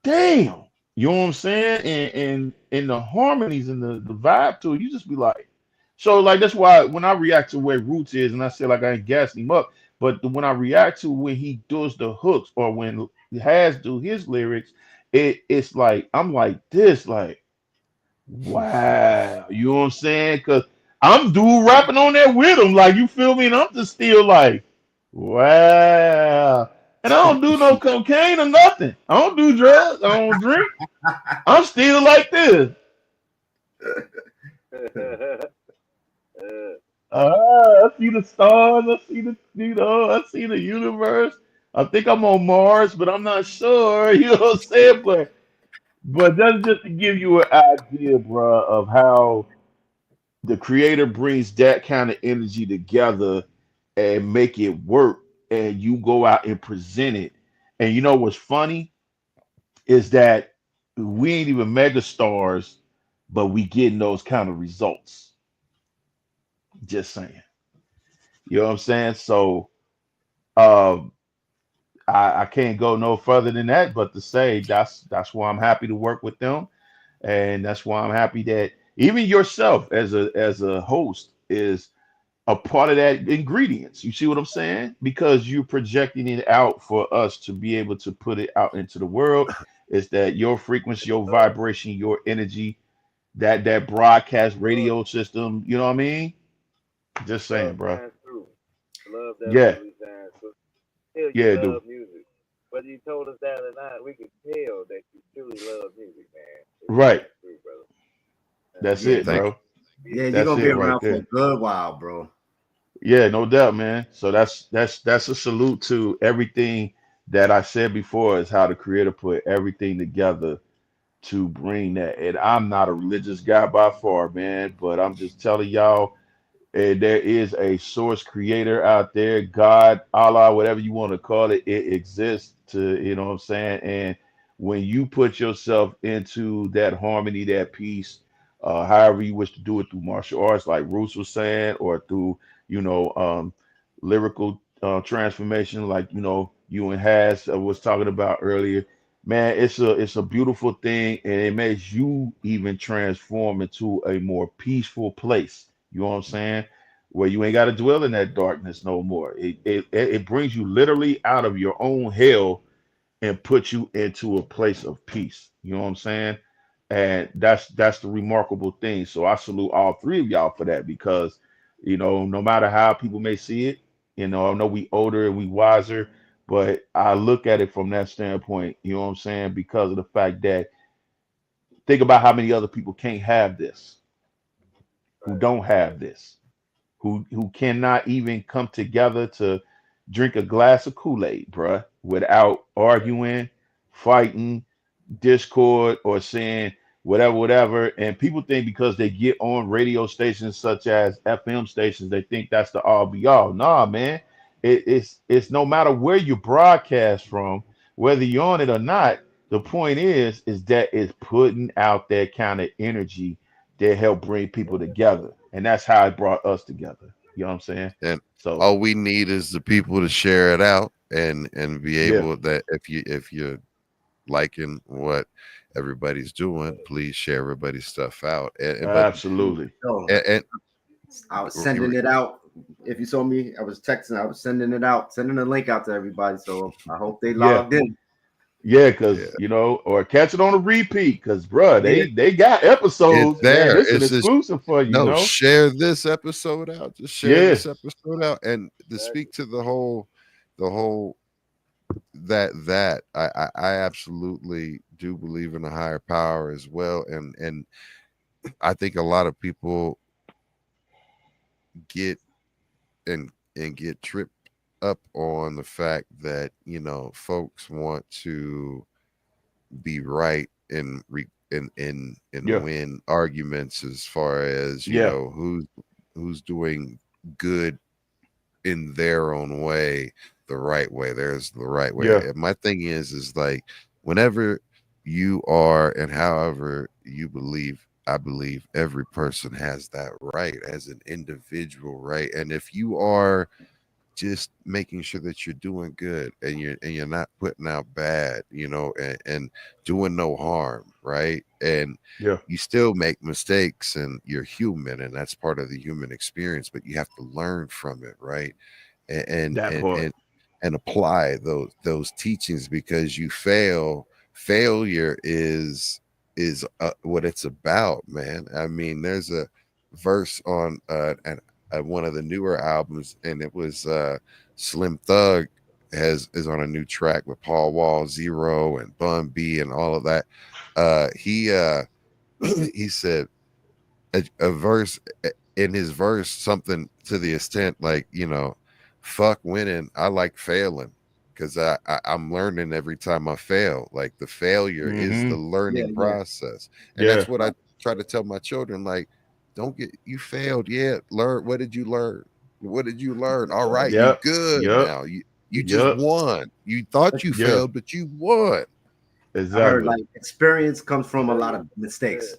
B: damn, You know what I'm saying? And the harmonies and the vibe to it, you just be like, so like that's why when I react to where Roots is, and I say like I ain't gassing him up, but when I react to when he does the hooks or when Has do his lyrics, it's like I'm like this, like wow, you know what I'm saying? Cause I'm dude rapping on there with him, like you feel me? And I'm just still like, wow. And I don't do no cocaine or nothing. I don't do drugs. I don't drink. I'm still like this. I see the stars. I see the I see the universe. I think I'm on Mars, but I'm not sure. You know what I'm saying? But that's just to give you an idea, bro, of how the creator brings that kind of energy together and make it work, and you go out and present it. And you know what's funny is that we ain't even mega stars, but we getting those kind of results. Just saying. You know what I'm saying? So um I can't go no further than that, but to say that's why I'm happy to work with them, and that's why I'm happy that even yourself as a host is a part of that ingredients. You see what I'm saying? Because you're projecting it out for us to be able to put it out into the world. Is that your frequency, your vibration, your energy, that broadcast
D: love,
B: radio system? You know what I mean? Just saying,
D: love
B: bro.
D: shines through. Love
B: Yeah,
D: definitely shines through. Tell you
B: yeah, dude.
D: love music. Whether you told us that or not, we could tell that you truly love music, man. It
B: Right.
D: shines through, brother.
B: That's
C: Yeah,
B: it,
C: you,
A: Thank
B: bro.
C: yeah, you're
B: That's
C: gonna be
B: it right
C: around for a
B: there.
C: good while, bro.
B: Yeah, no doubt, man. So that's a salute to everything that I said before is how the creator put everything together to bring that. And I'm not a religious guy by far, man, but I'm just telling y'all, there is a source creator out there, God, Allah, whatever you want to call it, it exists to, you know what I'm saying? And when you put yourself into that harmony, that peace, however you wish to do it through martial arts, like Bruce was saying, or through, you know, lyrical transformation, like, you know, you and Has was talking about earlier, man, it's a beautiful thing, and it makes you even transform into a more peaceful place. You know what I'm saying? Where you ain't got to dwell in that darkness no more. It brings you literally out of your own hell and puts you into a place of peace. You know what I'm saying? And that's the remarkable thing. So I salute all three of y'all for that because, you know, no matter how people may see it, you know, I know we older and we wiser, but I look at it from that standpoint. You know what I'm saying? Because of the fact that think about how many other people can't have this, who
D: Right,
B: don't have
D: right.
B: this, who cannot even come together to drink a glass of Kool-Aid, bruh, without arguing, fighting, discord, or saying whatever, whatever. And people think because they get on radio stations such as FM stations, they think that's the all be all. Nah, man. It's no matter where you broadcast from, whether you're on it or not. The point is that it's putting out that kind of energy that help bring people together, and that's how it brought us together. You know what I'm saying?
A: and
B: So
A: all we need is the people to share it out and be
B: yeah,
A: able that if you're liking what everybody's doing, please share everybody's stuff out.
B: absolutely.
C: Yo,
A: And
C: I was sending it out. If you saw me, I was texting. I was sending it out, sending the link out to everybody. So I hope they
B: Yeah,
C: logged in.
B: yeah,
A: yeah,
B: because you know, or catch it on a repeat, because bruh,
C: Yeah,
B: they got
A: it's
B: episodes, man.
A: there.
B: This is an
A: It's just
B: exclusive for you, you
A: no,
B: know.
A: share this episode out. Just share
B: Yeah,
A: this episode out. And to
D: Exactly.
A: speak to the whole that I absolutely do believe in a higher power as well. And I think a lot of people get and get tripped up on the fact that folks want to be right and
B: yeah,
A: win arguments as far as
B: yeah,
A: who's doing good in their own way, the right way. There's the right way.
B: yeah,
A: And my thing is like whenever you are and however you believe, I believe every person has that right as an individual, right? And if you are just making sure that you're doing good and you're not putting out bad, and doing no harm, right? And
B: Yeah.
A: you still make mistakes and you're human, and that's part of the human experience, but you have to learn from it, right? and
B: That
A: and
B: part.
A: and apply those teachings, because failure is what it's about, man. I mean, there's a verse on one of the newer albums, and it was Slim Thug is on a new track with Paul Wall, Zero, and Bun B, and all of that. He he said a verse in his verse, something to the extent like, fuck winning, I like failing, because I'm learning every time I fail. Like, the failure is the learning process. And
B: Yeah.
A: that's what I try to tell my children. Like, don't get, you failed, learn. What did you learn? All right, you
B: Yep.
A: good
B: Yep.
A: now. You just
B: Yep.
A: won. You thought you
B: Yeah.
A: failed, but you won.
C: I heard
B: Exactly.
C: like experience comes from a lot of mistakes.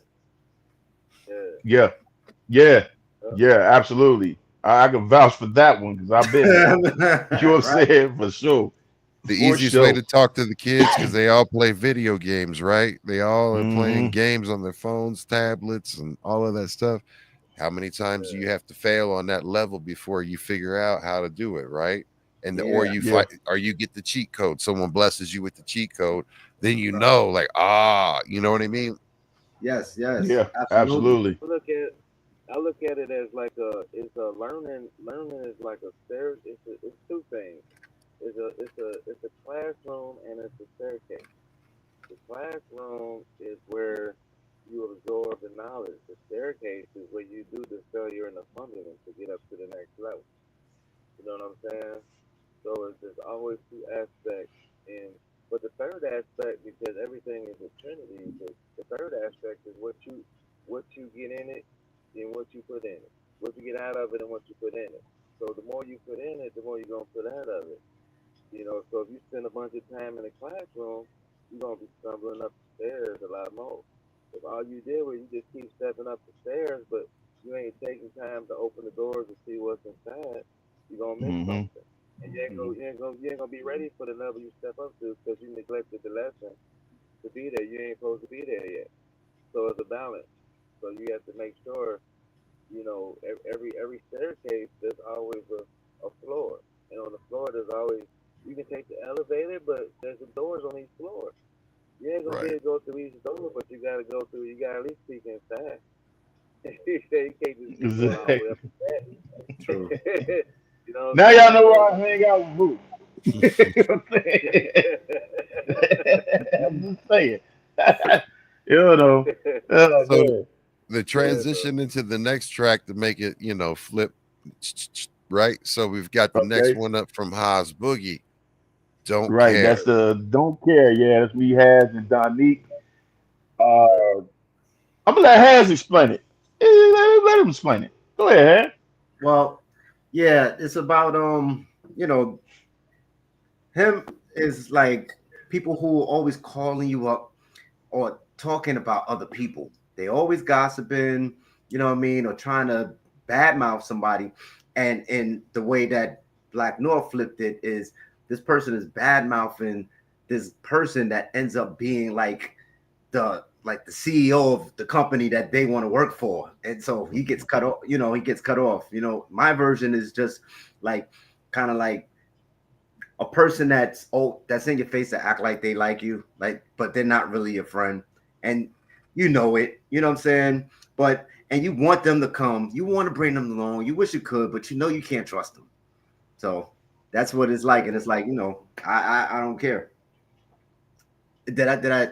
B: Yeah. Yeah. Yeah. Absolutely. I can vouch for that one because I've been there. You know what I'm
C: Right?
B: saying? For sure.
A: The
B: For
A: easiest way
B: sure.
A: to talk to the kids, because they all play video games, right? They all are playing
B: Mm-hmm.
A: games on their phones, tablets, and all of that stuff. How many times do you have to fail on that level before you figure out how to do it, right? And or
C: Yeah.
A: you
B: Yeah.
A: fight, or you get the cheat code. Someone blesses you with the cheat code, then like, you know what I mean?
C: Yes.
B: Yeah.
C: Absolutely.
B: Absolutely.
D: I look at it as like it's a learning is like a stair. It's two things. It's a classroom and it's a staircase. The classroom is where you absorb the knowledge. The staircase is where you do the failure and the fumbling to get up to the next level. You know what I'm saying? So there's always two aspects, and but the third aspect, because everything is a trinity, the third aspect is what you get in it and what you put in it. What you get out of it and what you put in it. So the more you put in it, the more you're gonna put out of it. So if you spend a bunch of time in the classroom, you're gonna be stumbling up the stairs a lot more. If all you did was you just keep stepping up the stairs, but you ain't taking time to open the doors and see what's inside, you're gonna miss
B: Mm-hmm.
D: something. And you ain't gonna be ready for the level you step up to because you neglected the lesson to be there. You ain't supposed to be there yet. So it's a balance. So you have to make sure, every staircase there's always a floor. And on the floor there's always you can take the elevator, but there's some doors on each floor. You ain't gonna be
A: Right.
D: able to go through each door, but you gotta at least peek inside. You can't just be going all the way
B: Exactly.
D: up the stairs.
C: True.
D: You know what
B: Now
D: I'm
B: y'all
D: saying?
B: know where I hang out with Boo. You know what I'm saying? I'm just saying. You know. Oh
A: So
B: man.
A: the
D: Yeah, bro.
A: transition into the next track to make it, flip, right? So we've got the next
B: Okay.
A: one up from Haz Boogie. Don't
B: Right. That's
A: care.
B: the Don't Care. Yeah, that's me, Haz, and Donique. Uh, I'm gonna let Haz explain it. Let him explain it. Go ahead, Haz.
C: Well, yeah, it's about you know, him is like people who are always calling you up or talking about other people. They always gossiping, you know what I mean, or trying to badmouth somebody. And in the way that Black North flipped it is this person is badmouthing this person that ends up being like the CEO of the company that they want to work for. And so he gets cut off, he gets cut off. My version is just like kind of like a person that's in your face to act like they like you, like, but they're not really your friend. And you know what I'm saying? And you want them to come, you want to bring them along, you wish you could, but you can't trust them. So that's what it's like. And it's like, I don't care. Did I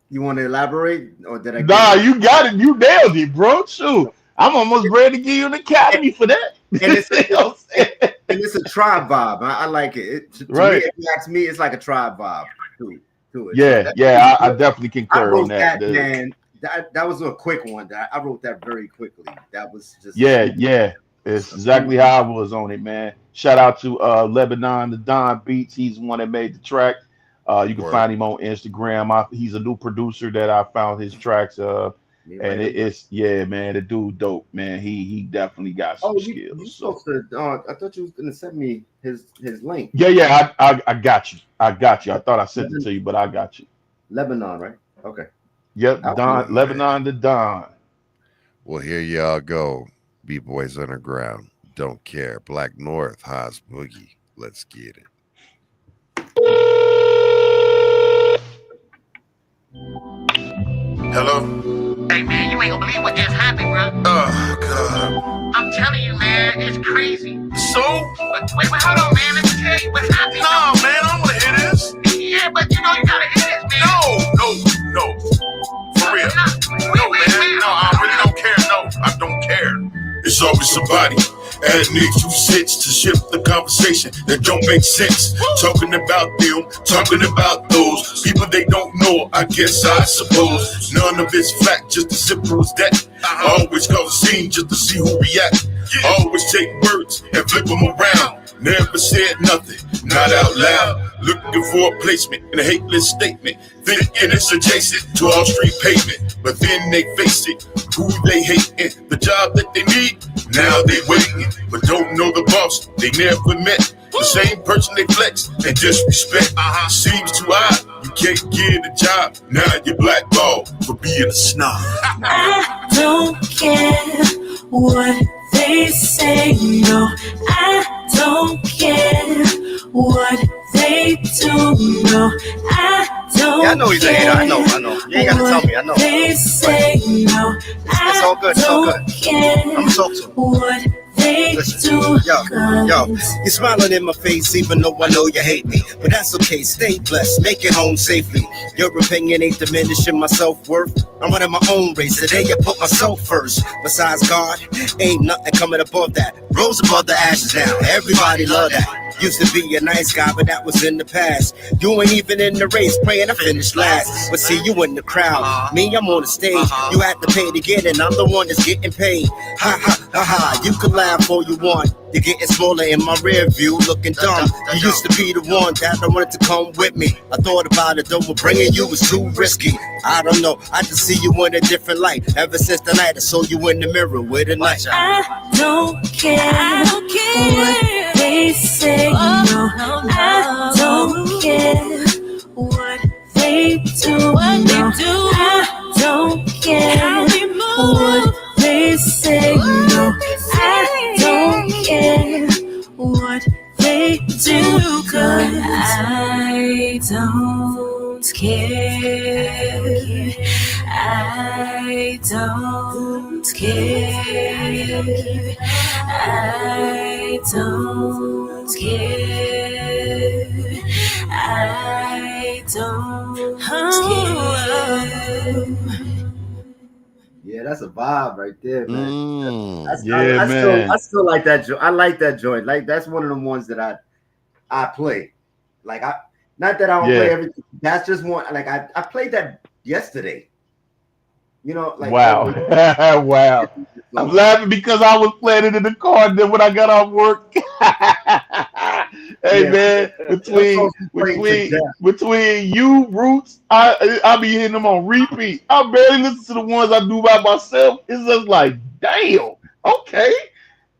C: you want to elaborate or did I give
B: Nah,
C: it?
B: you got it. You nailed it, bro. Shoot. I'm almost ready to give you an academy for that.
C: And it's
B: You know what I'm saying?
C: and it's a tribe vibe. I like it. To me,
B: Right.
C: if you ask me, it's like a tribe vibe to it. So
B: Yeah,
C: that's
B: yeah, I definitely
C: I
B: concur on
C: wrote
B: that.
C: that, man. That was a quick one. I wrote that very quickly. That was just a
B: Yeah,
C: smooth,
B: yeah. It's
C: a smooth.
B: exactly how I was on it, man. Shout out to Lebanon, the Don Beats. He's the one that made the track. You can
A: Word.
B: find him on Instagram. He's a new producer that I found his tracks.
C: Me
B: And
C: right in.
B: it's yeah, man. The dude dope, man. He definitely got some
C: Oh, you
B: skills. So
C: supposed to? I thought you was gonna send me his link.
B: yeah. I got you. I got you. I thought I sent it
C: Lebanon,
B: to you, but I got you.
C: Lebanon, right? Okay.
B: Yep,
C: I'll see.
B: Don
A: Oh man.
B: Lebanon to Don.
A: Well, here y'all go. B-Boys Underground. Don't care. Black North, Haz Boogie. Let's get it.
E: Hello? Hey man, you ain't gonna believe what just happened, bro. Oh god. I'm telling you, man, it's crazy. So? Wait, hold on, man. Let me tell you what happened. No, man, I don't wanna hear this. Yeah, but you know you gotta hear this, man. No. For real. No, man. No, I really don't care. No, I don't care. It's always somebody adding 2 cents to shift the conversation that don't make sense. Talking about them, talking about those people they don't know, I guess I suppose. None of it's fact, just as simple as that. I always cause a scene just to see who react. I always take words and flip them around. Never said nothing, not out loud. Looking for a placement in a hateless statement. Thinking it's adjacent to all street pavement. But then they face it, who they hating, the job that they need. Now they waiting, but don't know the boss they never met. The same person they flex and disrespect. Seems too odd, you can't get a job. Now you're blackballed for being a snob.
J: I don't care what they say, no, I don't care what they do, no, I don't
F: Yeah, I know he's a hater. I know. You ain't gotta tell me. I know.
J: they say, no,
F: It's all good. It's all good. I'm gonna talk to him.
J: what they
F: Listen,
J: do.
F: yo, you're smiling in my face even though I know you hate me. But that's okay, stay blessed, make it home safely. Your opinion ain't diminishing my self-worth. I'm running my own race, today I put myself first. Besides God, ain't nothing coming above that. Rose above the ashes now, everybody love that. Used to be a nice guy, but that was in the past. You ain't even in the race, praying I finish last. But see, you in the crowd, me, I'm on the stage. You had to pay to get in, I'm the one that's getting paid. Ha ha ha ha, you can laugh all you want. You're getting smaller in my rear view, looking dumb. You used to be the one that I wanted to come with me. I thought about it though, but bringing you was too risky. I don't know, I just see you in a different light. Ever since the night I saw you in the mirror with a night.
J: I don't care what they say, no, I don't care what they do, no, I don't care what they say, no, I don't care what they do, 'cause I don't care, I don't care, I don't care, I don't care.
C: Yeah, that's a vibe right there, man.
B: Yeah, man.
C: I still like that joint. I like that joint. Like that's one of the ones that I play. Like not that I don't play
B: Yeah.
C: everything. That's just one. Like I played that yesterday. You know, like
B: Wow. Wow. I'm laughing because I was playing it in the car, and then when I got off work. Hey
C: yeah,
B: man,
C: that song's playing to death.
B: between you, Roots, I be hitting them on repeat. I barely listen to the ones I do by myself. It's just like, damn, okay.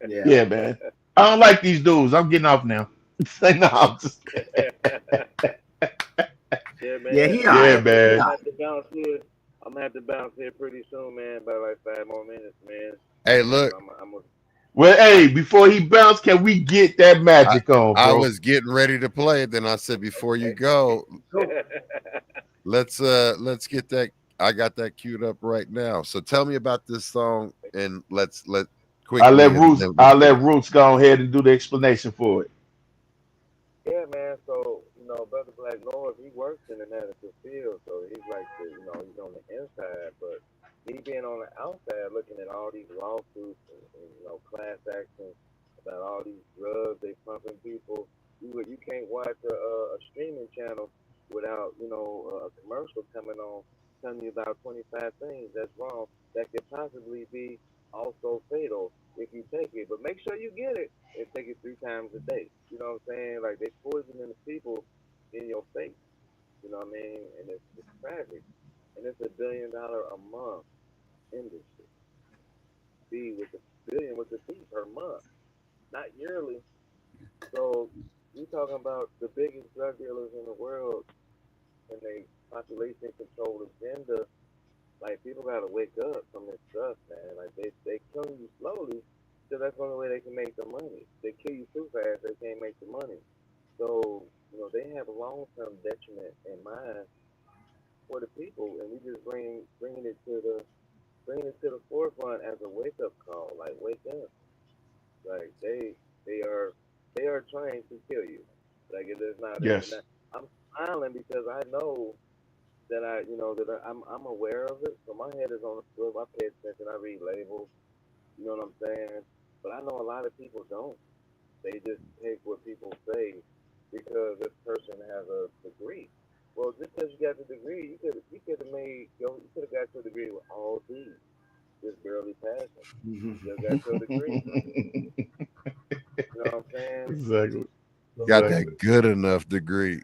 C: Yeah,
B: Yeah, man. I don't like these dudes. I'm getting off now. Say no, I'm just
D: Yeah, man.
C: yeah, he
B: yeah,
C: alright.
B: man.
D: I'm gonna have to bounce here pretty soon, man. About like 5 more minutes, man.
A: Hey, look,
B: Well, hey, before he bounce, can we get that magic on,
A: I
B: bro?
A: was getting ready to play it. Then I said, before you go, let's get that. I got that queued up right now. So tell me about this song, and let
B: I
A: quickly.
B: let
A: And
B: Roots.
A: then
B: I let Roots go ahead and do the explanation for it.
D: Yeah, man. So Brother Black Lord, he works in the medical field, so he's like he's on the inside, but me being on the outside, looking at all these lawsuits and class actions about all these drugs they pumping people. You can't watch a streaming channel without a commercial coming on telling you about 25 things that's wrong that could possibly be also fatal if you take it. But make sure you get it and take it 3 times a day. You know what I'm saying? Like they poisoning the people in your face. You know what I mean? And it's tragic. And it's $1 billion a month industry. B with the billion with the B per month, not yearly. So you talking about the biggest drug dealers in the world and they population control agenda. Like people gotta wake up from this stuff, man. Like they kill you slowly, because that's the only way they can make the money. They kill you too fast, they can't make the money. So they have a long term detriment in mind for the people, and we just bringing it to the forefront as a wake up call. Like wake up. Like they are they are trying to kill you. Like it is not.
B: Yes.
D: I'm smiling because I know that I'm aware of it. So my head is on the swivel. I pay attention. I read labels. You know what I'm saying? But I know a lot of people don't. They just take what people say because this person has a degree. Well, just because you got the degree, you could have got your degree with all D's, just barely passing. You just got your degree. You know what I'm saying?
B: Exactly.
A: Got that good enough degree.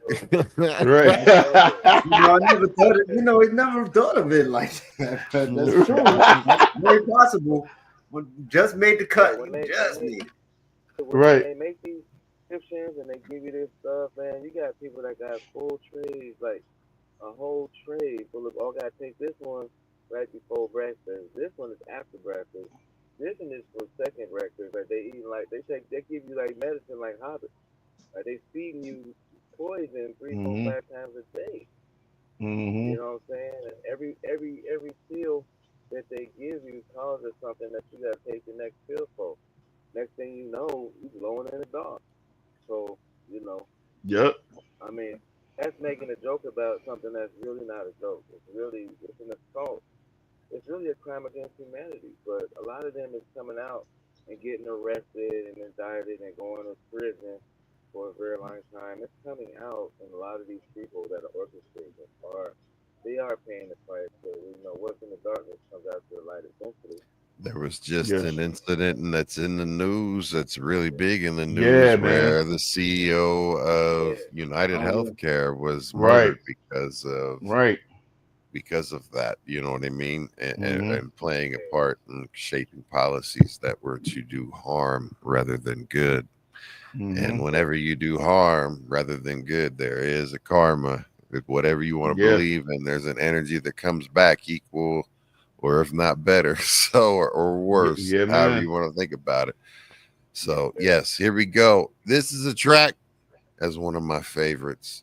B: Right.
C: I never thought it. I never thought of it like that. That's true. It's very possible. When just made the cut,
B: Right.
D: They make these descriptions and they give you this stuff, man. You got people that got full trays, like a whole tray full of. Oh, gotta take this one right before breakfast. This one is after breakfast. This one is for second breakfast. Like they eat like they give you like medicine like hobbits. Like they feeding you poison 3, 4, 5 times a day. You know what I'm saying? And every pill that they give you causes something that you gotta take the next pill for. Next thing you know, you're glowing in the dark. So,
B: Yep.
D: I mean, that's making a joke about something that's really not a joke. It's an assault. It's really a crime against humanity. But a lot of them is coming out and getting arrested and indicted and going to prison for a very long time. It's coming out, and a lot of these people that are orchestrating they are paying the price. So, what's in the darkness comes out to the light eventually.
A: There was just an incident, and that's in the news. That's really big in the news, where the CEO of United Healthcare was murdered because of that. You know what I mean? And playing a part in shaping policies that were to do harm rather than good. And whenever you do harm rather than good, there is a karma. Whatever you want to believe in, there's an energy that comes back equal, or if not better, or worse, however you want to think about it. So yes, here we go. This is a track as one of my favorites.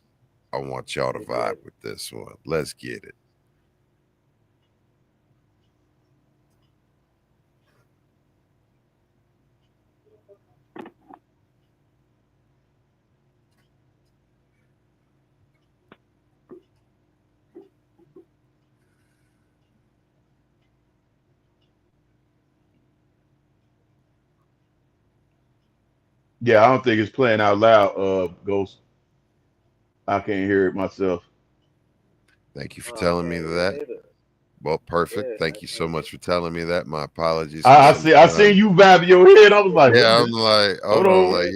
A: I want y'all to vibe with this one. Let's get it.
B: Yeah, I don't think it's playing out loud, Ghost. I can't hear it myself.
A: Thank you for telling me that. Well, perfect. Thank you so much for telling me that. My apologies.
B: I see you vibe your head. I was like,
A: I'm like, hold on, like,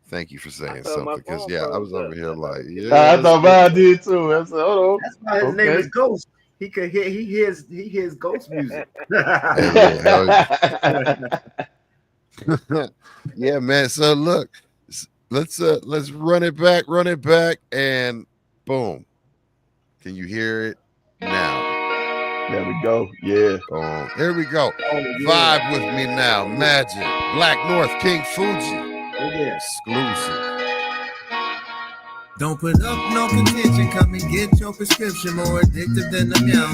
A: Thank you for saying something, because I was over here like,
B: I thought mine did too. I said, hold on.
C: That's why his name is Ghost. He hears ghost music.
A: Yeah, man. So look, let's run it back, and boom. Can you hear it now?
B: There we go. Yeah.
A: Here we go. Vibe with me now. Magic. Blakk North, King Fuji. Exclusive.
F: Don't put up no contention, come and get your prescription. More addictive than the meow.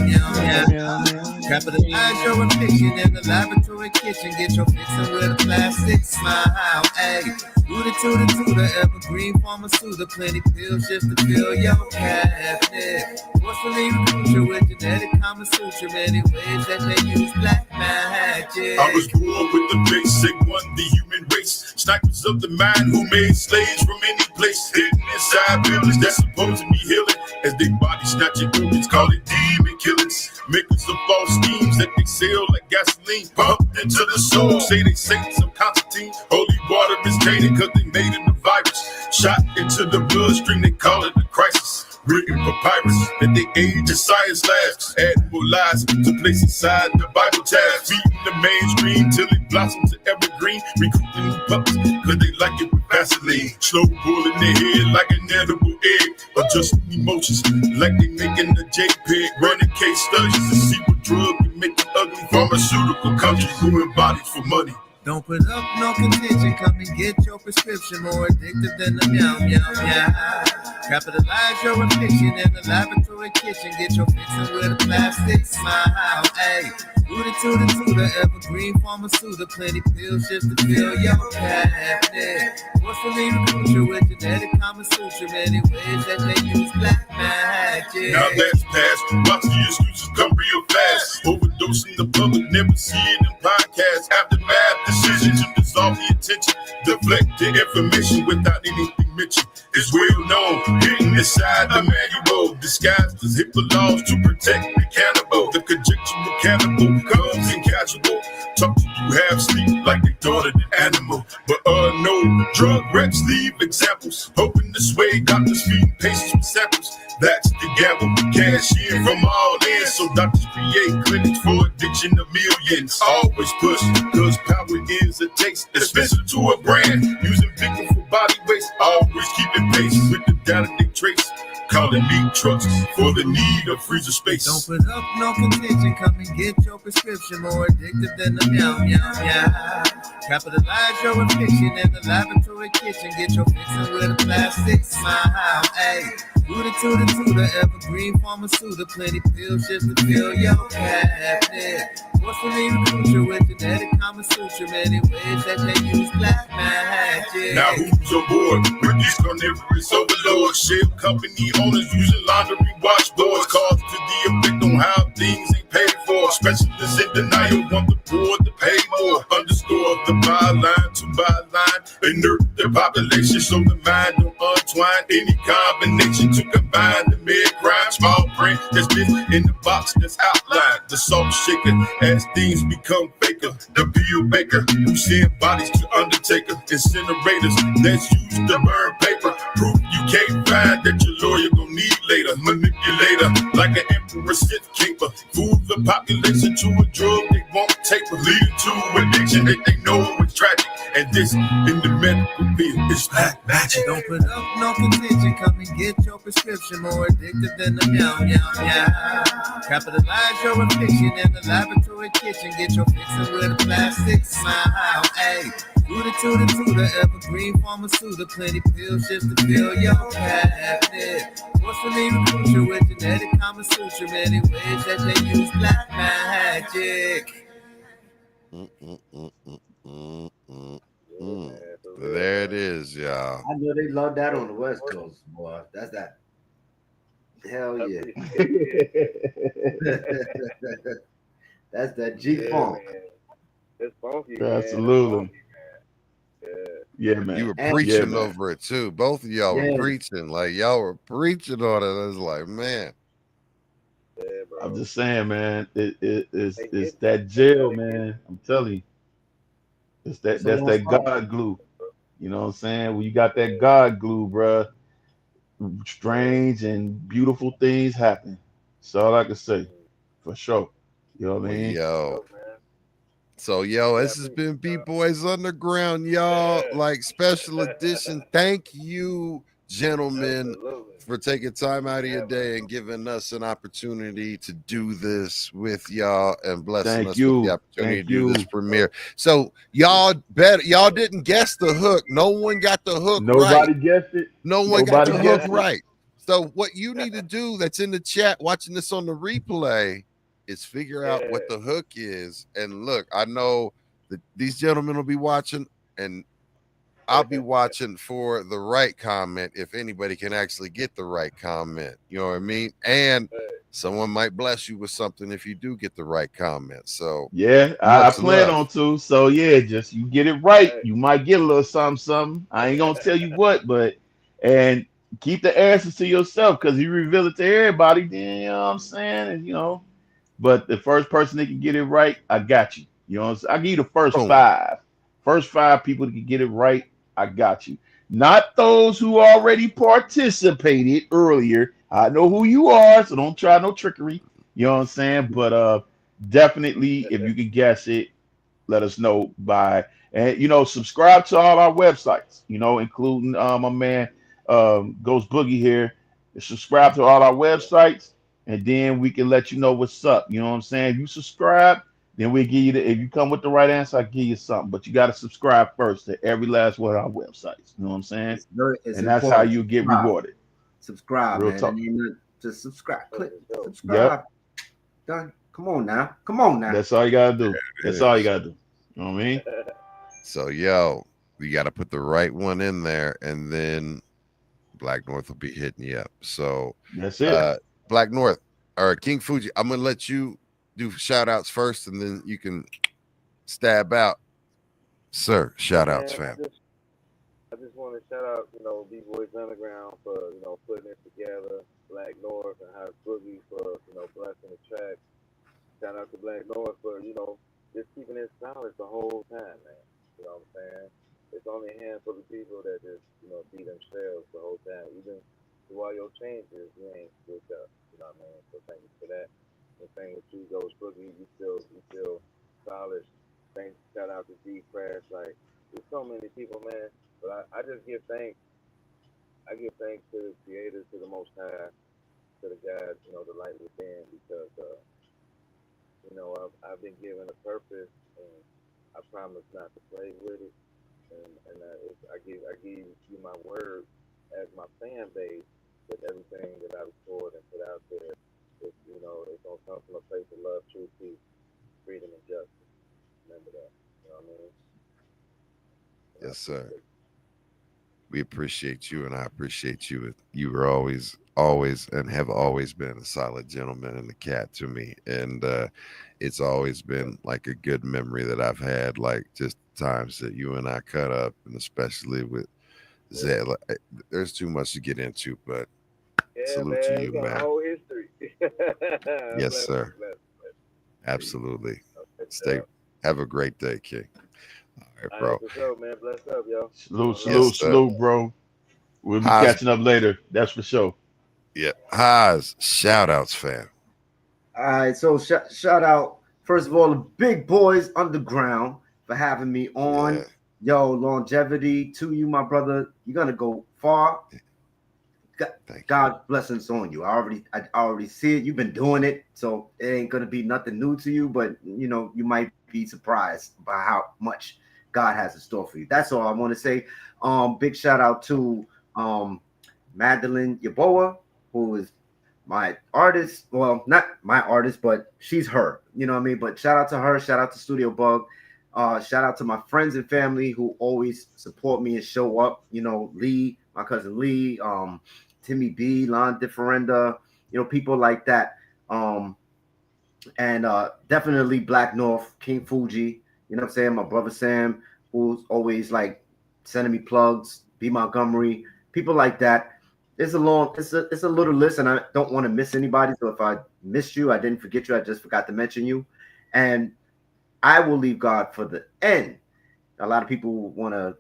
F: Capitalize your addiction in the laboratory kitchen. Get your fixin' with a plastic smile. Hey, tutor, evergreen pharmaceutical. Plenty pills just to fill your cabinet. Forcefully recruit with genetic Kama Sutra. Many ways that they use black magic.
E: I was born with the basic one, the human race. Snipers of the mind who made slaves from any place. Hidden inside buildings that's supposed to be healing. As they body snatching organs, call it demon killings. Making some false schemes that they sell like gasoline. Pumped into the soul. Say they saints of Constantine. Holy water is tainted because they made it a virus. Shot into the bloodstream, they call it a crisis. written papyrus that they age of science labs. Adding more lies to place inside the Bible tabs. Feeding the mainstream till it blossoms to evergreen. Recruiting new pups cause they like it with Vaseline. Slow boiling their head like an edible egg. Adjusting emotions like they making a JPEG. Running case studies to see what drug can make you ugly. Pharmaceutical countries ruin bodies for money.
F: Don't put up no contention, come and get your prescription. More addictive than the meow, meow, meow. Capitalize your addiction in the laboratory kitchen. Get your fixin' with a plastic smile. Hey, Tuda, evergreen pharmaceutical. Plenty pills just to fill your cabinet. Forcefully recruit you with genetic Kama Sutra. Many ways that they use black magic.
E: Now that's past. Watch the excuses come real fast. Overdosing the public, never see it in podcasts. Aftermath decision to dissolve the attention. Deflect the information without anything mentioned. It's well known, hidden inside the manual. Disguised as HIPAA laws to protect the cannibal. The conjectural cannibal comes in casual. Talk to you half sleep like they thought of the animal. But no, drug reps leave examples. Hoping to sway doctors feeding patients with samples. That's the gamble. Cash in from all ends. So doctors create clinics for addiction of millions. Always push, cause power is a taste. Expensive to a brand. Using victim for body waste. Always keeping pace with the data they trace. Calling meat trucks for the need of freezer space.
F: Don't put up no contention, come and get your prescription. More addictive than the meow, meow, meow. Capitalize your addiction in the laboratory kitchen. Get your fixin' with a plastic smile. Hey, Tuda, evergreen pharmaceutical. Plenty pills just to fill your cabinet. Forcefully recruit you with genetic Kama Sutra. Many ways that they use black magic.
E: Now who's on board with these carnivorous overlords? Shell company owners using laundry washboards. Cause to the effect on how things ain't paid for. Specialists in denial want the poor to pay more. Underscore the byline to byline. Inert the population so the mind don't untwine. Any combination to combine the mid-crime. Small print that's been in the box that's outlined. The salt shaker as things become faker. The bill baker who send bodies to undertaker. Incinerators that's used to burn paper. Proof you can't find that your lawyer gon' need later. Manipulator like an emperor Sith caper. Fool the population to a drug they won't taper. Leading to addiction that they know is tragic. And this in the medical field is black magic.
F: Don't put up no contention, come and get your prescription. More addictive than the meow, meow, meow. Capitalize your addiction in the laboratory kitchen. Get your fixin' with a plastic smile. Hey, Tuda, evergreen pharmaceutical. Plenty pills just to fill your cabinet. Forcefully recruit you with genetic Kama Sutra. Many ways that they use black magic.
A: There it is, y'all.
C: I know they love that on the West Coast, boy. That's that. Hell yeah. That's that G-Funk.
D: It's funky.
B: Absolutely.
D: Man.
B: Yeah, man.
A: You were
C: And-
A: preaching
B: man.
A: over it too. Both of y'all
C: Yeah.
A: were preaching. Like y'all were preaching on it. I was like, man.
D: Yeah, bro.
B: I'm just saying, man. It's that gel, man. I'm telling you. It's that
C: So
B: that's that
C: what's up?
B: God glue. You know what I'm saying? When you got that God glue, bruh, strange and beautiful things happen. That's all I can say. For sure. You know what I mean?
A: Yo. So this has been B-Boys Underground, y'all. Like special edition. Thank you, gentlemen, for taking time out of your day and giving us an opportunity to do this with y'all and blessing
B: Thank
A: us
B: you.
A: with the opportunity
B: Thank
A: to do this
B: you.
A: premiere. So y'all didn't guess the hook. No one got the hook
B: Nobody
A: right.
B: guessed it.
A: No one got
B: Nobody
A: the hook
B: guessed it.
A: right. So what you need to do that's in the chat watching this on the replay is figure out what the hook is. And look, I know that these gentlemen will be watching and I'll be watching for the right comment if anybody can actually get the right comment. You know what I mean? And someone might bless you with something if you do get the right comment. So
B: Yeah, I
A: much
B: plan
A: love.
B: on to. So yeah, just you get it right. You might get a little something. I ain't gonna tell you what, but and keep the answers to yourself because you reveal it to everybody, then you know what I'm saying? And but the first person that can get it right, I got you. You know what I'm saying? I give you the first
A: Boom.
B: five. First five people that can get it right, I got you. Not those who already participated earlier I know who you are, so don't try no trickery. You know what I'm saying? But definitely, if you can guess it, let us know by, and subscribe to all our websites, including my man Ghost Boogie here. Subscribe to all our websites, and then we can let you know what's up. You know what I'm saying? If you subscribe, then we give you if you come with the right answer, I give you something. But you got to subscribe first to every last one of our websites. You know what I'm saying?
C: It's
B: And that's how
C: important.
B: you get
C: Subscribe,
B: rewarded.
C: subscribe,
B: Real
C: man.
B: talk.
C: And then just subscribe. Click
B: Yep.
C: subscribe. Done. Come on now. Come on now.
B: That's all you gotta do.
A: It
B: That's all you
A: is.
B: gotta do. You know what I mean?
A: So, yo, we got to put the right one in there, and then Black North will be hitting you up. So,
B: That's it.
A: Black North or King Fuji, I'm gonna let you do shout outs first, and then you can stab out, sir. Shout outs, fam.
D: I just want to shout out, B-Boys Underground for, putting it together. Black North and Haz Boogie for, blessing the track. Shout out to Black North for, just keeping it solid the whole time, man. You know what I'm saying? It's only a handful of people that just, be themselves the whole time. Even through all your changes, you ain't switch up. You know what I mean? So thank you for that. And same with you, Ghost Boogie. You still solid. Thanks. Shout out to D Crash. Like, there's so many people, man. But I just give thanks. I give thanks to the creators, to the Most High, to the God, the light within, because, I've been given a purpose, and I promise not to play with it. And I give you my word as my fan base that everything that I record and put out there, it's gonna come from a place of love, truth, peace, freedom, and justice. Remember that. You know what I mean?
A: Yes, sir. We appreciate you, and I appreciate you. You were always, and have always been a solid gentleman and a cat to me. And it's always been like a good memory that I've had, like just times that you and I cut up, and especially with Zed. There's too much to get into, but salute to you, man.
D: Whole history.
A: Yes, sir. Absolutely. Have a great day, King. All right, bro.
D: For sure, man. Bless up, yo.
B: Salute, bro. We'll be catching up later. That's for sure.
A: Yeah. Haz, shout outs, fam.
C: All right. So shout out, first of all, the Big Boys Underground for having me on.
A: Yeah.
C: Yo, longevity to you, my brother. You're going to go far. God blessings on you. I already see it. You've been doing it, so it ain't gonna be nothing new to you. But you might be surprised by how much God has in store for you. That's all I want to say. Big shout out to Madeline Yaboa, who is my artist. Well, not my artist, but she's her. You know what I mean? But shout out to her. Shout out to Studio Bug. Shout out to my friends and family who always support me and show up. Lee, my cousin Lee, Timmy B, Lon Differenda, people like that. And definitely Black North, King Fuji, you know what I'm saying? My brother Sam, who's always like sending me plugs, B Montgomery, people like that. It's a little list, and I don't want to miss anybody. So if I missed you, I didn't forget you, I just forgot to mention you. And I will leave God for the end. A lot of people want to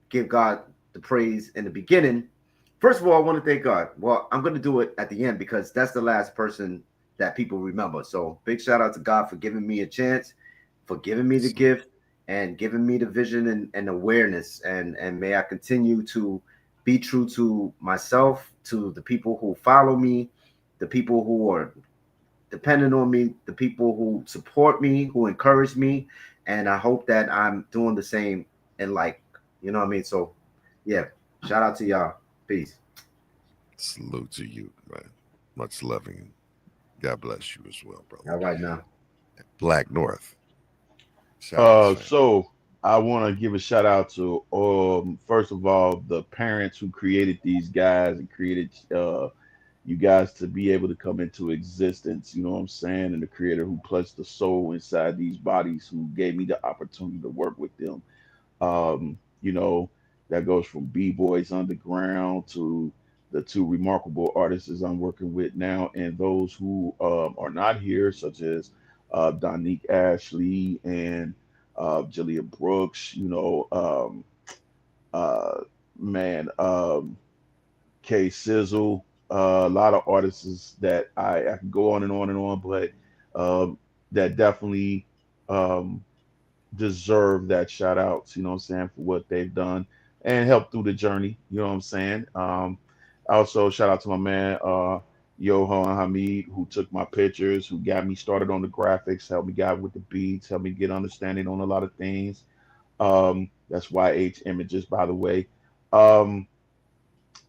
C: give God the praise in the beginning. First of all, I want to thank God. Well, I'm going to do it at the end because that's the last person that people remember. So big shout out to God for giving me a chance, for giving me the gift, and giving me the vision and awareness. And may I continue to be true to myself, to the people who follow me, the people who are dependent on me, the people who support me, who encourage me. And I hope that I'm doing the same in life. You know what I mean? So, yeah, shout out to y'all. Peace.
A: Salute to you, man. Much loving. God bless you as well, brother.
C: All right now.
A: Black North.
B: So I want to give a shout out to first of all the parents who created these guys and created you guys to be able to come into existence, you know what I'm saying, and the creator who placed the soul inside these bodies, who gave me the opportunity to work with them. That goes from B-Boys Underground to the two remarkable artists I'm working with now, and those who are not here, such as Donique Ashley and Jillian Brooks, man, K Sizzle, A lot of artists that I can go on and on and on, but um, that definitely um, deserve that shout outs, you know what I'm saying, for what they've done and helped through the journey, you know what I'm saying? Also, shout out to my man, Johan Hamid, who took my pictures, who got me started on the graphics, helped me guide with the beats, helped me get understanding on a lot of things. That's YH Images, by the way. Um,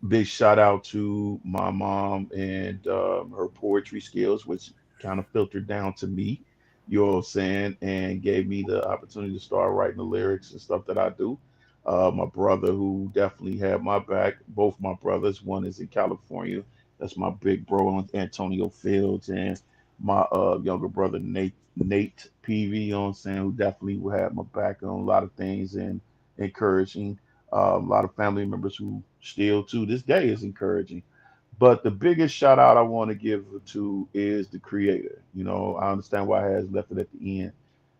B: Big shout out to my mom and her poetry skills, which kind of filtered down to me, you know what I'm saying, and gave me the opportunity to start writing the lyrics and stuff that I do. My brother, who definitely had my back, both my brothers, one is in California, that's my big bro, Antonio Fields, and my younger brother, Nate PV, you know what I'm saying, who definitely will have my back on a lot of things and encouraging a lot of family members who still to this day is encouraging. But the biggest shout out I want to give to is the creator. You know, I understand why I has left it at the end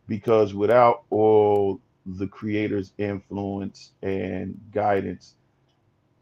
B: because without all the creator's influence and guidance,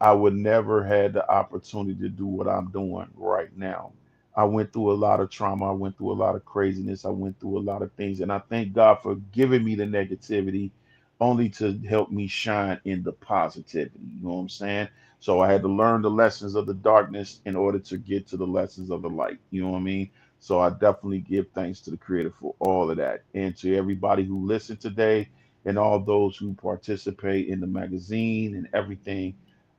B: I would never had the opportunity to do what I'm doing right now. I went through a lot of trauma. I went through a lot of craziness. I went through a lot of things. And I thank God for giving me the negativity only to help me shine in the positivity. You know what I'm saying? So I had to learn the lessons of the darkness in order to get to the lessons of the light. You know what I mean? So I definitely give thanks to the creator for all of that. And to everybody who listened today and all those who participate in the magazine and everything.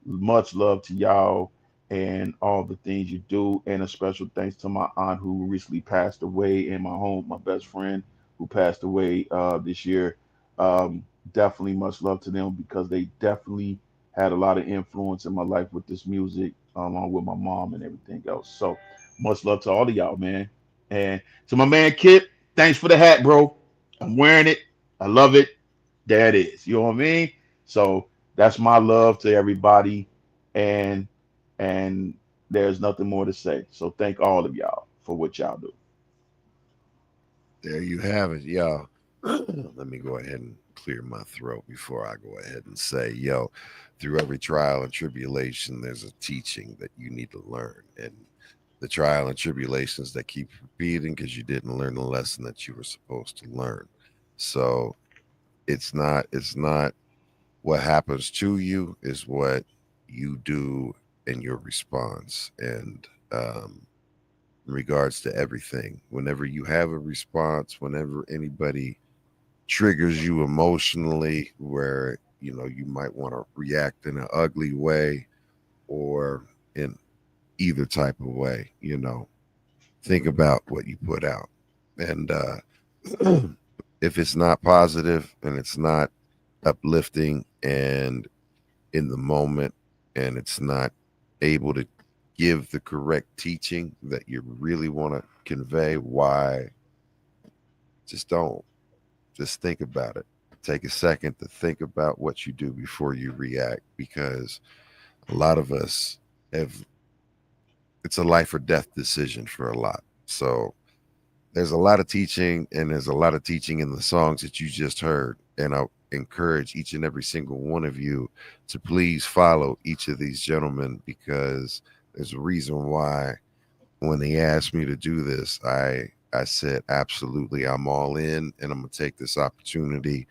B: Much love to y'all and all the things you do. And a special thanks to my aunt who recently passed away and my best friend who passed away this year. Um, Definitely much love to them because they definitely had a lot of influence in my life with this music, along with my mom and everything else. So much love to all of y'all, man. And to my man Kip, thanks for the hat, bro. I'm wearing it. I love it. There it is. You know what I mean? So that's my love to everybody, and and there's nothing more to say. So thank all of y'all for what y'all do.
A: There you have it, yo. Let me go ahead and clear my throat before I go ahead and say, yo, through every trial and tribulation, there's a teaching that you need to learn. And the trial and tribulations that keep repeating because you didn't learn the lesson that you were supposed to learn. So it's not what happens to you is what you do in your response. And in regards to everything, whenever you have a response, whenever anybody triggers you emotionally, where you might want to react in an ugly way or in either type of way, think about what you put out. And if it's not positive and it's not uplifting and in the moment and it's not able to give the correct teaching that you really want to convey, why just don't. Just think about it. Take a second to think about what you do before you react, because a lot of us have, it's a life or death decision for a lot. So there's a lot of teaching, and there's a lot of teaching in the songs that you just heard. And I encourage each and every single one of you to please follow each of these gentlemen, because there's a reason why when they asked me to do this, I said, absolutely, I'm all in, and I'm gonna take this opportunity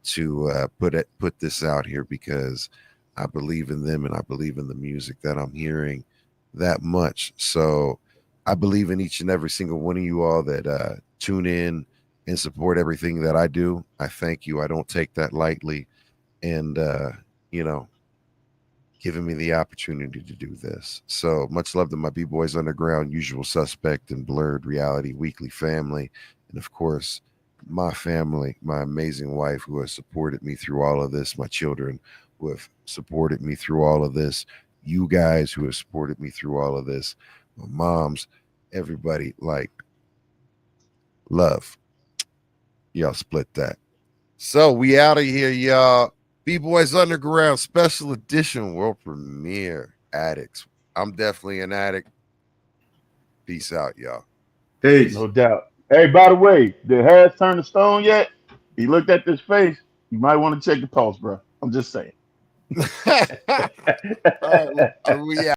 A: to put this out here because I believe in them and I believe in the music that I'm hearing that much. So I believe in each and every single one of you all that tune in and support everything that I do. I thank you. I don't take that lightly, and you know, giving me the opportunity to do this. So much love to my B-Boys Underground, Usual Suspect, and Blurred Reality Weekly family. And of course, my family, my amazing wife who has supported me through all of this, my children who have supported me through all of this, you guys who have supported me through all of this, my moms, everybody, like, love. Y'all split that. So we out of here, y'all. B-Boys Underground special edition world premiere. Adiks. I'm definitely an addict. Peace out, y'all.
C: Peace.
B: No doubt. Hey, by the way, did Harris turn to stone yet? He looked at this face. You might want to check the pulse, bro. I'm just saying.
A: All right, we out.